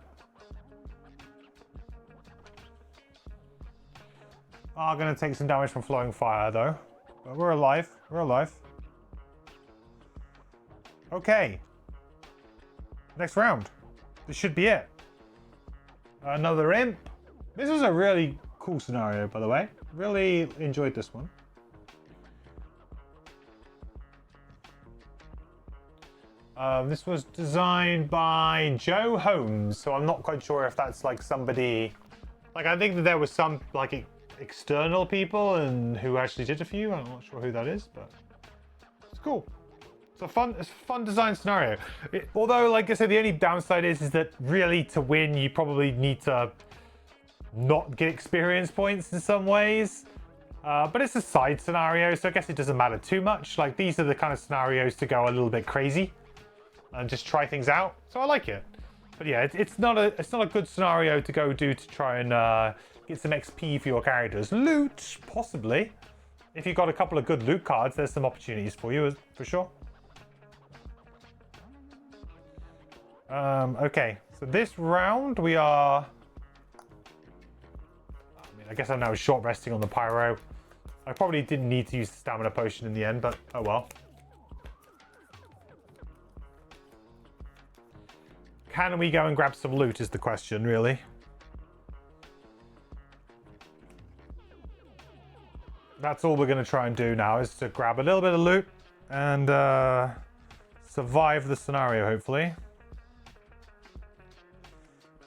Are going to take some damage from flowing fire, though. But we're alive. We're alive. Okay. Next round. This should be it. Another imp. This was a really cool scenario, by the way. Really enjoyed this one. This was designed by Joe Holmes, so I'm not quite sure if that's like somebody... Like, I think that there was some like external people and who actually did a few. I'm not sure who that is, but it's cool. It's a fun design scenario. Although, like I said, the only downside is that really to win, you probably need to not get experience points in some ways. But it's a side scenario, so I guess it doesn't matter too much. Like, these are the kind of scenarios to go a little bit crazy and just try things out. So I like it. But yeah, it's not a good scenario to go do to try and get some XP for your characters. Loot, possibly. If you've got a couple of good loot cards, there's some opportunities for you, for sure. Okay, so this round we are... I guess I'm now short resting on the pyro. I probably didn't need to use the stamina potion in the end, but oh well. Can we go and grab some loot is the question, really. That's all we're going to try and do now, is to grab a little bit of loot and survive the scenario, hopefully.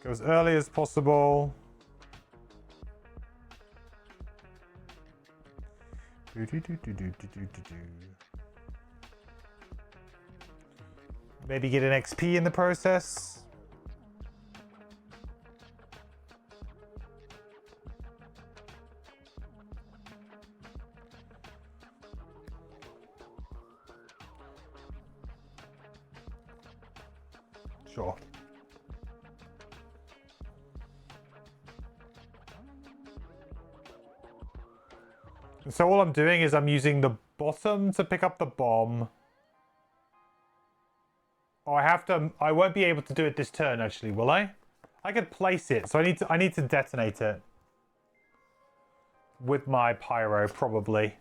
Go as early as possible. Maybe get an XP in the process. Sure. So all I'm doing is I'm using the bottom to pick up the bomb. Oh, I won't be able to do it this turn, actually, will I? I could place it, so I need to detonate it. With my pyro, probably.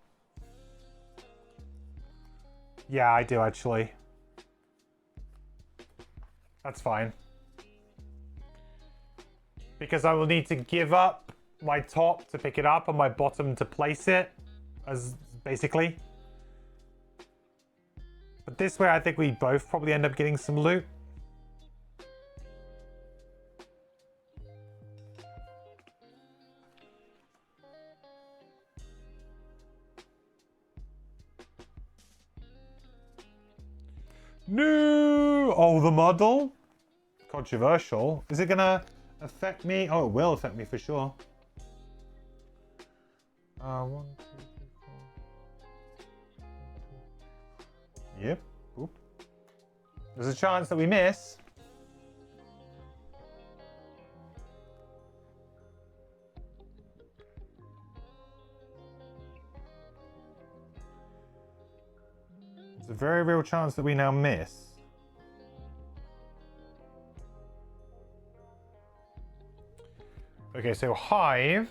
Yeah, I do, actually. That's fine. Because I will need to give up my top to pick it up and my bottom to place it, as basically. But this way I think we both probably end up getting some loot. No! Oh, the muddle? Controversial. Is it gonna... affect me? Oh, it will affect me for sure. 1, 2, 3, 4. Yep. Oop. There's a chance that we miss. There's a very real chance that we now miss. Okay, so Hive.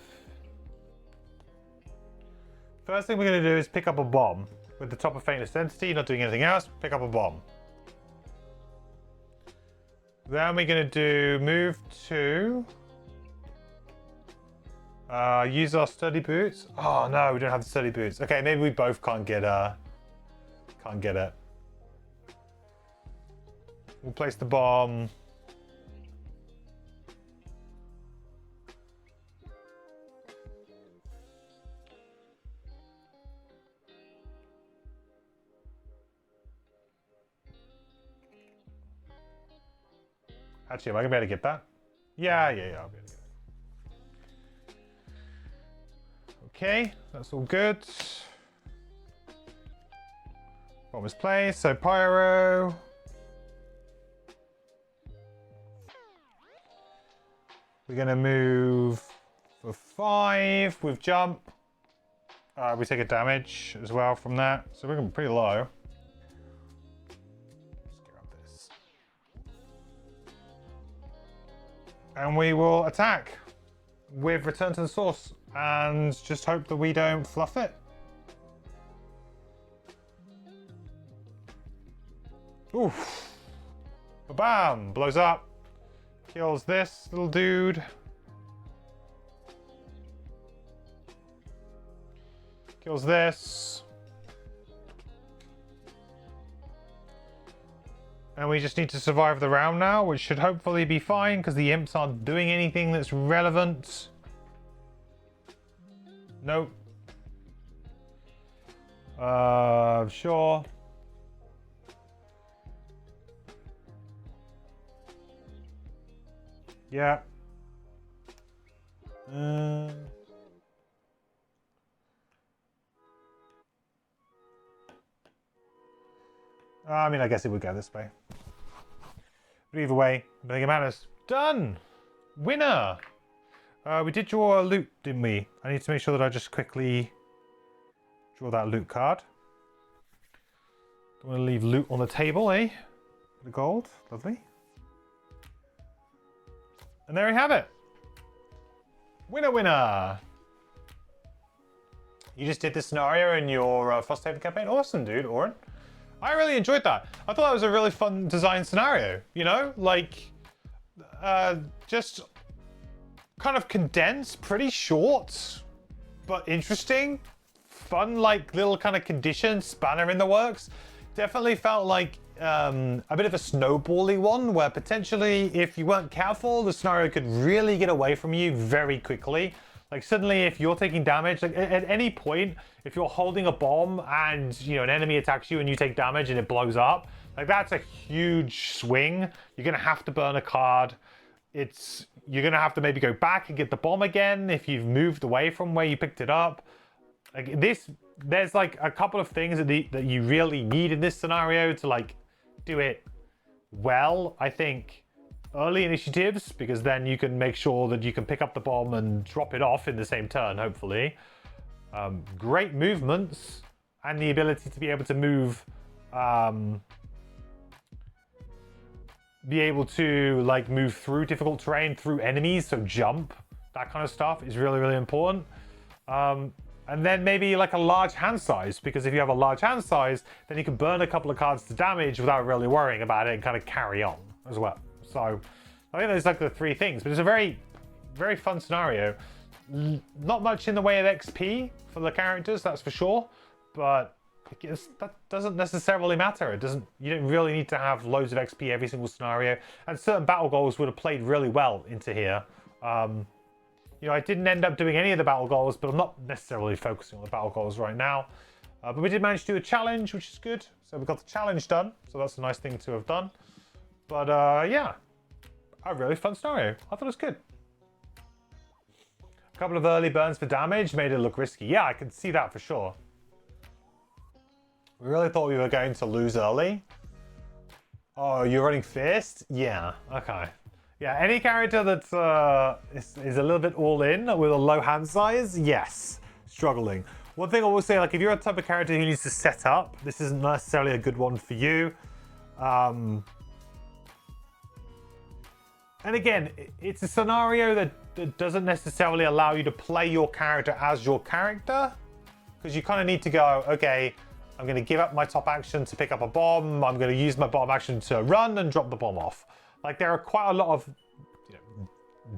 First thing we're going to do is pick up a bomb. With the top of Faintest Entity, not doing anything else, pick up a bomb. Then we're going to do move to... use our sturdy boots. Oh no, we don't have the sturdy boots. Okay, maybe we both can't get it. We'll place the bomb. Actually, am I gonna be able to get that? Yeah, I'll be able to get it. Okay, that's all good. Bomb is placed, so Pyro. We're gonna move for 5 with jump. We take a damage as well from that, so we're going pretty low. And we will attack with Return to the Source and just hope that we don't fluff it. Oof. Bam! Blows up. Kills this little dude. Kills this. And we just need to survive the round now, which should hopefully be fine because the imps aren't doing anything that's relevant. Nope. Sure. Yeah. I mean, I guess it would go this way. But either way, I think it matters. Done! Winner! We did draw a loot, didn't we? I need to make sure that I just quickly draw that loot card. Don't want to leave loot on the table, eh? The gold. Lovely. And there we have it. Winner, winner! You just did this scenario in your Frosthaven campaign? Awesome, dude, Oren. I really enjoyed that. I thought that was a really fun design scenario, you know? Like, just kind of condensed, pretty short, but interesting. Fun, like, little kind of condition spanner in the works. Definitely felt like a bit of a snowbally one, where potentially, if you weren't careful, the scenario could really get away from you very quickly. Like, suddenly, if you're taking damage, like, at any point, if you're holding a bomb and, you know, an enemy attacks you and you take damage and it blows up, like, that's a huge swing. You're going to have to burn a card. You're going to have to maybe go back and get the bomb again if you've moved away from where you picked it up. Like, there's, like, a couple of things that you really need in this scenario to, like, do it well, I think. Early initiatives, because then you can make sure that you can pick up the bomb and drop it off in the same turn, hopefully. Great movements, and the ability to be able to move, be able to like move through difficult terrain, through enemies, so jump, that kind of stuff is really, really important. And then maybe like a large hand size, because if you have a large hand size, then you can burn a couple of cards to damage without really worrying about it and kind of carry on as well. So I think there's like the 3 things, but it's a very, very fun scenario. Not much in the way of XP for the characters, that's for sure, but I guess that doesn't necessarily matter. You don't really need to have loads of XP every single scenario, and certain battle goals would have played really well into here. You know, I didn't end up doing any of the battle goals, but I'm not necessarily focusing on the battle goals right now. But we did manage to do a challenge, which is good. So we got the challenge done, so that's a nice thing to have done. But yeah, a really fun scenario. I thought it was good. A couple of early burns for damage made it look risky. Yeah, I can see that for sure. We really thought we were going to lose early. Oh, you're running Fist? Yeah, okay. Yeah, any character that's is a little bit all in with a low hand size, yes, struggling. One thing I will say, like if you're a type of character who needs to set up, this isn't necessarily a good one for you. And again, it's a scenario that doesn't necessarily allow you to play your character as your character, because you kind of need to go, okay, I'm going to give up my top action to pick up a bomb. I'm going to use my bottom action to run and drop the bomb off. Like there are quite a lot of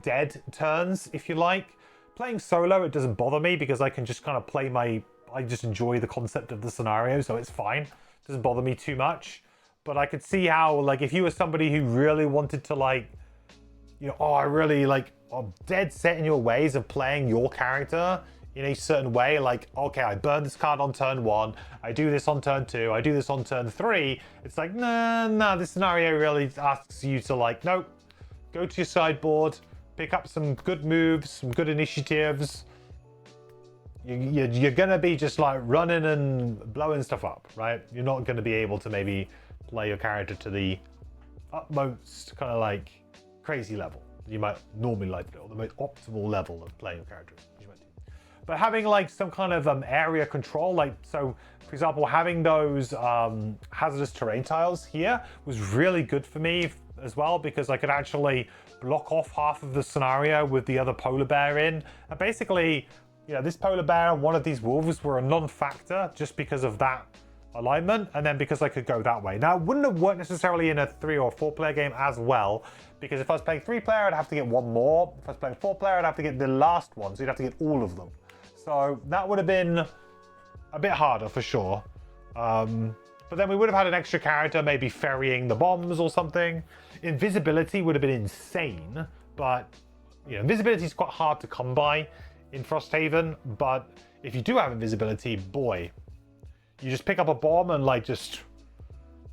dead turns, if you like. Playing solo, it doesn't bother me because I can just kind of play I just enjoy the concept of the scenario, so it's fine. It doesn't bother me too much. But I could see how, like, if you were somebody who really wanted to, like, oh, I really, like, I'm dead set in your ways of playing your character in a certain way, like, okay, I burn this card on turn 1, I do this on turn 2, I do this on turn 3. It's like, nah, this scenario really asks you to, like, nope, go to your sideboard, pick up some good moves, some good initiatives. You're gonna be just like running and blowing stuff up, right? You're not gonna be able to maybe play your character to the utmost kind of like crazy level you might normally like to do, or the most optimal level of playing your character. But having like some kind of area control, like, so for example, having those hazardous terrain tiles here was really good for me as well, because I could actually block off half of the scenario with the other polar bear in. And basically, this polar bear and one of these wolves were a non-factor just because of that alignment, and then because I could go that way. Now, it wouldn't have worked necessarily in a 3 or 4 player game as well, because if I was playing 3 player, I'd have to get one more. If I was playing 4 player, I'd have to get the last one, so you'd have to get all of them. So that would have been a bit harder for sure. But then we would have had an extra character, maybe ferrying the bombs or something. Invisibility would have been insane, but invisibility is quite hard to come by in Frosthaven. But if you do have invisibility, boy, you just pick up a bomb and like just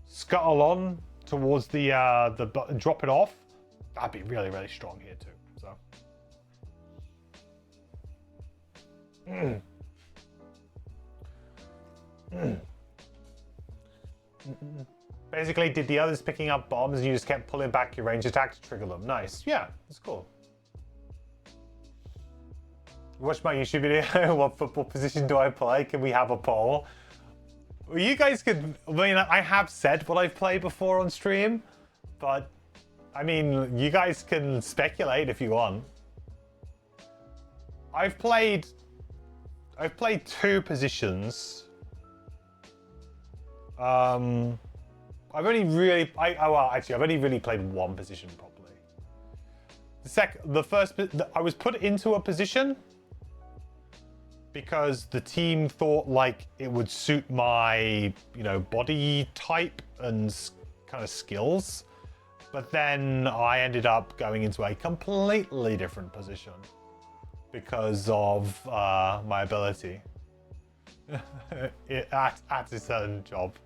scuttle on towards the drop it off. That'd be really, really strong here too. So. Basically, did the others picking up bombs and you just kept pulling back your range attack to trigger them? Nice. Yeah, that's cool. Watch my YouTube video. What football position do I play? Can we have a poll? Well, you guys could. I mean, I have said what I've played before on stream, but I mean, you guys can speculate if you want. I've played 2 positions. I've only really, I've only really played 1 position properly. I was put into a position because the team thought like it would suit my, body type and kind of skills. But then I ended up going into a completely different position because of my ability at a certain job.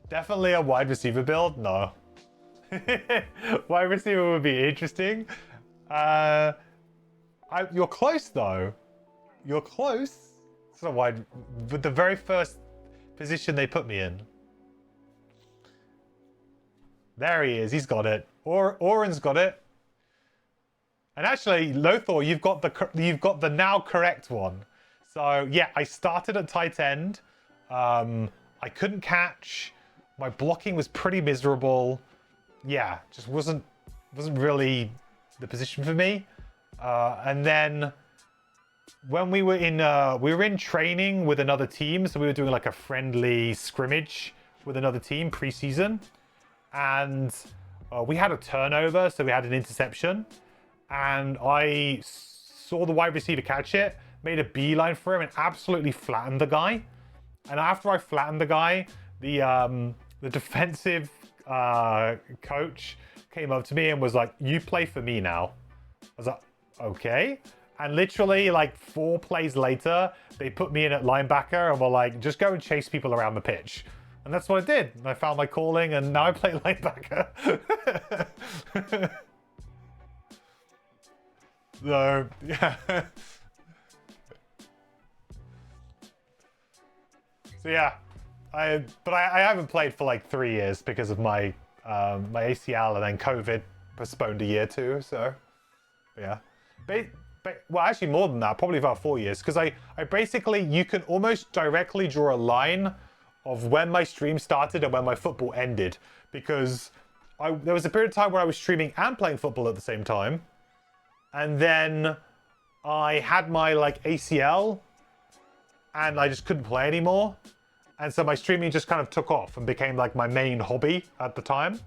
Definitely a wide receiver build? No. Wide receiver would be interesting. You're close though. You're close. It's a wide, with the very first position they put me in. There he is. He's got it. Oren's got it. And actually, Lothar, you've got the now correct one. So yeah, I started at tight end. I couldn't catch. My blocking was pretty miserable. Yeah, just wasn't really the position for me. And then when we were in training with another team, so we were doing like a friendly scrimmage with another team pre-season, and we had a turnover, so we had an interception, and I saw the wide receiver catch it, made a beeline for him, and absolutely flattened the guy. And after I flattened the guy, the defensive coach came up to me and was like, "You play for me now." I was like, "Okay." And literally like 4 plays later, they put me in at linebacker and were like, "Just go and chase people around the pitch." And that's what I did. And I found my calling, and now I play linebacker. So, yeah. So yeah, I haven't played for like 3 years because of my my ACL, and then COVID postponed a year too. So yeah, well, actually more than that, probably about 4 years, because I basically, you can almost directly draw a line of when my stream started and when my football ended, because there was a period of time where I was streaming and playing football at the same time, and then I had my like ACL, and I just couldn't play anymore. And so my streaming just kind of took off and became like my main hobby at the time.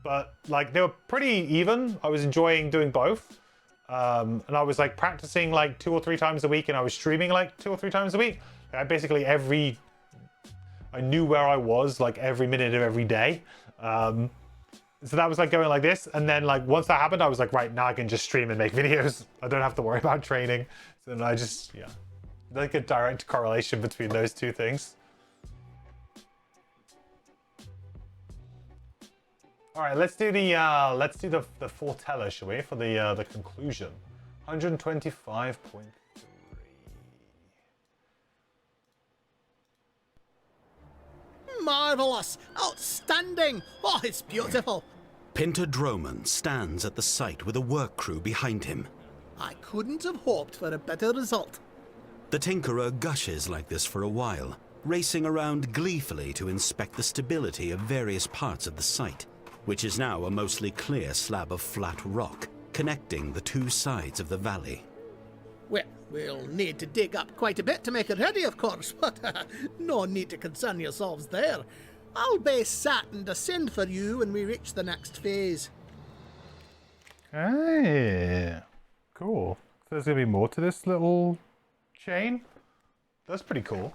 But like they were pretty even. I was enjoying doing both. And I was like practicing like 2 or 3 times a week, and I was streaming like 2 or 3 times a week. Basically I knew where I was like every minute of every day. So that was like going like this. And then like once that happened, I was like, right, now I can just stream and make videos. I don't have to worry about training. So then I just, yeah, like a direct correlation between those two things. All right, let's do the foreteller, shall we, for the conclusion. 125.3. Marvelous! Outstanding! Oh, it's beautiful! Pinter Droman stands at the site with a work crew behind him. I couldn't have hoped for a better result. The Tinkerer gushes like this for a while, racing around gleefully to inspect the stability of various parts of the site, which is now a mostly clear slab of flat rock connecting the 2 sides of the valley. Well, we'll need to dig up quite a bit to make it ready, of course, but no need to concern yourselves there. I'll be sat and descend for you when we reach the next phase. Hey, cool. So there's going to be more to this little chain? That's pretty cool.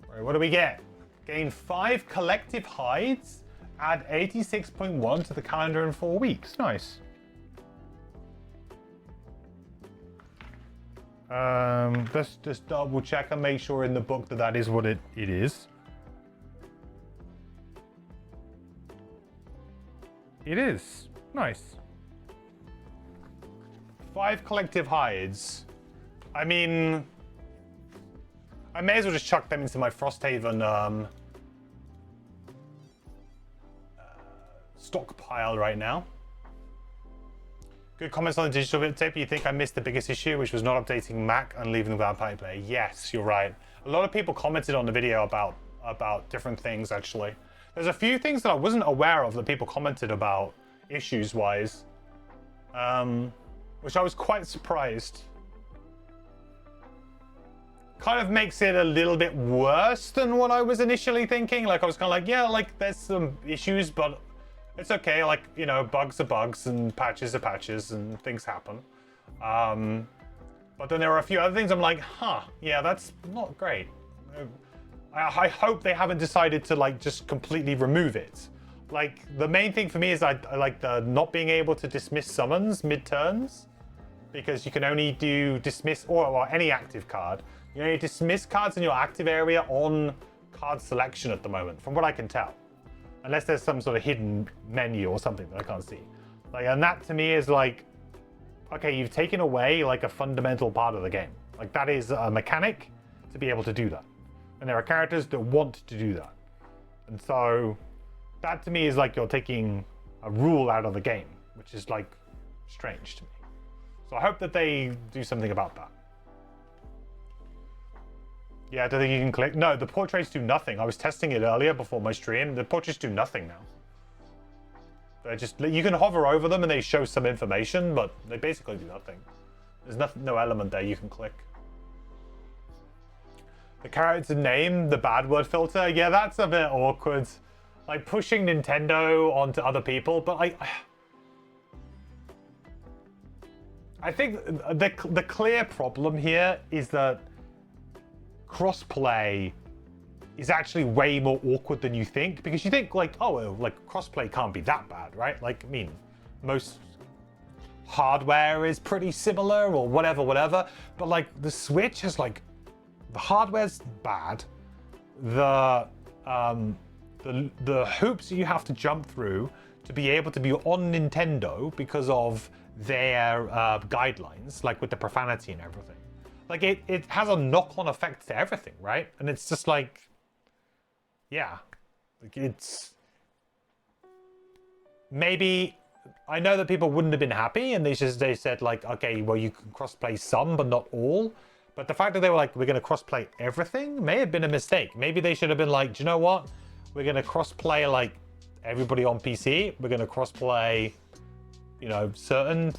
Right, what do we get? Gain 5 collective hides. Add 86.1 to the calendar in 4 weeks. Nice. Let's just double check and make sure in the book that is what it is. It is. Nice. 5 collective hides. I mean, I may as well just chuck them into my Frosthaven stockpile right now. Good comments on the digital bit tape. You think I missed the biggest issue, which was not updating Mac and leaving the without player? Yes, you're right. A lot of people commented on the video about different things, actually. There's a few things that I wasn't aware of that people commented about issues-wise, which I was quite surprised. Kind of makes it a little bit worse than what I was initially thinking. Like, I was kind of like, yeah, like, there's some issues, but it's okay. Like, you know, bugs are bugs and patches are patches and things happen. But then there are a few other things I'm like, huh, yeah, that's not great. I hope they haven't decided to, like, just completely remove it. Like, the main thing for me is I like the not being able to dismiss summons mid-turns, because you can only do dismiss or any active card. You only dismiss cards in your active area on card selection at the moment, from what I can tell. Unless there's some sort of hidden menu or something that I can't see. Like, and that to me is like, okay, you've taken away like a fundamental part of the game. Like, that is a mechanic to be able to do that. And there are characters that want to do that. And so that to me is like you're taking a rule out of the game, which is like strange to me. So I hope that they do something about that. Yeah, I don't think you can click. No, the portraits do nothing. I was testing it earlier before my stream. The portraits do nothing now. They're just, you can hover over them and they show some information, but they basically do nothing. There's nothing, no element there you can click. The character name, the bad word filter. Yeah, that's a bit awkward. Like pushing Nintendo onto other people, but I think the clear problem here is that crossplay is actually way more awkward than you think, because you think like, oh, well, like crossplay can't be that bad, right? Like, I mean, most hardware is pretty similar or whatever, but like the Switch has like, the hardware's bad, the hoops you have to jump through to be able to be on Nintendo because of their guidelines, like with the profanity and everything. Like it has a knock-on effect to everything, right? And it's just like, yeah, like it's maybe. I know that people wouldn't have been happy, and they said like, okay, well you can crossplay some, but not all. But the fact that they were like, we're going to crossplay everything, may have been a mistake. Maybe they should have been like, do you know what? We're going to crossplay like everybody on PC. We're going to crossplay, you know, certain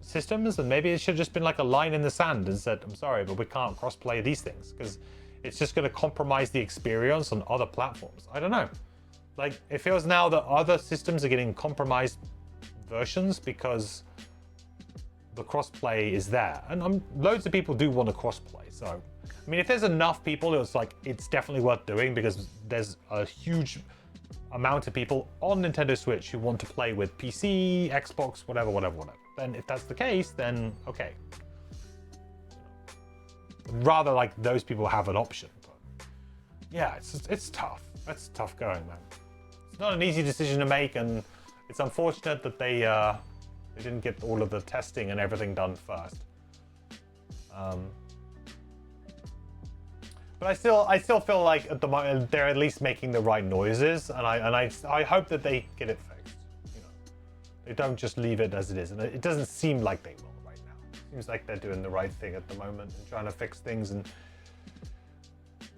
systems, and maybe it should have just been like a line in the sand and said, I'm sorry, but we can't crossplay these things because it's just going to compromise the experience on other platforms. I don't know. Like, it feels now that other systems are getting compromised versions because the crossplay is there, and loads of people do want to crossplay. So I mean, if there's enough people, it's definitely worth doing, because there's a huge amount of people on Nintendo Switch who want to play with PC, Xbox, whatever. Then if that's the case, then okay, rather like those people have an option. But yeah, it's tough. That's tough going, man. It's not an easy decision to make, and it's unfortunate that they didn't get all of the testing and everything done first. But I still feel like at the moment they're at least making the right noises, and I hope that they get it fixed. You know, they don't just leave it as it is, and it doesn't seem like they will right now. It seems like they're doing the right thing at the moment and trying to fix things, and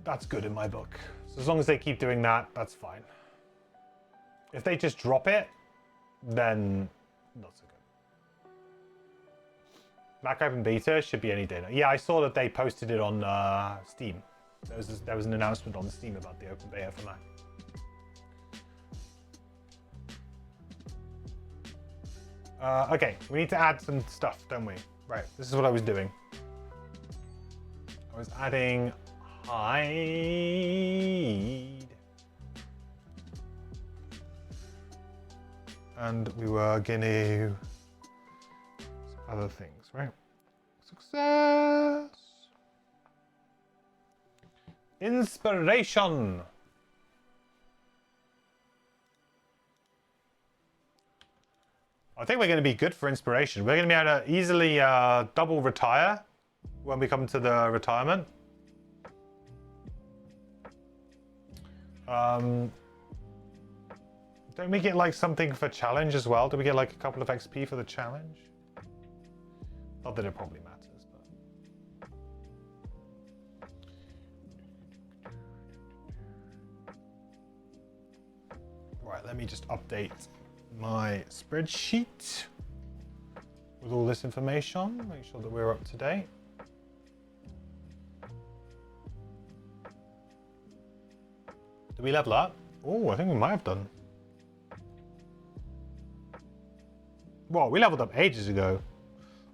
that's good in my book. So as long as they keep doing that, that's fine. If they just drop it, then not so good. Black Open Beta should be any day now. Yeah, I saw that they posted it on Steam. There was an announcement on Steam about the open beta for Mac. Okay, we need to add some stuff, don't we? Right, this is what I was doing. I was adding hide. And we were gonna some other things, right? Success. Inspiration. I think we're going to be good for inspiration. We're going to be able to easily double retire when we come to the retirement. Don't we get like something for challenge as well? Do we get like a couple of XP for the challenge? Not that it probably matters, but... Right, let me just update my spreadsheet with all this information. Make sure that we're up to date. Did we level up? Oh, I think we might have done. What? We leveled up ages ago.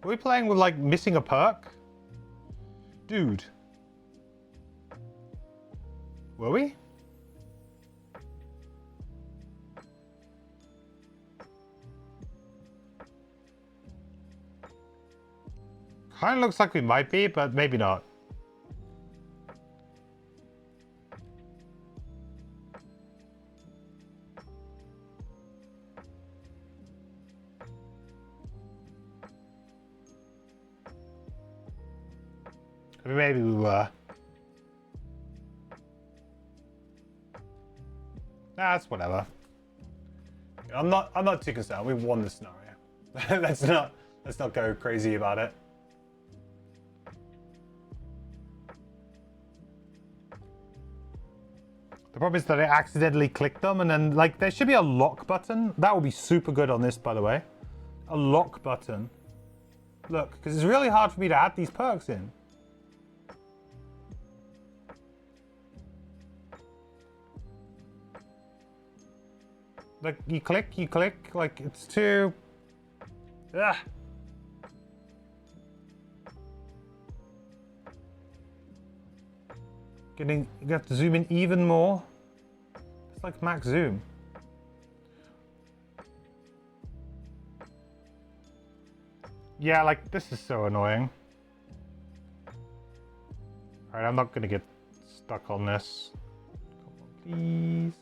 Were we playing with like missing a perk? Dude. Were we? Kind of looks like we might be, but maybe not. Maybe we were. That's whatever. I'm not too concerned. We won the scenario. let's not go crazy about it. The problem is that I accidentally clicked them, and then like there should be a lock button. That would be super good on this, by the way. A lock button. Look, because it's really hard for me to add these perks in. Like you click, like it's too... Ugh. You have to zoom in even more. It's like max zoom. Yeah, like this is so annoying. Alright, I'm not gonna get stuck on this. Come on, please.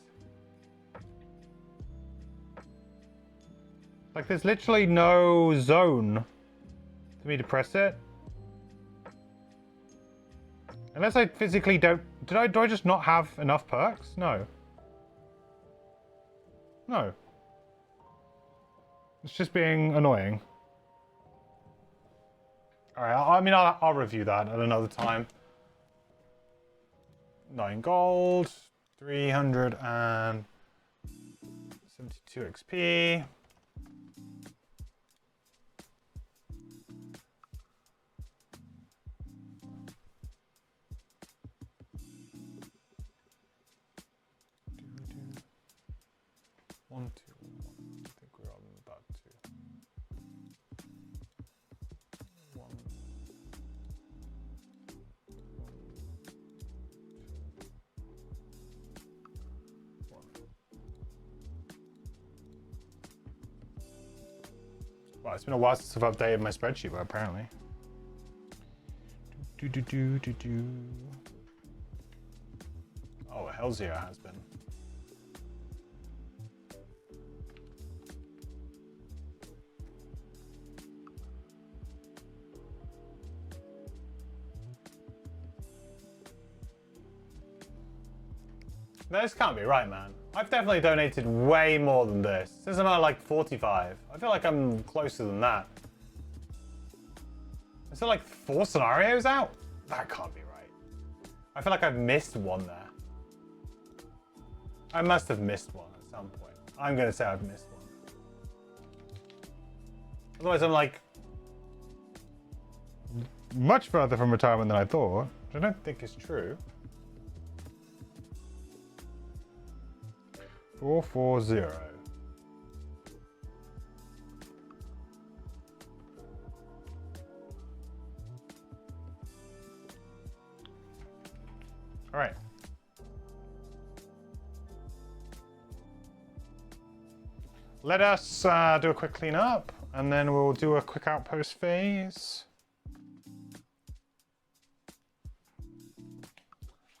Like, there's literally no zone for me to press it. Unless I physically don't... do I just not have enough perks? No. No. It's just being annoying. Alright, I mean, I'll review that at another time. 9 gold. 372 XP. One, two, one. I think we're on about 2. 1. 1. Wow, it's been a while since I've updated my spreadsheet, but apparently. Oh, hell's yeah, it has been. This can't be right, man. I've definitely donated way more than this. This is about like 45. I feel like I'm closer than that. Is there like 4 scenarios out? That can't be right. I feel like I've missed one there. I must have missed one at some point. I'm going to say I've missed one. Otherwise, I'm like much further from retirement than I thought, which I don't think is true. 440. All right. Let us do a quick cleanup, and then we'll do a quick outpost phase.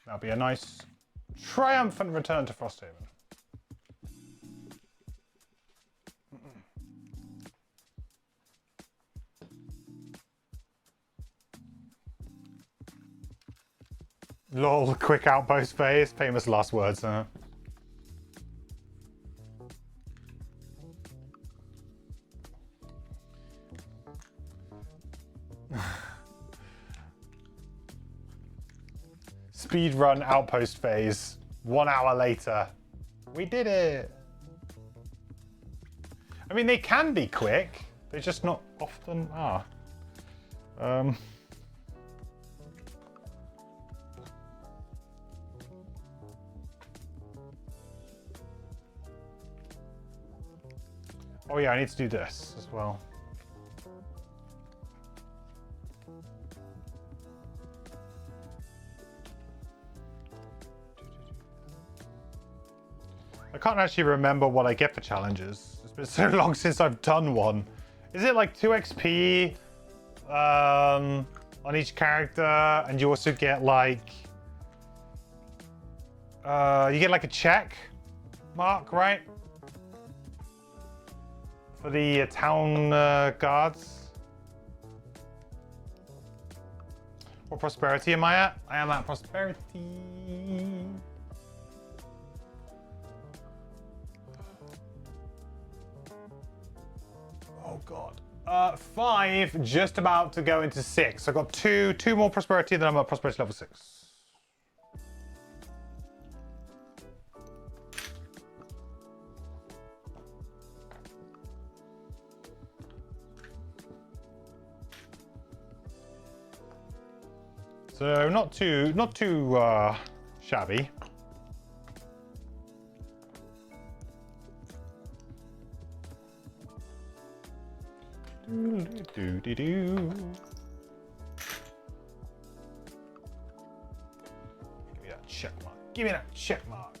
That'll be a nice, triumphant return to Frosthaven. Lol, quick outpost phase. Famous last words, huh? Speedrun outpost phase. 1 hour later. We did it! I mean, they can be quick. They just not often are. Oh yeah, I need to do this as well. I can't actually remember what I get for challenges. It's been so long since I've done one. Is it like 2 XP on each character, and you also get like you get like a check mark, right? For the town guards. What prosperity am I at? I am at prosperity. Oh god. 5, just about to go into 6. I've got two more prosperity, then I'm at prosperity level 6. So not too shabby. Do. Give me that check mark. Give me that check mark.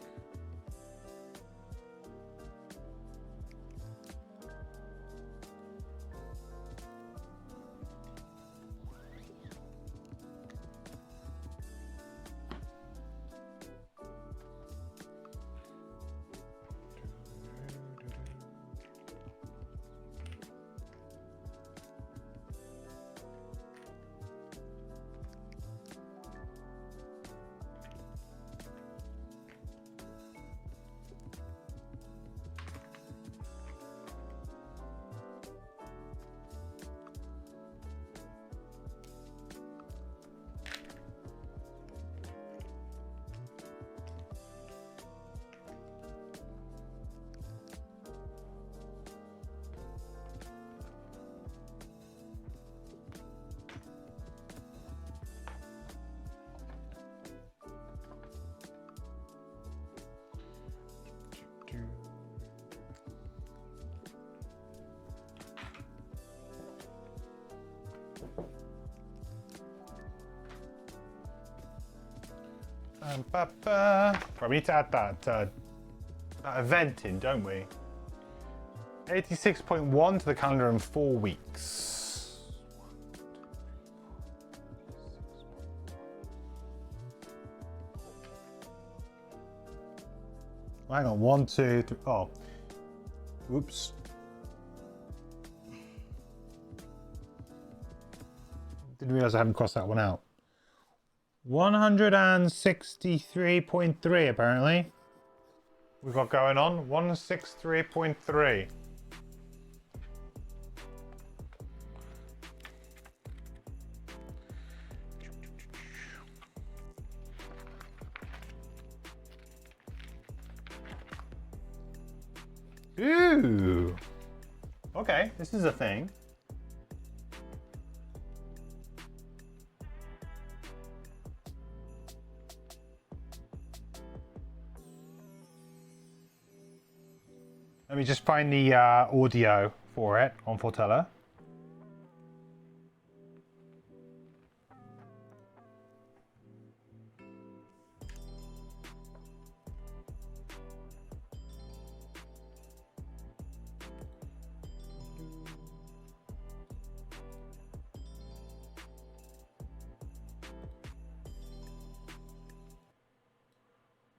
Right, we need to add that event in, don't we? 86.1 to the calendar in 4 weeks. Hang on, 1, 2, 3. Oh, whoops. Didn't realize I hadn't crossed that one out. 163.3 apparently. We've got going on 163.3. Ooh. Okay, this is a thing. Let me just find the audio for it on Fortella.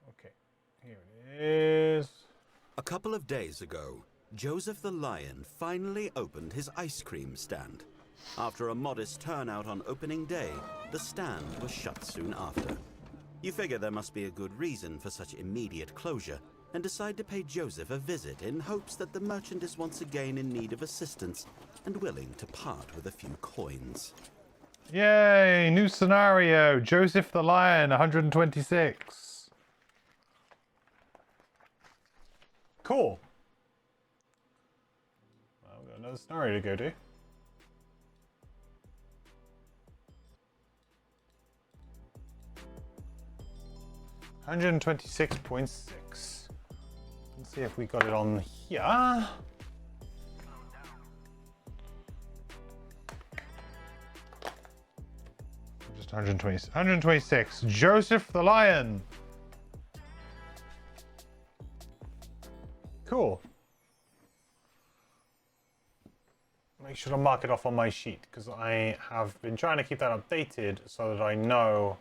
Okay, here it is. A couple of days ago, Joseph the Lion finally opened his ice cream stand. After a modest turnout on opening day, the stand was shut soon after. You figure there must be a good reason for such immediate closure, and decide to pay Joseph a visit in hopes that the merchant is once again in need of assistance and willing to part with a few coins. Yay, new scenario. Joseph the Lion, 126. Cool. Well, we've got another scenario to go to. $126.6. Let's see if we got it on here. Just 126. Joseph the Lion. Cool. Make sure to mark it off on my sheet because I have been trying to keep that updated so that I know.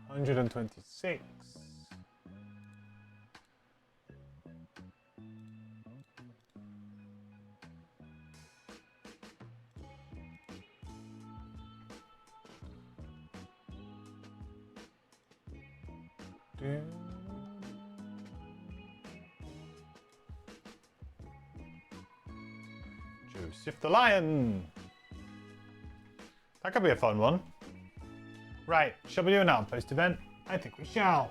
126. Joseph the Lion. That could be a fun one. Right, shall we do an Outpost event? I think we shall.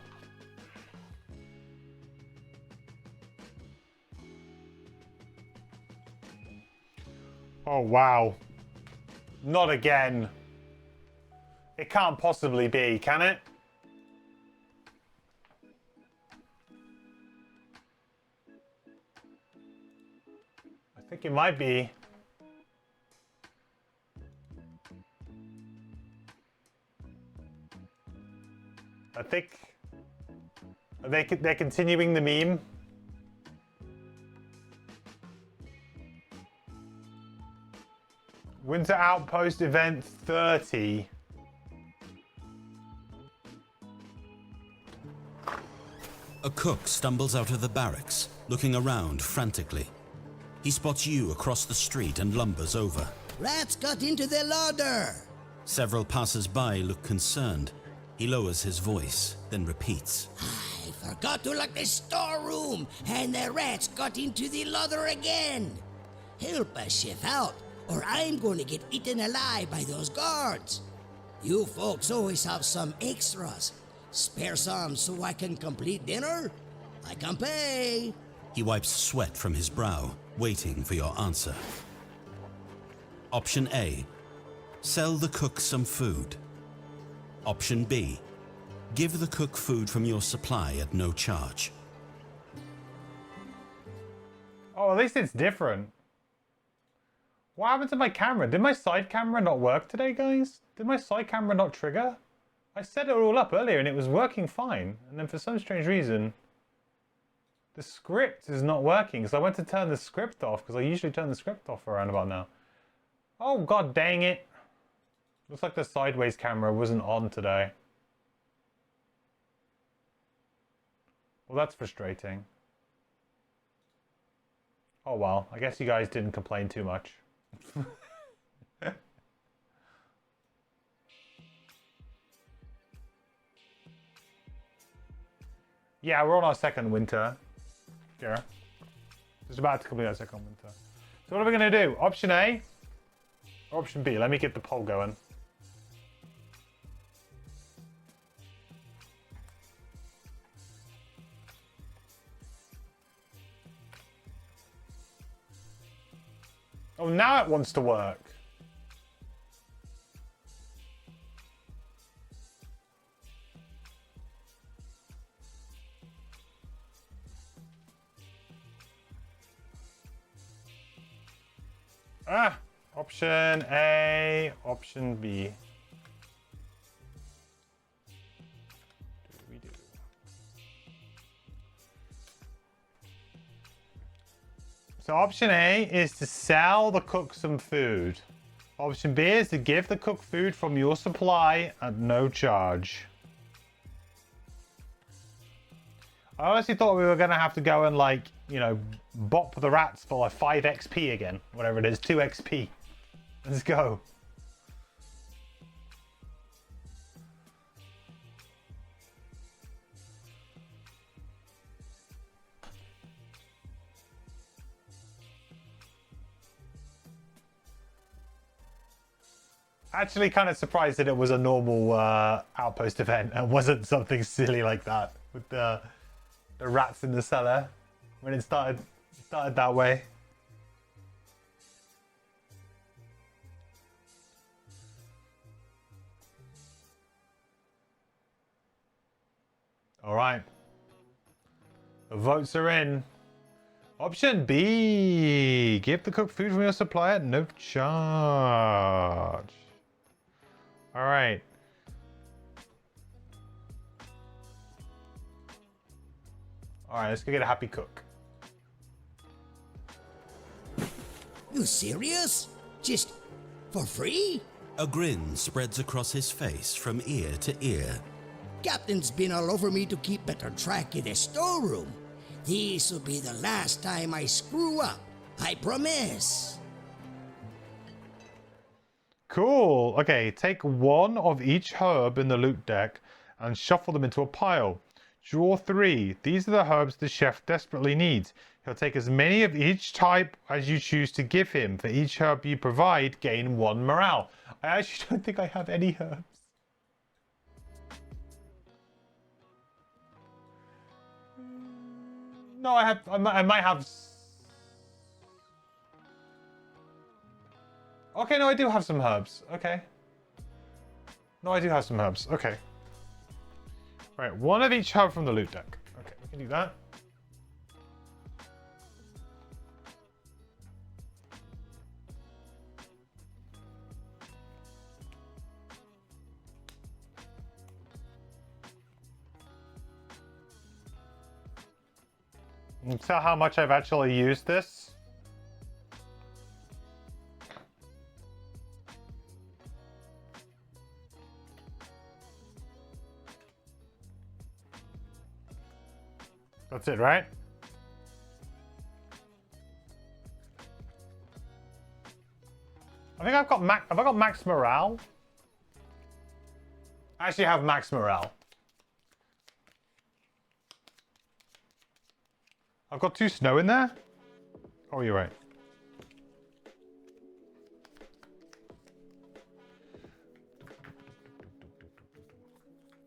Oh wow. Not again. It can't possibly be, can it? I think it might be. I think they're continuing the meme. Winter Outpost event 30. A cook stumbles out of the barracks, looking around frantically. He spots you across the street and lumbers over. Rats got into the larder! Several passers-by look concerned. He lowers his voice, then repeats. I forgot to lock the storeroom, and the rats got into the larder again. Help us shift out, or I'm going to get eaten alive by those guards. You folks always have some extras. Spare some so I can complete dinner? I can pay. He wipes sweat from his brow, waiting for your answer. Option A. Sell the cook some food. Option B. Give the cook food from your supply at no charge. Oh, at least it's different. What happened to my camera? Did my side camera not work today, guys? Did my side camera not trigger? I set it all up earlier and it was working fine. And then for some strange reason, the script is not working. So I went to turn the script off because I usually turn the script off around about now. Oh, god dang it. Looks like the sideways camera wasn't on today. Well, that's frustrating. Oh well, I guess you guys didn't complain too much. Yeah, we're on our second winter. Yeah. Just about to complete our second winter. So what are we going to do? Option A or option B? Let me get the poll going. Oh, now it wants to work. Ah, option A, option B. We do. So option A is to sell the cook some food. Option B is to give the cook food from your supply at no charge. I honestly thought we were going to have to go and, like, you know, bop the rats for like 5 XP again. Whatever it is, 2 XP. Let's go. Actually kind of surprised that it was a normal Outpost event and wasn't something silly like that with the rats in the cellar when it started that way. All right. The votes are in. Option B. Give the cook food from your supply at no charge. All right. All right, let's go get a happy cook. You serious? Just for free? A grin spreads across his face from ear to ear. Captain's been all over me to keep better track in the storeroom. This will be the last time I screw up. I promise. Cool. Okay, take one of each herb in the loot deck and shuffle them into a pile. Draw 3. These are the herbs the chef desperately needs. He'll take as many of each type as you choose to give him. For each herb you provide, gain 1 morale. I actually don't think I have any herbs. No, I might have... Okay, no, I do have some herbs. Okay. No, I do have some herbs. Okay. Right, one of each herb from the loot deck. Okay, we can do that. You can tell how much I've actually used this. That's it, right? I think I've got have I got max morale? I actually have max morale. I've got 2 snow in there? Oh, you're right.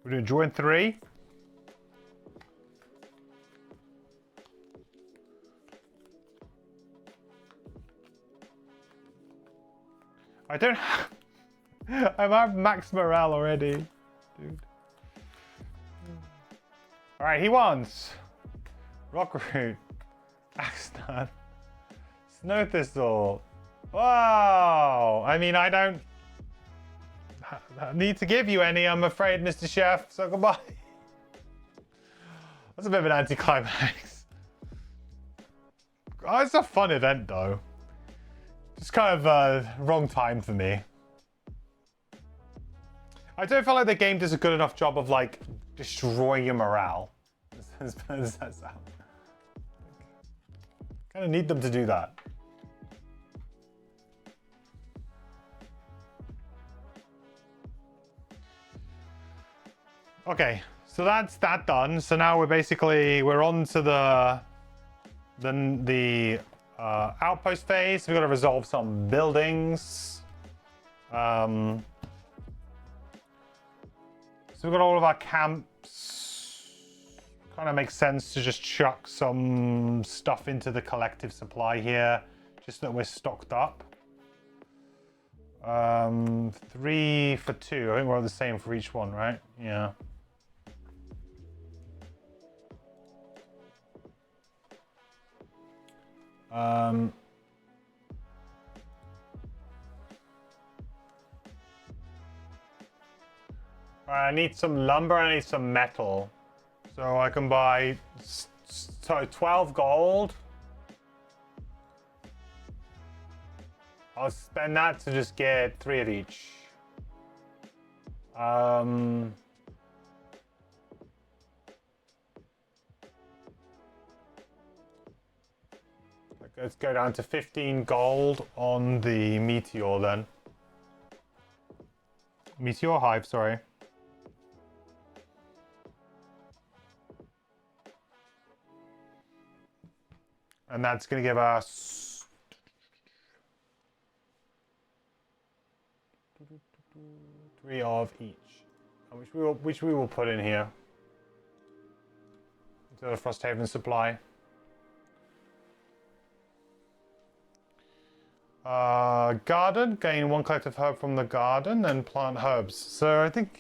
We're doing join 3. I don't have... I have max morale already, dude. Alright, he wants Rockroot, Axeman, Snow Thistle. Wow! I mean, I don't need to give you any, I'm afraid, Mr. Chef. So goodbye. That's a bit of an anticlimax. Oh, it's a fun event, though. Just kind of wrong time for me. I don't feel like the game does a good enough job of, like, destroying your morale. As bad as that sounds. Kind of need them to do that. Okay, so that's that done. So now we're on to the outpost phase. We've got to resolve some buildings. So we've got all of our camps. Kind of makes sense to just chuck some stuff into the collective supply here, just so that we're stocked up. 3 for 2. I think we're the same for each one, right? Yeah. I need some lumber, I need some metal. So I can buy 12 gold. I'll spend that to just get 3 of each. Let's go down to 15 gold on the Meteor then. Meteor Hive, sorry. And that's going to give us 3 of each, which we will put in here into the Frosthaven supply. Garden, gain 1 collective herb from the garden and plant herbs. So I think,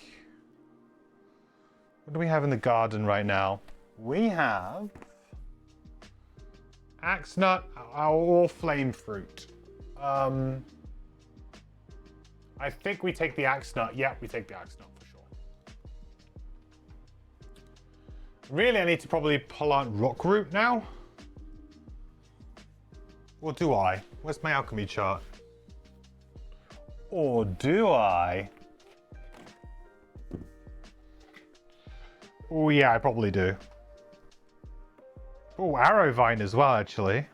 what do we have in the garden right now? We have axe nut or flame fruit. I think we take the axe nut. Yeah, we take the axe nut for sure. Really, I need to probably plant rock root now. Or do I? Where's my alchemy chart? Or do I? Oh yeah, I probably do. Oh, arrow vine as well, actually.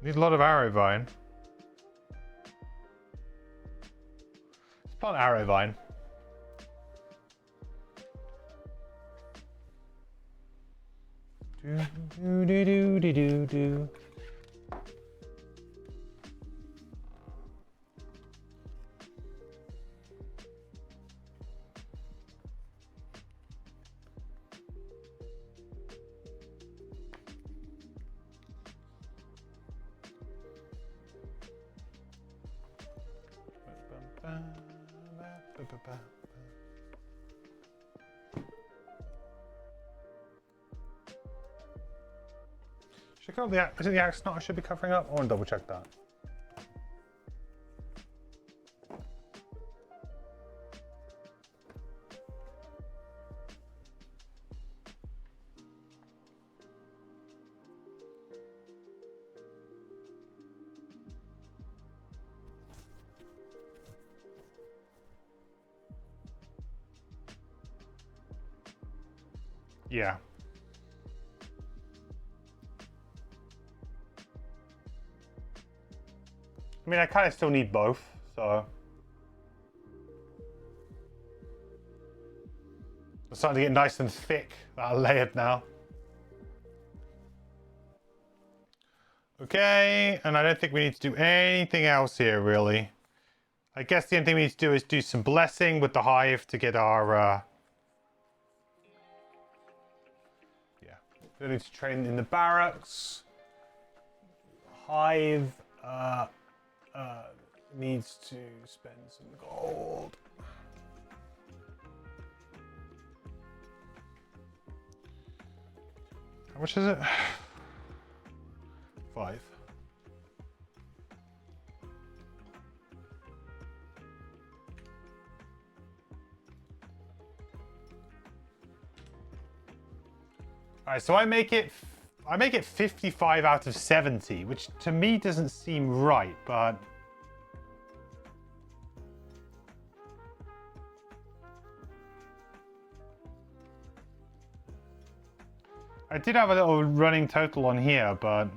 Need a lot of arrow vine. Let's plant arrow vine. Do do do do do do. Should I cover is it the axe knot I should be covering up? I want to double check that. Yeah. I mean, I kind of still need both, so. It's starting to get nice and thick, that layered now. Okay, and I don't think we need to do anything else here, really. I guess the only thing we need to do is do some blessing with the hive to get our, yeah. We need to train in the barracks. Hive, needs to spend some gold. How much is it? 5. All right, so I make it 55 out of 70, which to me doesn't seem right, but I did have a little running total on here, but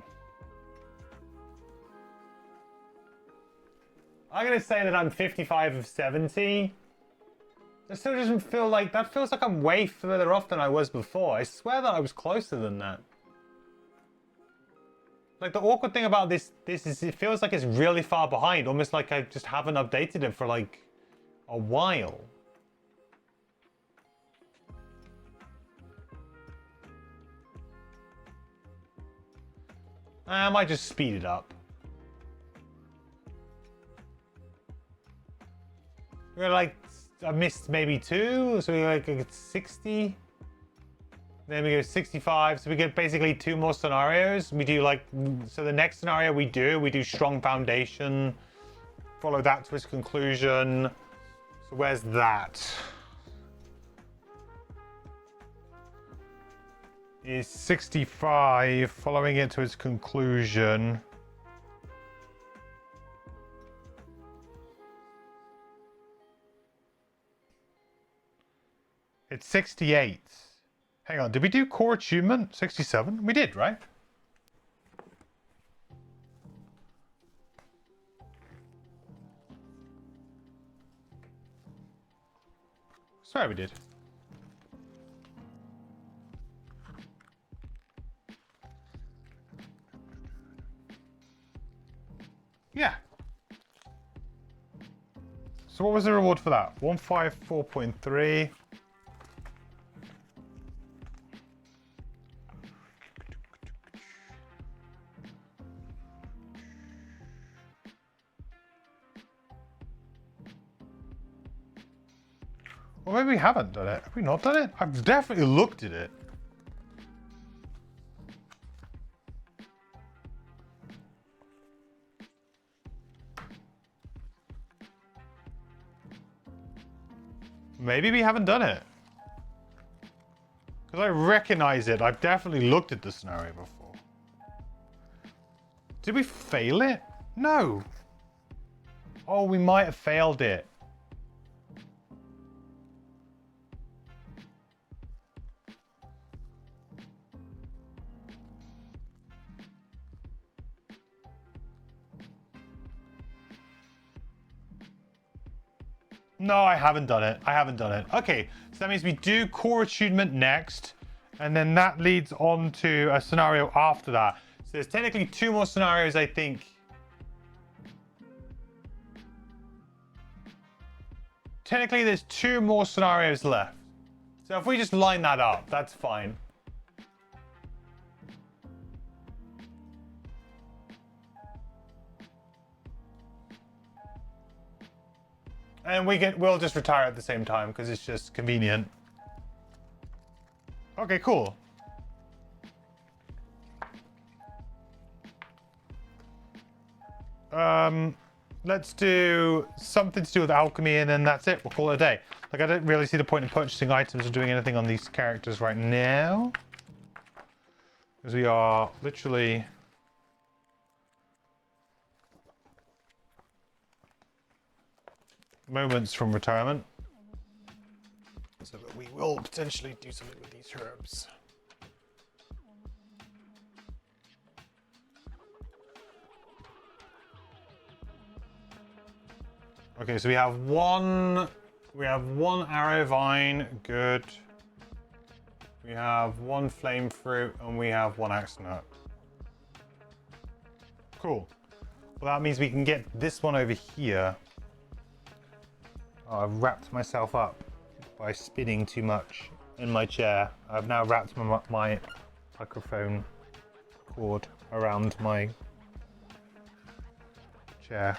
I'm gonna say that I'm 55 of 70. That still doesn't feel like, that feels like I'm way further off than I was before. I swear that I was closer than that. Like, the awkward thing about this is it feels like it's really far behind, almost like I just haven't updated it for like a while. I might just speed it up. We're like, I missed maybe 2, so we like 60. Then we go 65, so we get basically 2 more scenarios. We do like, so the next scenario we do strong foundation, follow that to its conclusion. So where's that? Is 65, following it to its conclusion. It's 68. Hang on, did we do core achievement? 67? We did, right? Sorry, we did. Yeah. So what was the reward for that? 154.3. Well, maybe we haven't done it. Have we not done it? I've definitely looked at it. Maybe we haven't done it. Because I recognize it. I've definitely looked at the scenario before. Did we fail it? No. Oh, we might have failed it. No, I haven't done it. I haven't done it. Okay, so that means we do core attunement next, and then that leads on to a scenario after that. So there's technically 2 more scenarios, I think. Technically, there's 2 more scenarios left. So if we just line that up, that's fine. And we'll just retire at the same time because it's just convenient. Okay, cool. Let's do something to do with alchemy and then that's it. We'll call it a day. Like, I don't really see the point in purchasing items or doing anything on these characters right now. Because we are literally... moments from retirement. So that we will potentially do something with these herbs. Okay, so we have one arrow vine, good. We have 1 flame fruit and we have 1 axe nut. Cool. Well, that means we can get this one over here. Oh, I've wrapped myself up by spinning too much in my chair. I've now wrapped my microphone cord around my chair.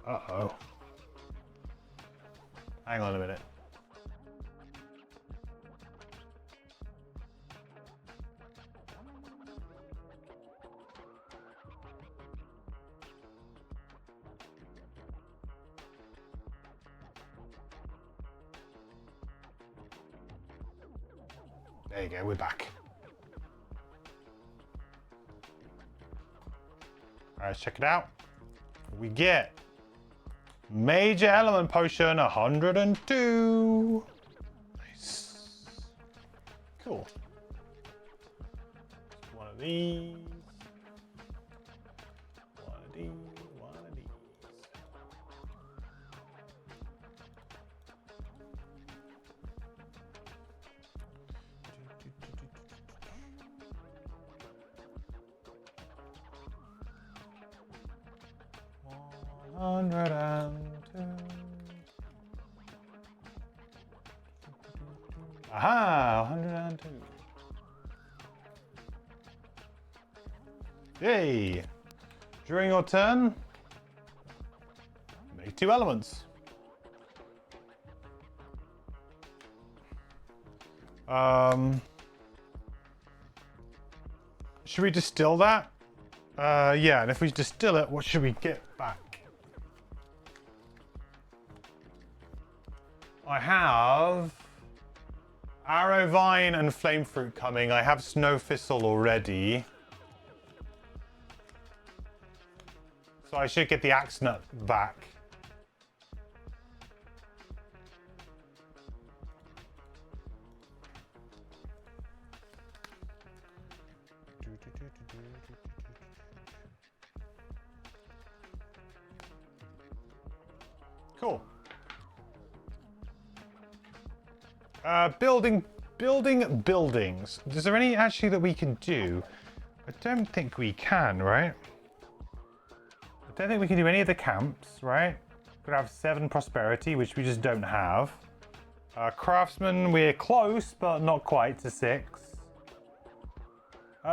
Uh-oh. Hang on a minute. There you go, we're back. Alright, let's check it out. We get Major Element Potion 102. Nice. Cool. One of these. One of these. One of these. Hundred and two. Aha! 102. Yay! During your turn, make 2 elements. Should we distill that? Yeah, and if we distill it, what should we get back? I have Arrow Vine and Flame Fruit coming. I have Snow Thistle already. So I should get the Axe Nut back. Cool. Building buildings. Is there any actually that we can do? I don't think we can, right? I don't think we can do any of the camps, right? We have 7 prosperity, which we just don't have. Craftsman, we're close, but not quite to 6.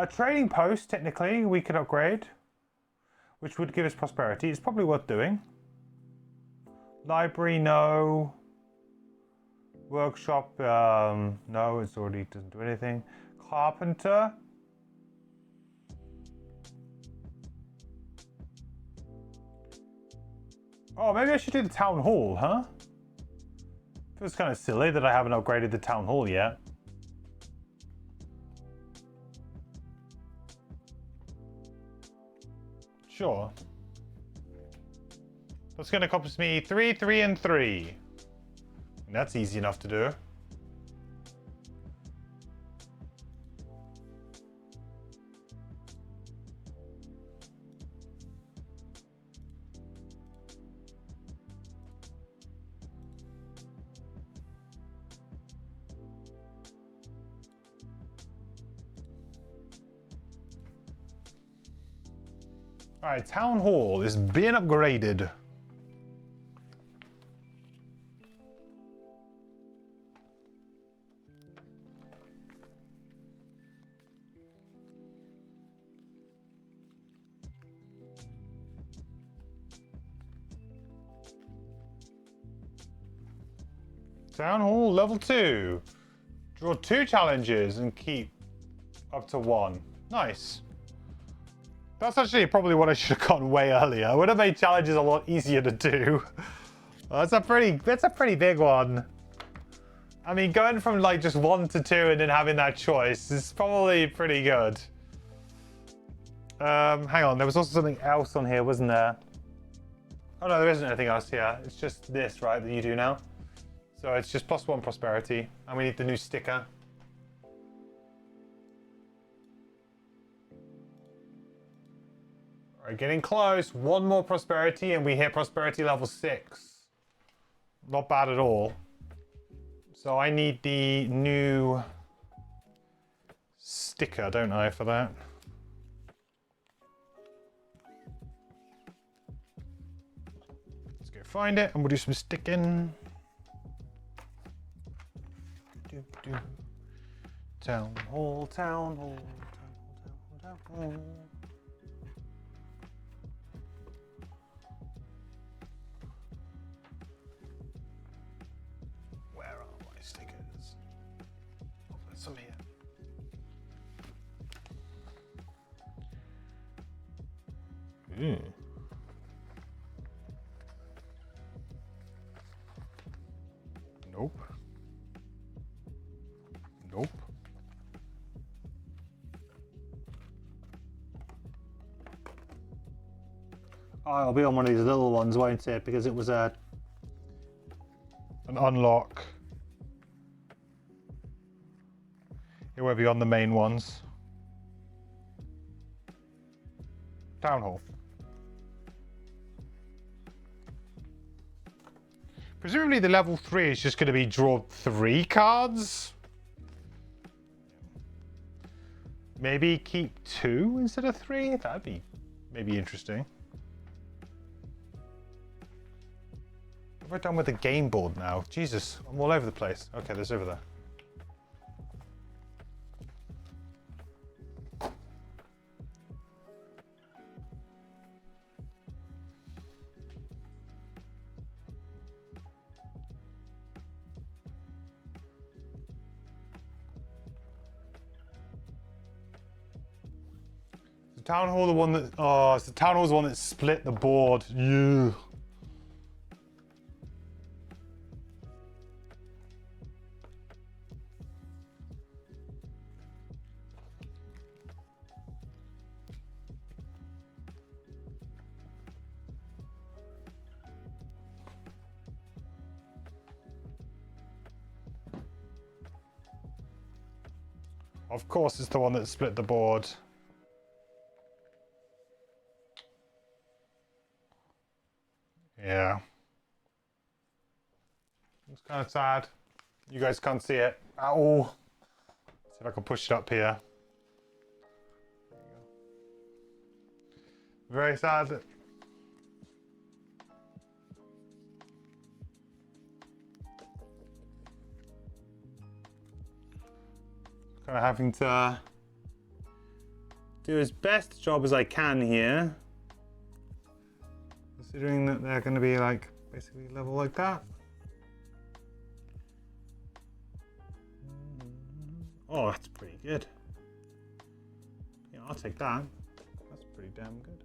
Trading post, technically, we could upgrade, which would give us prosperity. It's probably worth doing. Library, no. Workshop, no, it's already doesn't do anything. Carpenter. Oh, maybe I should do the town hall, huh? Feels kind of silly that I haven't upgraded the town hall yet. Sure. That's going to cost me 3, 3, and 3. And that's easy enough to do. All right, Town Hall is being upgraded. Town Hall level 2. Draw 2 challenges and keep up to 1. Nice. That's actually probably what I should have gotten way earlier. I would have made challenges a lot easier to do. That's a pretty big one. I mean, going from like just 1 to 2 and then having that choice is probably pretty good. Hang on, there was also something else on here, wasn't there? Oh no, there isn't anything else here. It's just this, right, that you do now. So it's just +1 prosperity, and we need the new sticker. All right, getting close. 1 more prosperity, and we hit prosperity level 6. Not bad at all. So I need the new sticker, don't I, for that? Let's go find it, and we'll do some sticking. Town hall, town hall, town hall, town hall. Where are my stickers? Oh, there's some here. Nope. Nope. Oh, it'll be on one of these little ones, won't it? Because it was a... An unlock. It will be on the main ones. Town Hall. Presumably the level 3 is just going to be draw 3 cards. Maybe keep 2 instead of 3? That'd be maybe interesting. What have I done with the game board now? Jesus, I'm all over the place. Okay, there's over there. Town Hall, the one that... Oh, it's the Town Hall's the one that split the board. Yeah. Of course, it's the one that split the board. Yeah. It's kind of sad. You guys can't see it at all. See if I can push it up here. Very sad. Kind of having to do as best job as I can here. Considering that they're going to be like basically level like that. Oh, that's pretty good. Yeah, I'll take that. That's pretty damn good.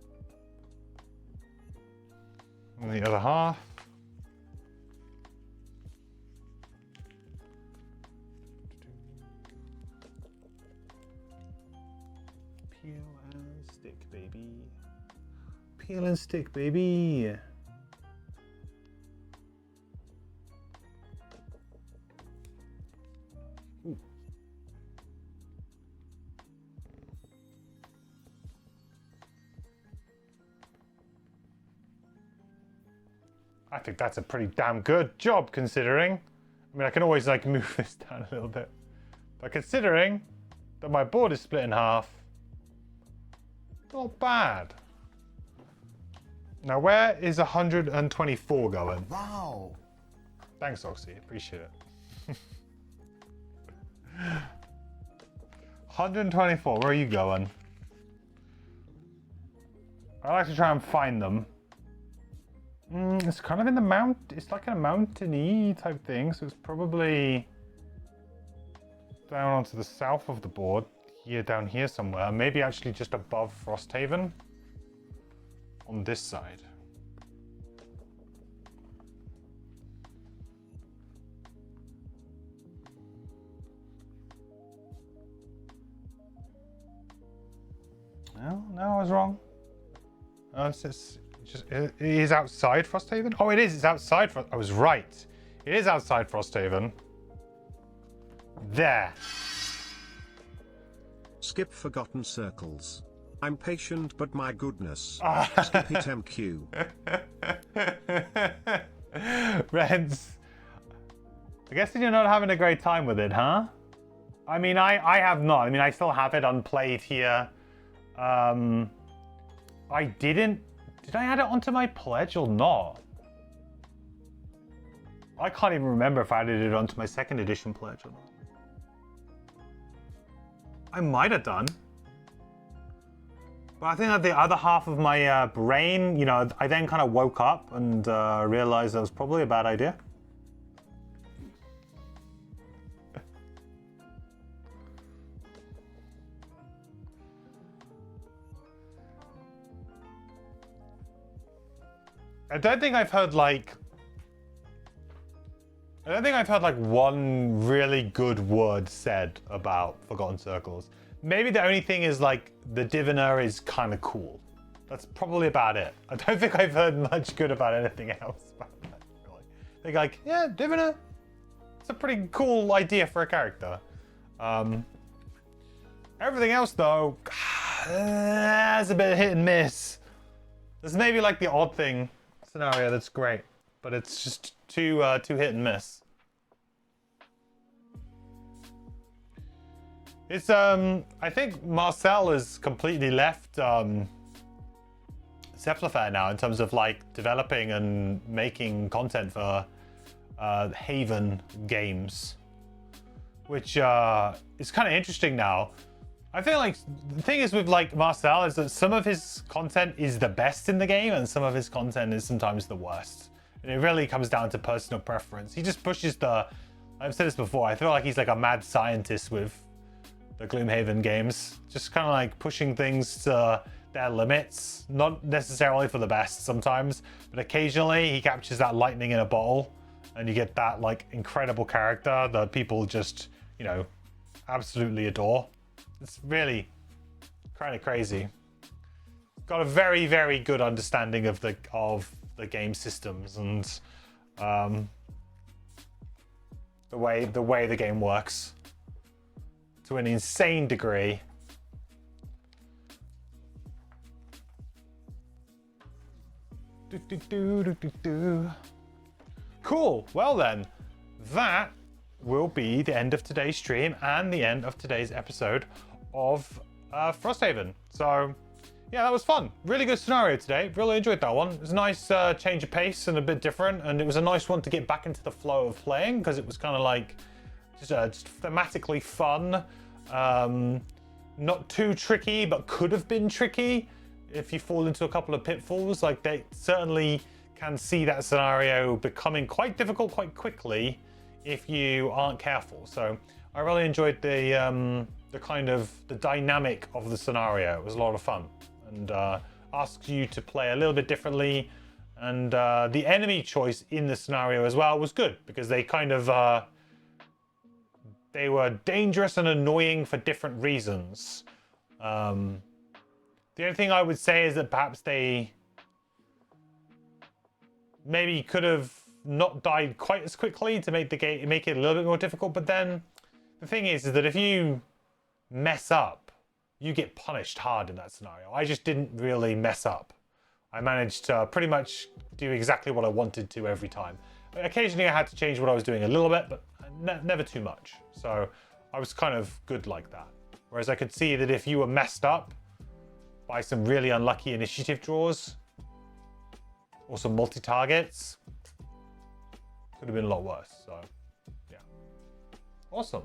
And the other half. Peel and stick, baby. Peel and stick, baby. Ooh. I think that's a pretty damn good job, considering. I mean, I can always like move this down a little bit, but considering that my board is split in half, not bad. Now, where is 124 going? Wow. Thanks, Oxy. Appreciate it. 124. Where are you going? I like to try and find them. It's kind of in the mount. It's like a mountainy type thing, so it's probably down onto the south of the board. Here, down here somewhere. Maybe actually just above Frosthaven. On this side. No, I was wrong. It is outside Frosthaven? Oh, it is. It's outside. I was right. It is outside Frosthaven. There. Skip forgotten circles. I'm patient, but my goodness. Skip it MQ. Reds. I guess you're not having a great time with it, huh? I mean, I have not. I mean, I still have it unplayed here. I didn't... Did I add it onto my pledge or not? I can't even remember if I added it onto my 2nd edition pledge or not. I might have done. But I think that the other half of my brain, you know, I then kind of woke up and realized that was probably a bad idea. I don't think I've heard like one really good word said about Forgotten Circles. Maybe the only thing is like the Diviner is kind of cool. That's probably about it. I don't think I've heard much good about anything else about that, really. They're like, yeah, Diviner, it's a pretty cool idea for a character. Everything else, though, it's a bit hit and miss. There's maybe like the odd thing scenario that's great, but it's just too hit and miss. It's I think Marcel has completely left Cephalofair now in terms of like developing and making content for Haven games, which is kind of interesting now. I feel like the thing is with like Marcel is that some of his content is the best in the game and some of his content is sometimes the worst. And it really comes down to personal preference. He just pushes I've said this before, I feel like he's like a mad scientist with the Gloomhaven games. Just kind of like pushing things to their limits. Not necessarily for the best sometimes, but occasionally he captures that lightning in a bottle and you get that like incredible character that people just, you know, absolutely adore. It's really kind of crazy. Got a very, very good understanding of the game systems and the way the game works to an insane degree. Cool. Well then, that will be the end of today's stream and the end of today's episode of Frosthaven. So yeah, that was fun. Really good scenario today. Really enjoyed that one. It was a nice change of pace and a bit different, and it was a nice one to get back into the flow of playing because it was kind of like just thematically fun. Not too tricky, but could have been tricky if you fall into a couple of pitfalls. Like they certainly can see that scenario becoming quite difficult quite quickly if you aren't careful. So I really enjoyed the kind of the dynamic of the scenario. It was a lot of fun and asks you to play a little bit differently. And the enemy choice in the scenario as well was good because they kind of they were dangerous and annoying for different reasons. The only thing I would say is that perhaps they maybe could have not died quite as quickly to make the game make it a little bit more difficult. But then the thing is that if you mess up, you get punished hard in that scenario. I just didn't really mess up. I managed to pretty much do exactly what I wanted to every time. Occasionally I had to change what I was doing a little bit, but never too much. So I was kind of good like that. Whereas I could see that if you were messed up by some really unlucky initiative draws or some multi-targets, could have been a lot worse. So yeah, awesome.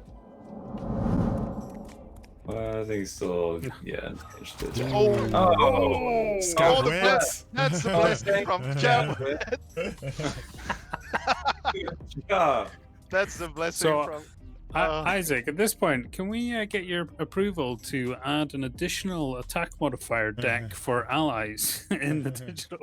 I think so. Yeah. Oh, Scout the wins. bless. That's the blessing from Chat. Yeah. That's the blessing So, from. Isaac, at this point, can we get your approval to add an additional attack modifier deck for allies in the digital?